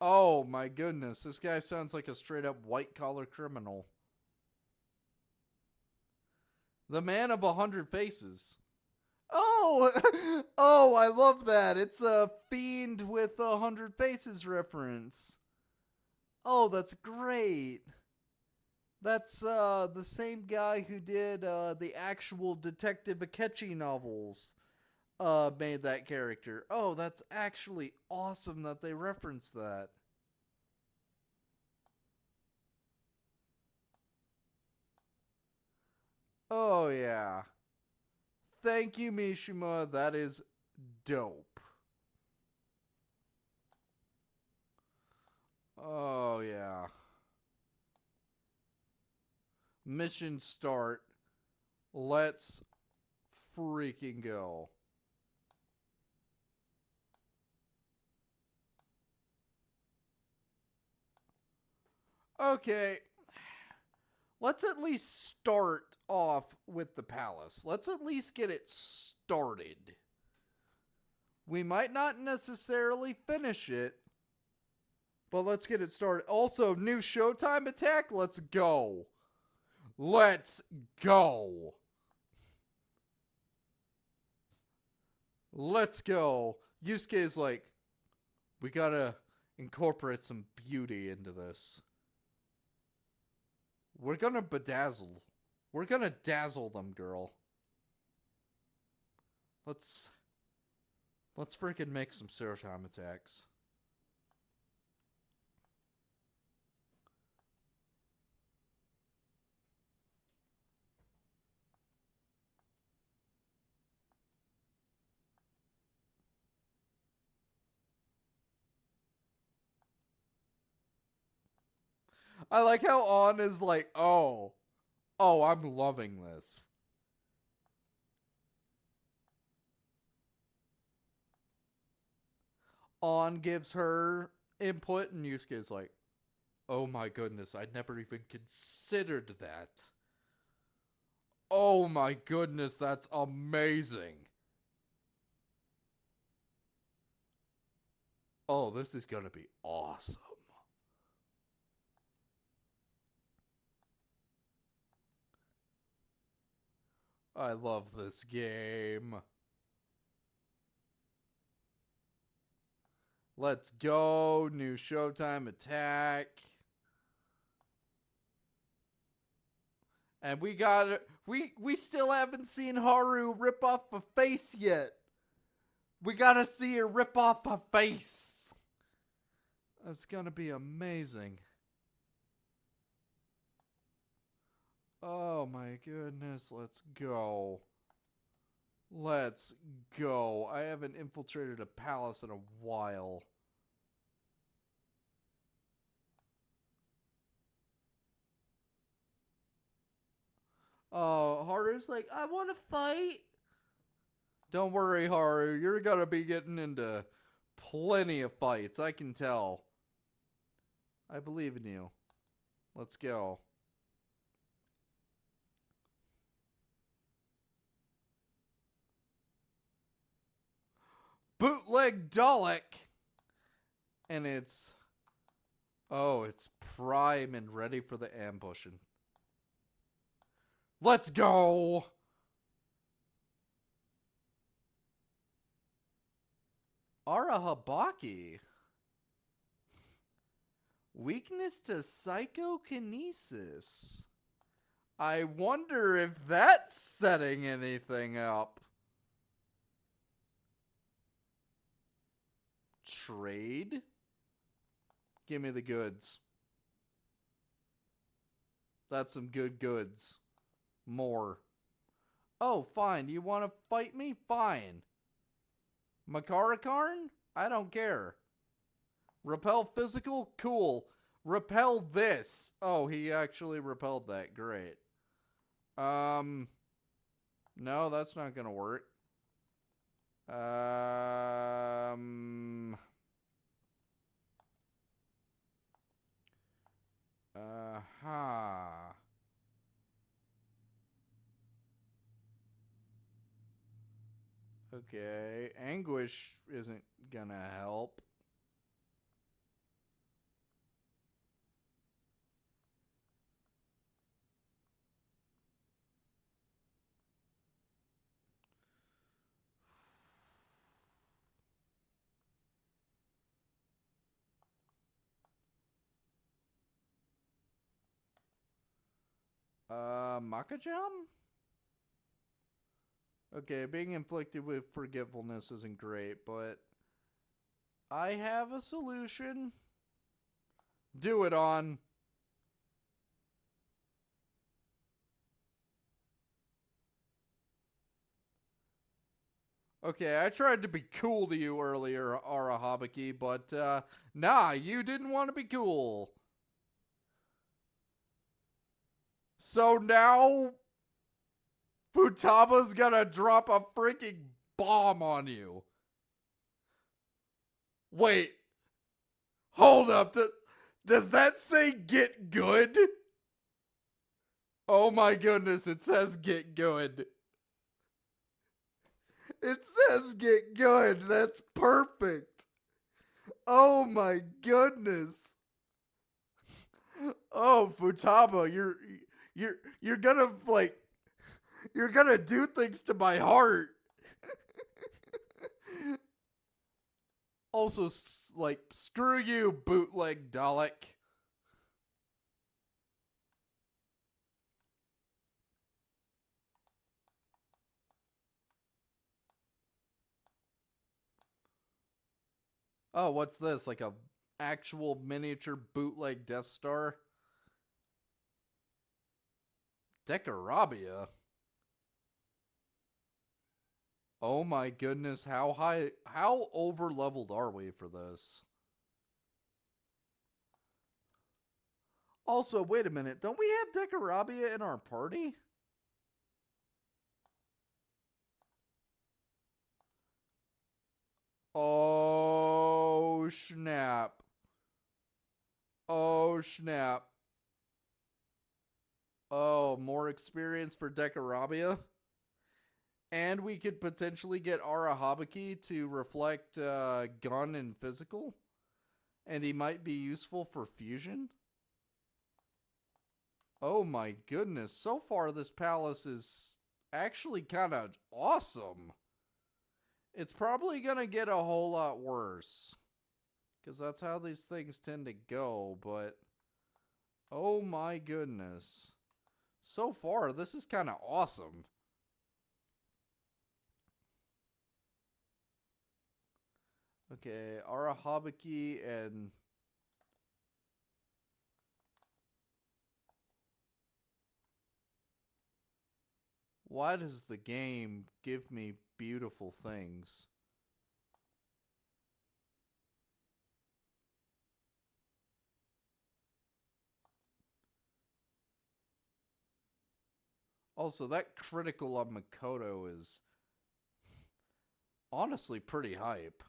Oh my goodness, this guy sounds like a straight up white collar criminal. The man of 100 faces. Oh, oh, I love that. It's a Fiend with 100 faces reference. Oh, that's great. That's the same guy who did the actual Detective Akechi novels. Made that character. Oh, that's actually awesome that they referenced that. Oh, yeah. Thank you, Mishima. That is dope. Oh, yeah. Mission start. Let's freaking go. Okay. Let's at least start off with the palace. Let's at least get it started. We might not necessarily finish it, but let's get it started. Also, new Showtime attack. Let's go. Let's go. Let's go. Yusuke is like, we gotta incorporate some beauty into this. We're gonna bedazzle. We're gonna dazzle them, girl. Let's freaking make some Showtime attacks. I like how On is like, oh, I'm loving this. On gives her input, and Yusuke's like, oh my goodness, I never even considered that. Oh my goodness, that's amazing. Oh, this is gonna be awesome. I love this game. Let's go. New Showtime attack. And we got it. We still haven't seen Haru rip off a face yet. We gotta see her rip off a face. It's gonna be amazing. Oh my goodness, let's go. Let's go. I haven't infiltrated a palace in a while. Oh, Haru's like, I want to fight. Don't worry, Haru. You're gonna be getting into plenty of fights. I can tell. I believe in you. Let's go. Bootleg Dalek! And it's... Oh, it's prime and ready for the ambushing. Let's go! Arahabaki. Weakness to psychokinesis. I wonder if that's setting anything up. Trade? Give me the goods. That's some good goods. More. Oh, fine. You want to fight me? Fine. Makarakarn? I don't care. Repel physical? Cool. Repel this. Oh, he actually repelled that. Great. No, that's not gonna work. Uh-huh. Okay. Anguish isn't gonna help. Makajam? Okay, being inflicted with forgetfulness isn't great, but I have a solution. Do it on. Okay, I tried to be cool to you earlier, Arahabaki, but nah, you didn't want to be cool. So now Futaba's gonna drop a freaking bomb on you. Wait, hold up. Does that say get good? Oh my goodness, it says get good. It says get good. That's perfect. Oh my goodness. Oh, Futaba, you're gonna like you're gonna do things to my heart. Also, like, screw you, bootleg Dalek. Oh, what's this? Like a actual miniature bootleg Death Star? Decarabia? Oh my goodness, how over leveled are we for this? Also, wait a minute, don't we have Decarabia in our party? Oh snap. Oh snap. Oh, more experience for Decarabia? And we could potentially get Arahabaki to reflect gun and physical? And he might be useful for fusion? Oh my goodness, so far this palace is actually kind of awesome. It's probably gonna get a whole lot worse. Because that's how these things tend to go, but oh my goodness. So far, this is kind of awesome. Okay, Arahabaki and why does the game give me beautiful things? Also, that critical on Makoto is honestly pretty hype.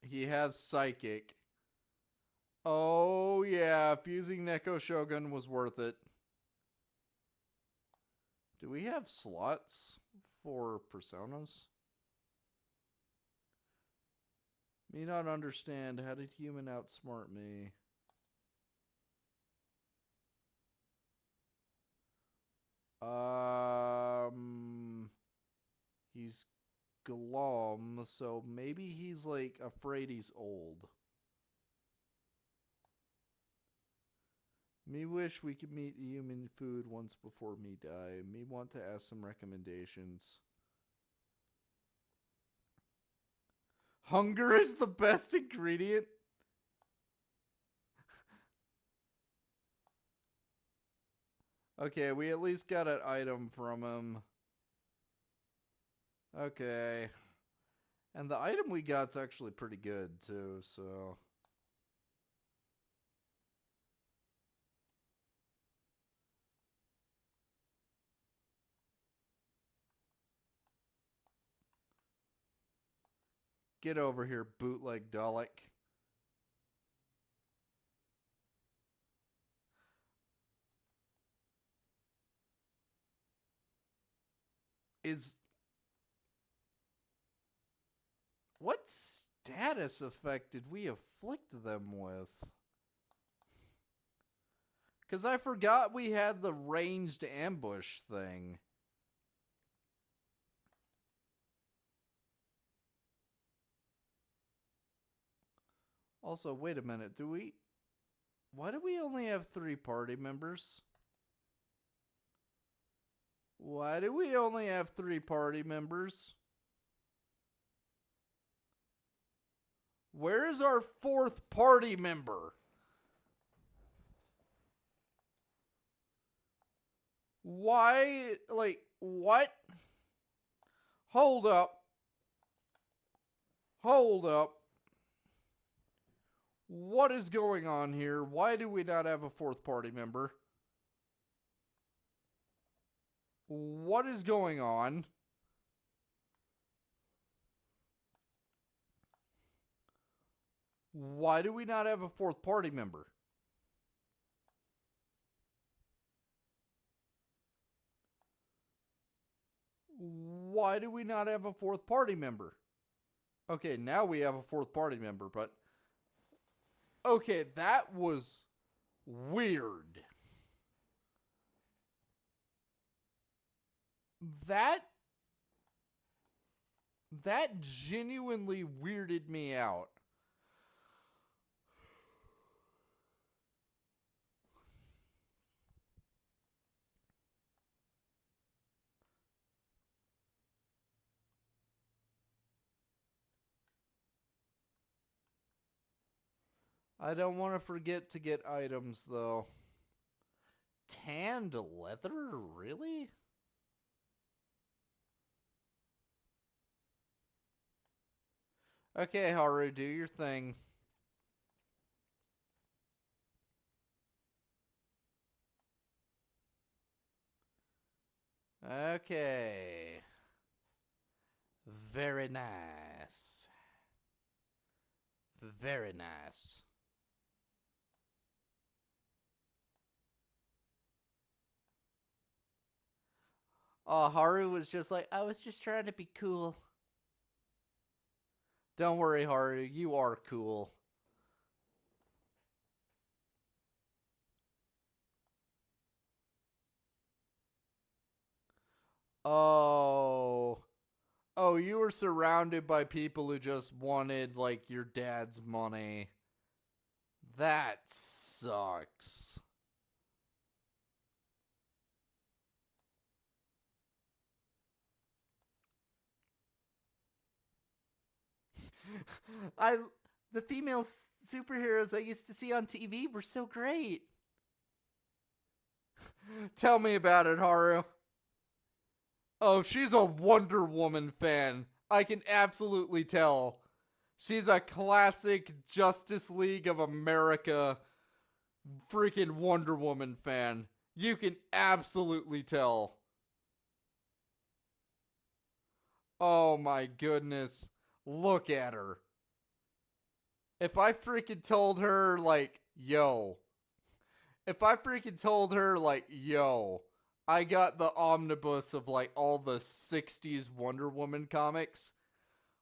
He has Psychic. Oh yeah, fusing Neko Shogun was worth it. Do we have slots for personas? Me not understand. How did human outsmart me? He's glum, so maybe he's like afraid he's old. Me wish we could meet human food once before me die. Me want to ask some recommendations. Hunger is the best ingredient? Okay, we at least got an item from him. Okay. And the item we got's actually pretty good, too, so... Get over here, bootleg Dalek. Is... What status effect did we afflict them with? Because I forgot we had the ranged ambush thing. Also, wait a minute. Why do we only have 3 party members? Why do we only have 3 party members? Where is our 4th party member? Why, like, what? Hold up. Hold up. What is going on here? Why do we not have a 4th party member? What is going on? Why do we not have a 4th party member? Why do we not have a 4th party member? Okay, now we have a 4th party member, but... Okay, that was weird. That genuinely weirded me out. I don't want to forget to get items, though. Tanned leather? Really? Okay, Haru, do your thing. Okay. Very nice. Very nice. Oh, Haru was just like, I was just trying to be cool. Don't worry, Haru, you are cool. Oh. Oh, you were surrounded by people who just wanted, like, your dad's money. That sucks. The female superheroes I used to see on TV were so great. Tell me about it, Haru. Oh, she's a Wonder Woman fan. I can absolutely tell. She's a classic Justice League of America freaking Wonder Woman fan. You can absolutely tell. Oh my goodness. Look at her. If I freaking told her, like, yo. If I freaking told her, like, yo, I got the omnibus of, like, all the 60s Wonder Woman comics,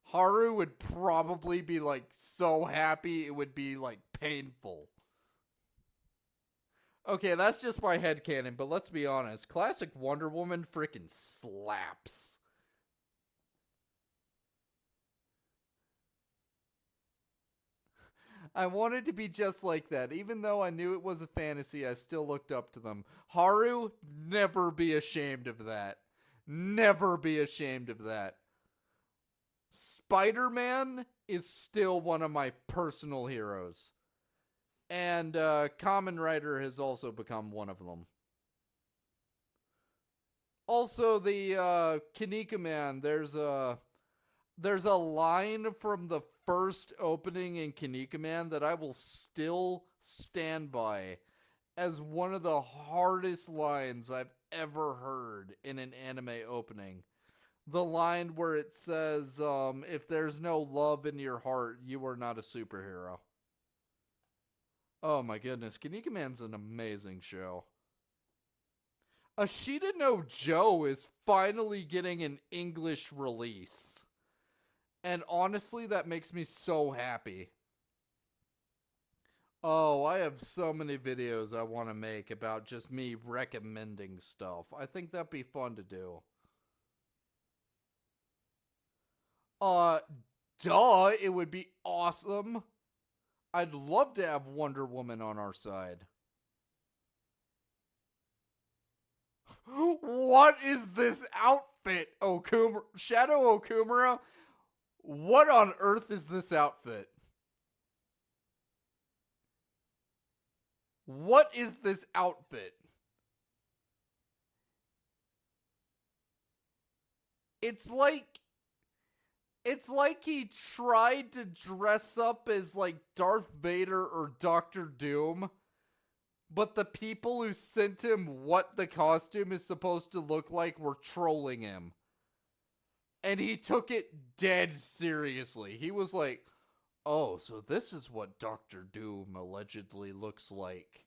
Haru would probably be, like, so happy it would be, like, painful. Okay, that's just my headcanon, but let's be honest. Classic Wonder Woman freaking slaps. I wanted to be just like that. Even though I knew it was a fantasy, I still looked up to them. Haru, never be ashamed of that. Never be ashamed of that. Spider-Man is still one of my personal heroes. And Kamen Rider has also become one of them. Also, the Kanika Man, there's a line from the first opening in Kanika Man that I will still stand by as one of the hardest lines I've ever heard in an anime opening. The line where it says, if there's no love in your heart, you are not a superhero. Oh my goodness, Kanika Man's an amazing show. Ashita no Joe is finally getting an English release. And honestly, that makes me so happy. Oh, I have so many videos I want to make about just me recommending stuff. I think that'd be fun to do. Uh, duh, it would be awesome. I'd love to have Wonder Woman on our side. What is this outfit, Okumura? Shadow Okumura? What on earth is this outfit? What is this outfit? It's like he tried to dress up as like Darth Vader or Doctor Doom, but the people who sent him what the costume is supposed to look like were trolling him. And he took it dead seriously. He was like, oh, so this is what Doctor Doom allegedly looks like.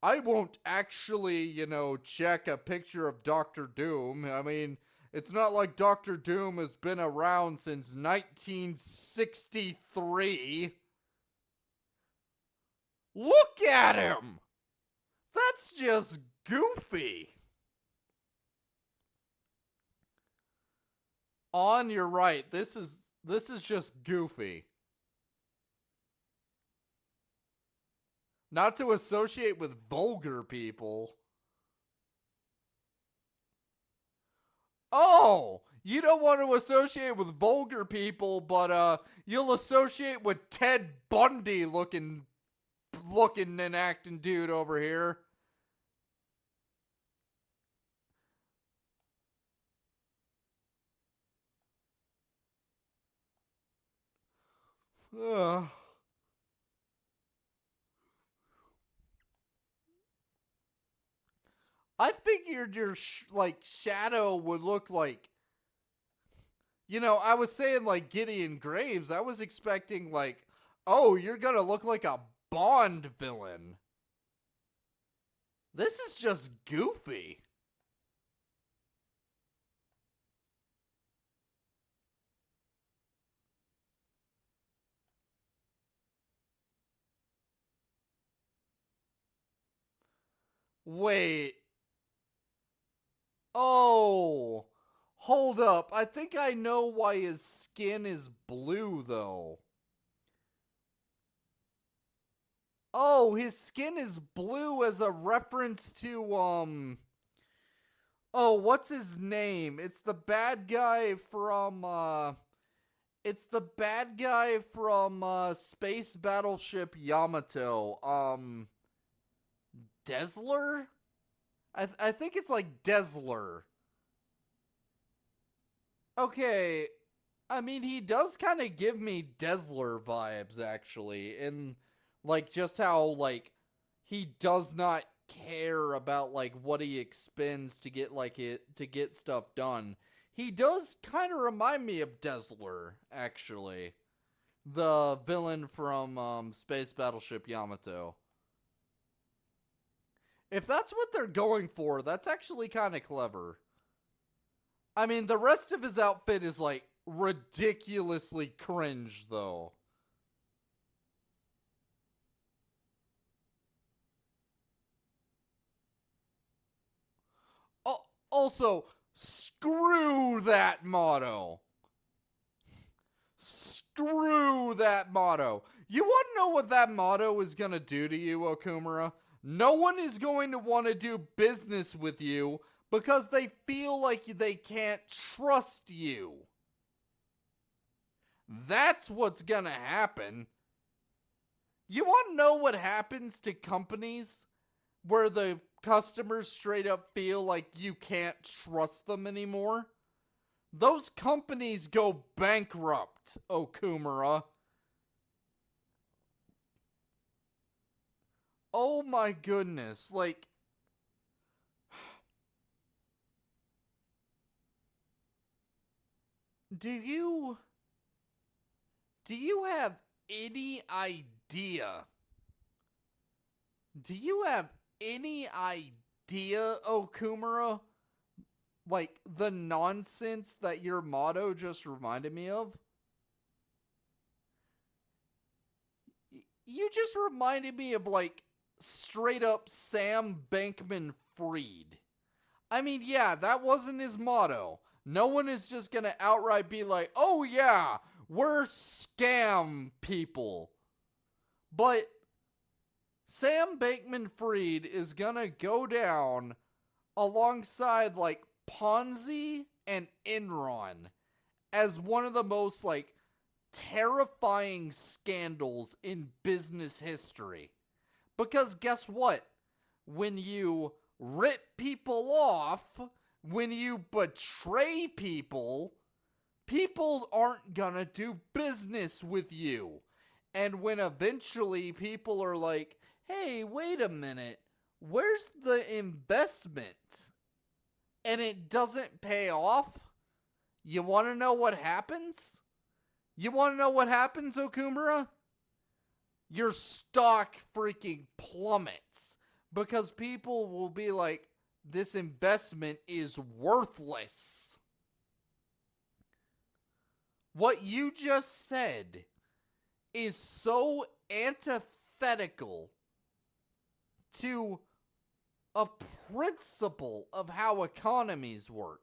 I won't actually, check a picture of Doctor Doom. I mean, it's not like Doctor Doom has been around since 1963. Look at him! That's just goofy. You're right. This is just goofy. Not to associate with vulgar people. Oh, you don't want to associate with vulgar people, but you'll associate with Ted Bundy looking and acting dude over here. Ugh. I figured your shadow would look like, I was saying like Gideon Graves. I was expecting like, oh, you're gonna look like a Bond villain. This is just goofy. Wait. Oh. Hold up. I think I know why his skin is blue, though. Oh, his skin is blue as a reference to, Oh, what's his name? It's the bad guy from, Space Battleship Yamato. Desler? I think it's like Desler. Okay, I mean, he does kind of give me Desler vibes, actually, and like just how like he does not care about like what he expends to get to get stuff done. He does kind of remind me of Desler, actually, the villain from Space Battleship Yamato. If that's what they're going for, that's actually kind of clever. I mean, the rest of his outfit is like ridiculously cringe, though. Also, screw that motto. Screw that motto. You want to know what that motto is going to do to you, Okumura? No one is going to want to do business with you because they feel like they can't trust you. That's what's going to happen. You want to know what happens to companies where the customers straight up feel like you can't trust them anymore, those companies go bankrupt, Okumura. Oh my goodness, like, do you have any idea? Do you have any idea, Okumura, like the nonsense that your motto just reminded me of? You just reminded me of like straight up Sam Bankman-Fried. I mean, yeah, that wasn't his motto. No one is just gonna outright be like, oh yeah, we're scam people. But Sam Bankman-Fried is gonna go down alongside like Ponzi and Enron as one of the most like terrifying scandals in business history. Because guess what? When you rip people off, when you betray people, people aren't gonna do business with you. And when eventually people are like, hey, wait a minute, where's the investment? And it doesn't pay off, you want to know what happens? You want to know what happens, Okumura? Your stock freaking plummets because people will be like, this investment is worthless. What you just said is so antithetical to a principle of how economies work.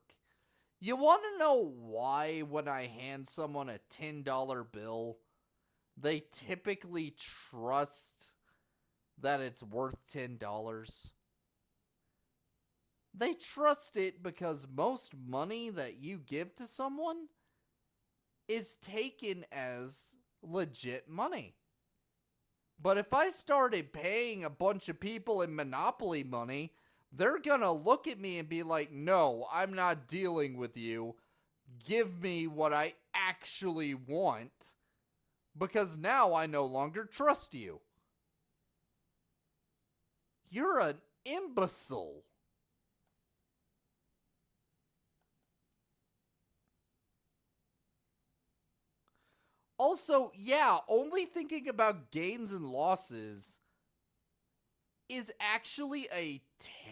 You want to know why when I hand someone a $10 bill, they typically trust that it's worth $10? They trust it because most money that you give to someone is taken as legit money. But if I started paying a bunch of people in Monopoly money, they're gonna look at me and be like, no, I'm not dealing with you. Give me what I actually want, because now I no longer trust you. You're an imbecile. Also, yeah, only thinking about gains and losses is actually a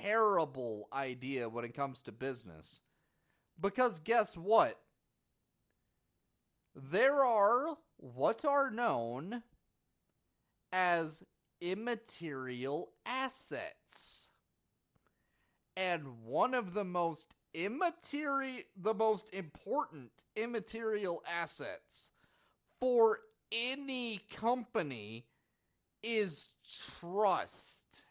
terrible idea when it comes to business. Because guess what? There are what are known as immaterial assets. And one of the most important immaterial assets for any company is trust.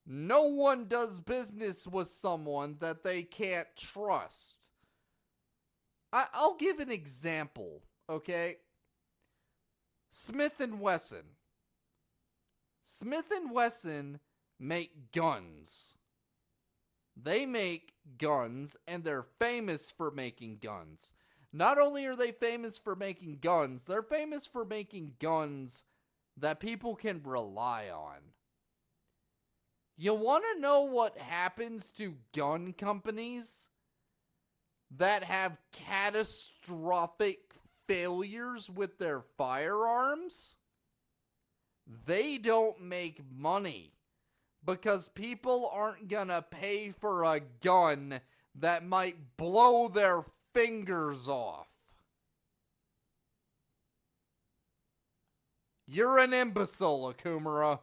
No one does business with someone that they can't trust. I'll give an example, okay? Smith & Wesson. Smith & Wesson make guns. They make guns, and they're famous for making guns. Not only are they famous for making guns, they're famous for making guns that people can rely on. You want to know what happens to gun companies that have catastrophic failures with their firearms? They don't make money because people aren't gonna pay for a gun that might blow their fingers off. You're an imbecile, Okumura.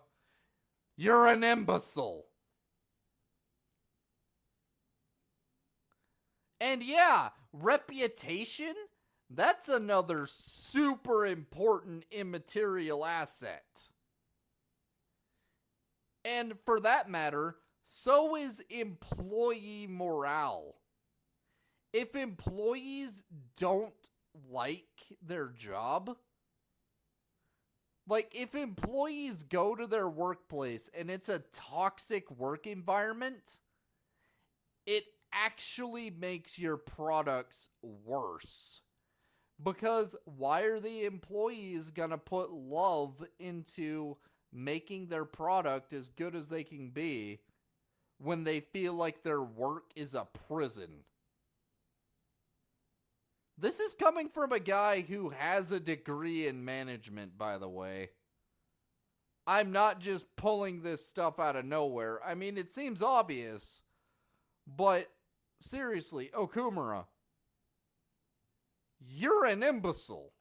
You're an imbecile. And yeah, reputation, that's another super important immaterial asset. And for that matter, so is employee morale. If employees don't like their job, Like, if employees go to their workplace and it's a toxic work environment, it actually makes your products worse. Because why are the employees gonna put love into making their product as good as they can be when they feel like their work is a prison? This is coming from a guy who has a degree in management, by the way. I'm not just pulling this stuff out of nowhere. I mean, it seems obvious, but seriously, Okumura, you're an imbecile.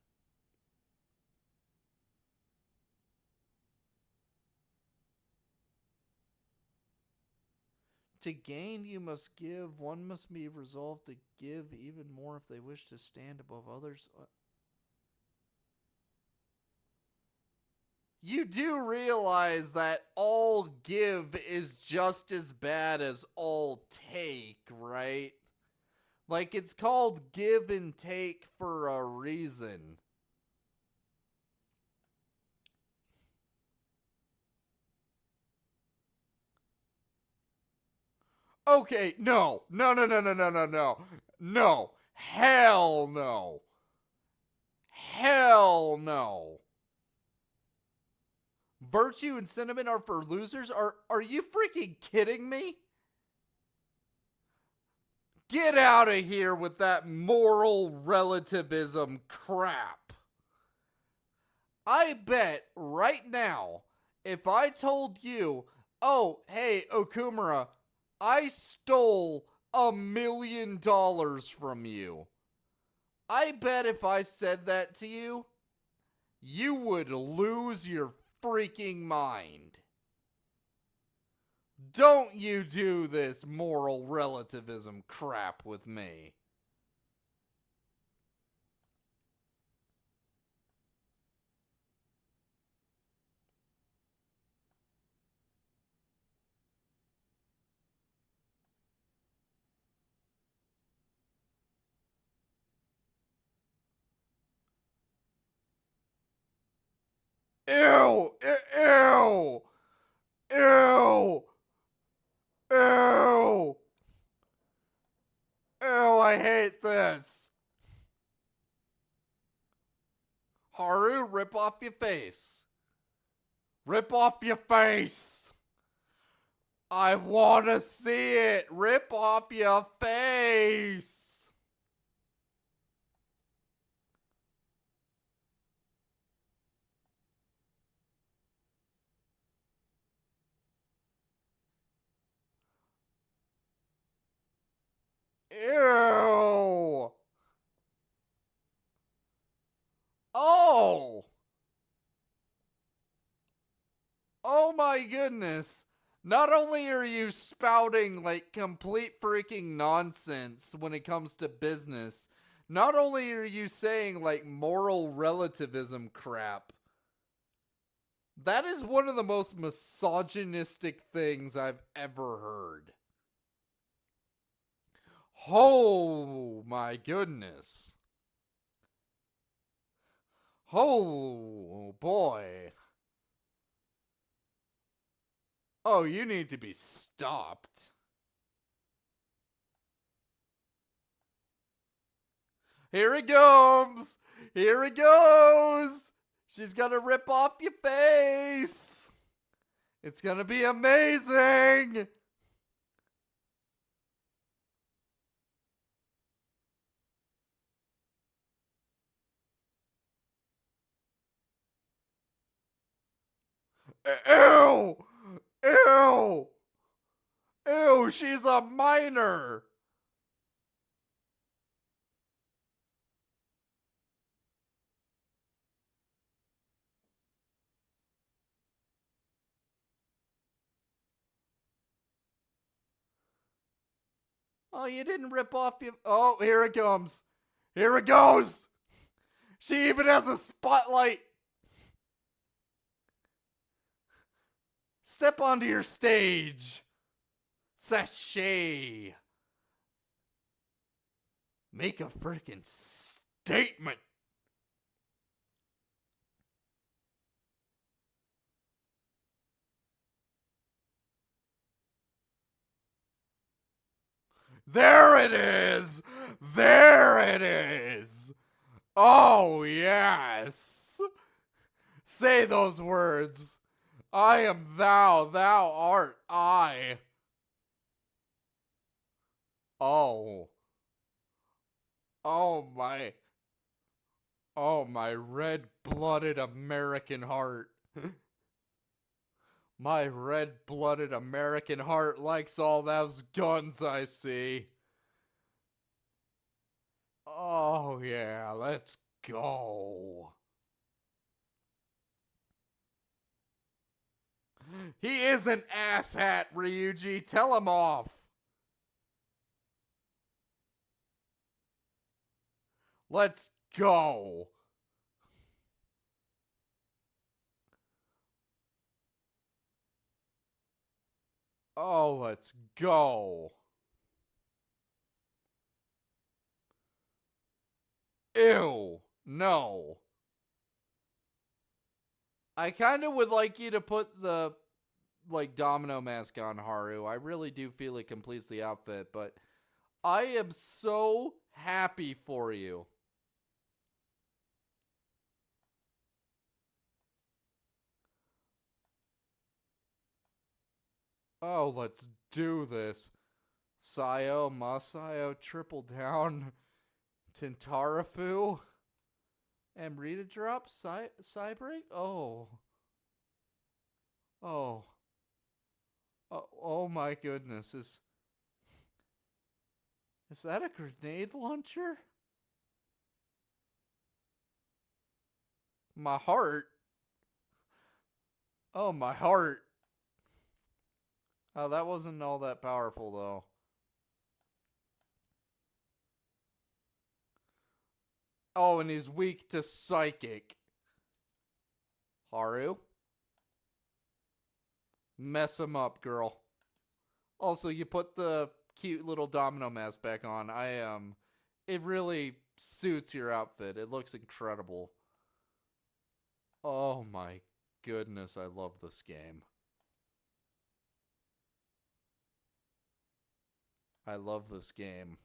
To gain, you must give. One must be resolved to give even more if they wish to stand above others. You do realize that all give is just as bad as all take, right? Like, it's called give and take for a reason. Okay, no. No, no, no, no, no, no, no. No. Hell no. Hell no. Virtue and cinnamon are for losers? Are you freaking kidding me? Get out of here with that moral relativism crap. I bet right now, if I told you, oh, hey, Okumura, I stole $1,000,000 from you. I bet if I said that to you, you would lose your freaking mind. Don't you do this moral relativism crap with me. Ew! Ew! Ew! Ew! Ew, I hate this. Haru, rip off your face. Rip off your face. I want to see it. Rip off your face. Ew. Oh. Oh my goodness. Not only are you spouting like complete freaking nonsense when it comes to business, not only are you saying like moral relativism crap, that is one of the most misogynistic things I've ever heard. Oh my goodness. Oh boy. Oh, you need to be stopped. Here it goes! Here it goes! She's gonna rip off your face! It's gonna be amazing! Ew! Ew! Ew, she's a minor! Oh, you didn't rip off your... Oh, here it comes. Here it goes! She even has a spotlight! Step onto your stage! Sashay! Make a freaking statement! There it is! There it is! Oh, yes! Say those words. I am thou, thou art I. Oh. Oh my. Oh my red-blooded American heart. My red-blooded American heart likes all those guns I see. Oh yeah, let's go. He is an asshat, Ryuji. Tell him off. Let's go. Oh, let's go. Ew. No. I kind of would like you to put the, like, domino mask on Haru. I really do feel it completes the outfit, but I am so happy for you. Oh, let's do this. Sayo, Masayo, triple down. Tintarafu. Amrita drop? Cybreak? Oh. Oh. Oh my goodness. Is that a grenade launcher? My heart? Oh, my heart. Oh, that wasn't all that powerful, though. Oh, and he's weak to psychic. Haru? Mess him up, girl. Also, you put the cute little domino mask back on. It really suits your outfit. It looks incredible. Oh my goodness, I love this game. I love this game.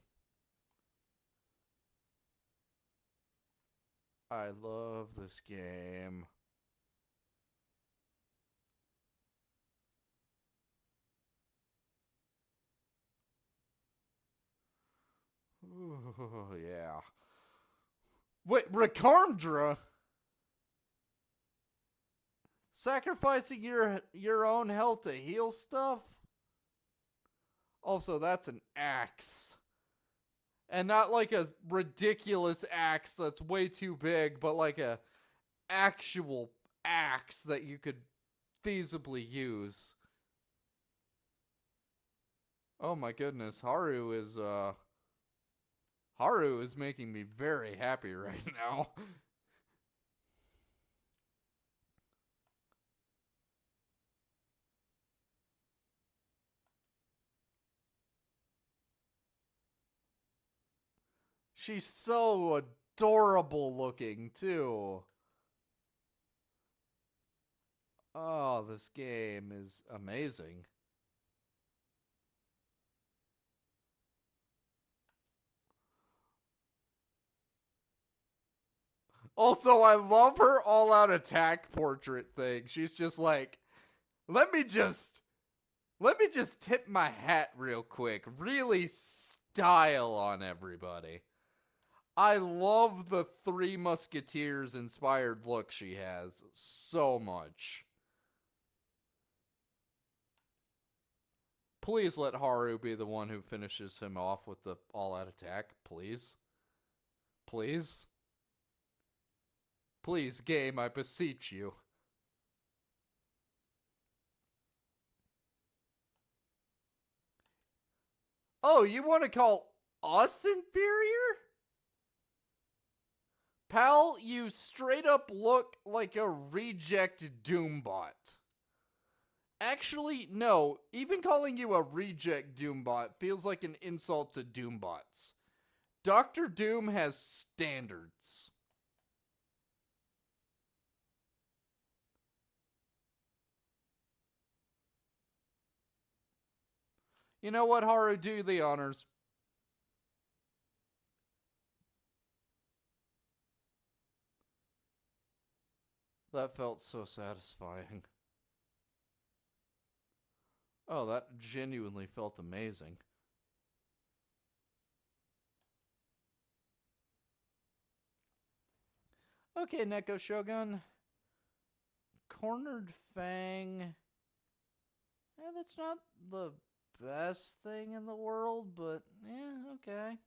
I love this game. Ooh, yeah. Wait, Rakarmdra? Sacrificing your own health to heal stuff? Also, that's an axe. And not like a ridiculous axe that's way too big, but like a actual axe that you could feasibly use. Oh my goodness, Haru is making me very happy right now. She's so adorable looking, too. Oh, this game is amazing. Also, I love her all-out attack portrait thing. She's just like, let me just tip my hat real quick. Really style on everybody. I love the Three Musketeers inspired look she has so much. Please let Haru be the one who finishes him off with the all-out attack. Please. Please. Please, game, I beseech you. Oh, you want to call us inferior? Pal, you straight up look like a reject Doombot. Actually, no. Even calling you a reject Doombot feels like an insult to Doombots. Dr. Doom has standards. You know what, Haru? Do the honors. That felt so satisfying. Oh, that genuinely felt amazing. Okay, Neko Shogun. Cornered Fang. That's not the best thing in the world, but yeah, okay.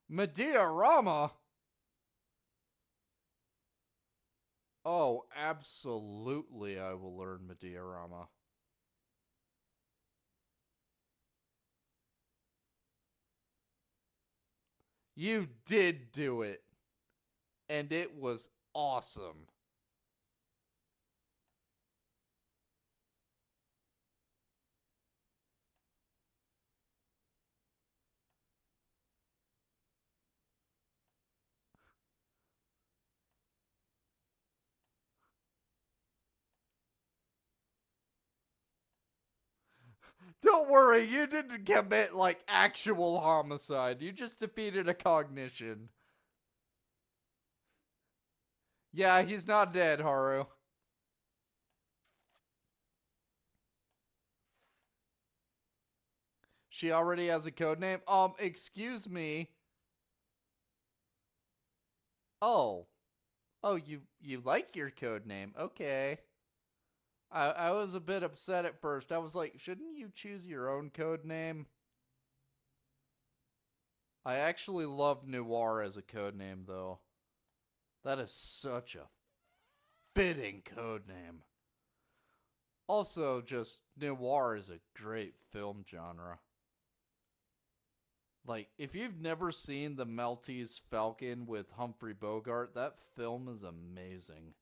Medea-rama? Oh, absolutely I will learn Medea-rama. You did do it. And it was awesome. Don't worry, you didn't commit, like, actual homicide. You just defeated a cognition. Yeah, he's not dead, Haru. She already has a code name? Excuse me. Oh. Oh, you like your code name. Okay. I was a bit upset at first. I was like, shouldn't you choose your own code name? I actually love Noir as a code name, though. That is such a fitting code name. Also, just noir is a great film genre. Like, if you've never seen The Maltese Falcon with Humphrey Bogart, that film is amazing.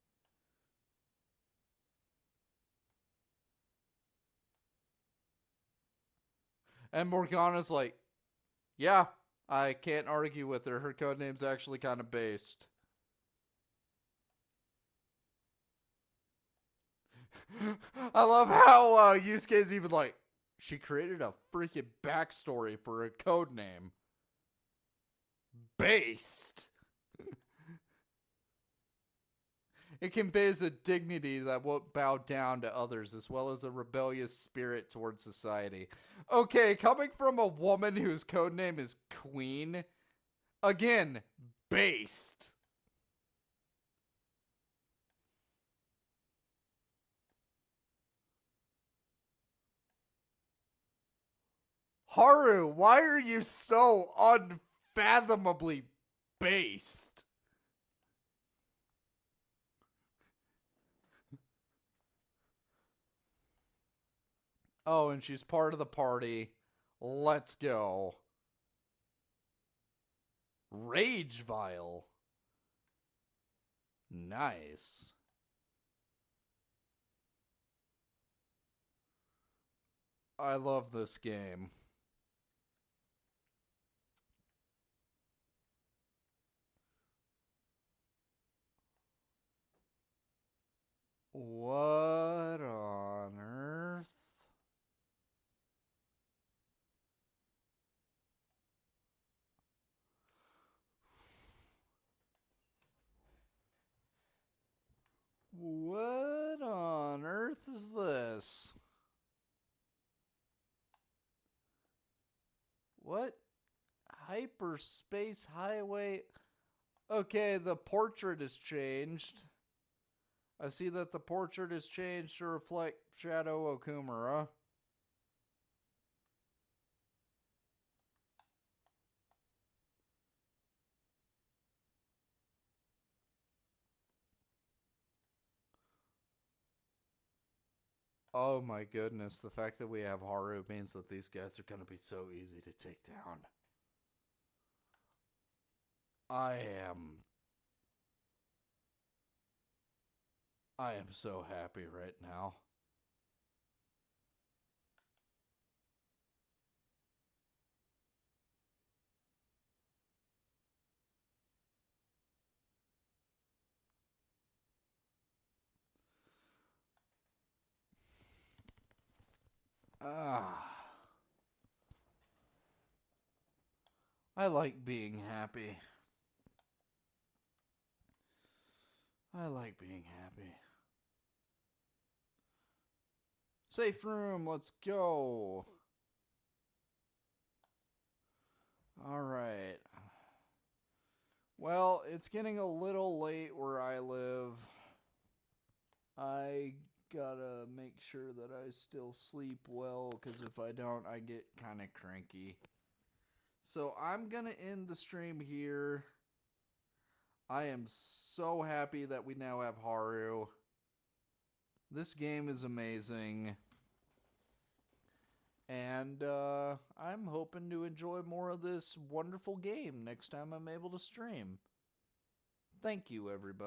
And Morgana's like, yeah, I can't argue with her. Her codename's actually kind of based. I love how Yusuke's even like, she created a freaking backstory for a code name. Based. It conveys a dignity that won't bow down to others, as well as a rebellious spirit towards society. Okay, coming from a woman whose codename is Queen, again, based. Haru, why are you so unfathomably based? Oh, and she's part of the party. Let's go. Rage Vial. Nice. I love this game. What on earth? What on earth is this? What? Hyperspace Highway? Okay, the portrait is changed. I see that the portrait is changed to reflect Shadow Okumura. Oh my goodness, the fact that we have Haru means that these guys are going to be so easy to take down. I am... I am so happy right now. Ah... I like being happy. I like being happy. Safe room, let's go. Alright. Well, it's getting a little late where I live. I gotta make sure that I still sleep well, because if I don't, I get kind of cranky. So I'm gonna end the stream here. I am so happy that we now have Haru. This game is amazing. And I'm hoping to enjoy more of this wonderful game next time I'm able to stream. Thank you, everybody.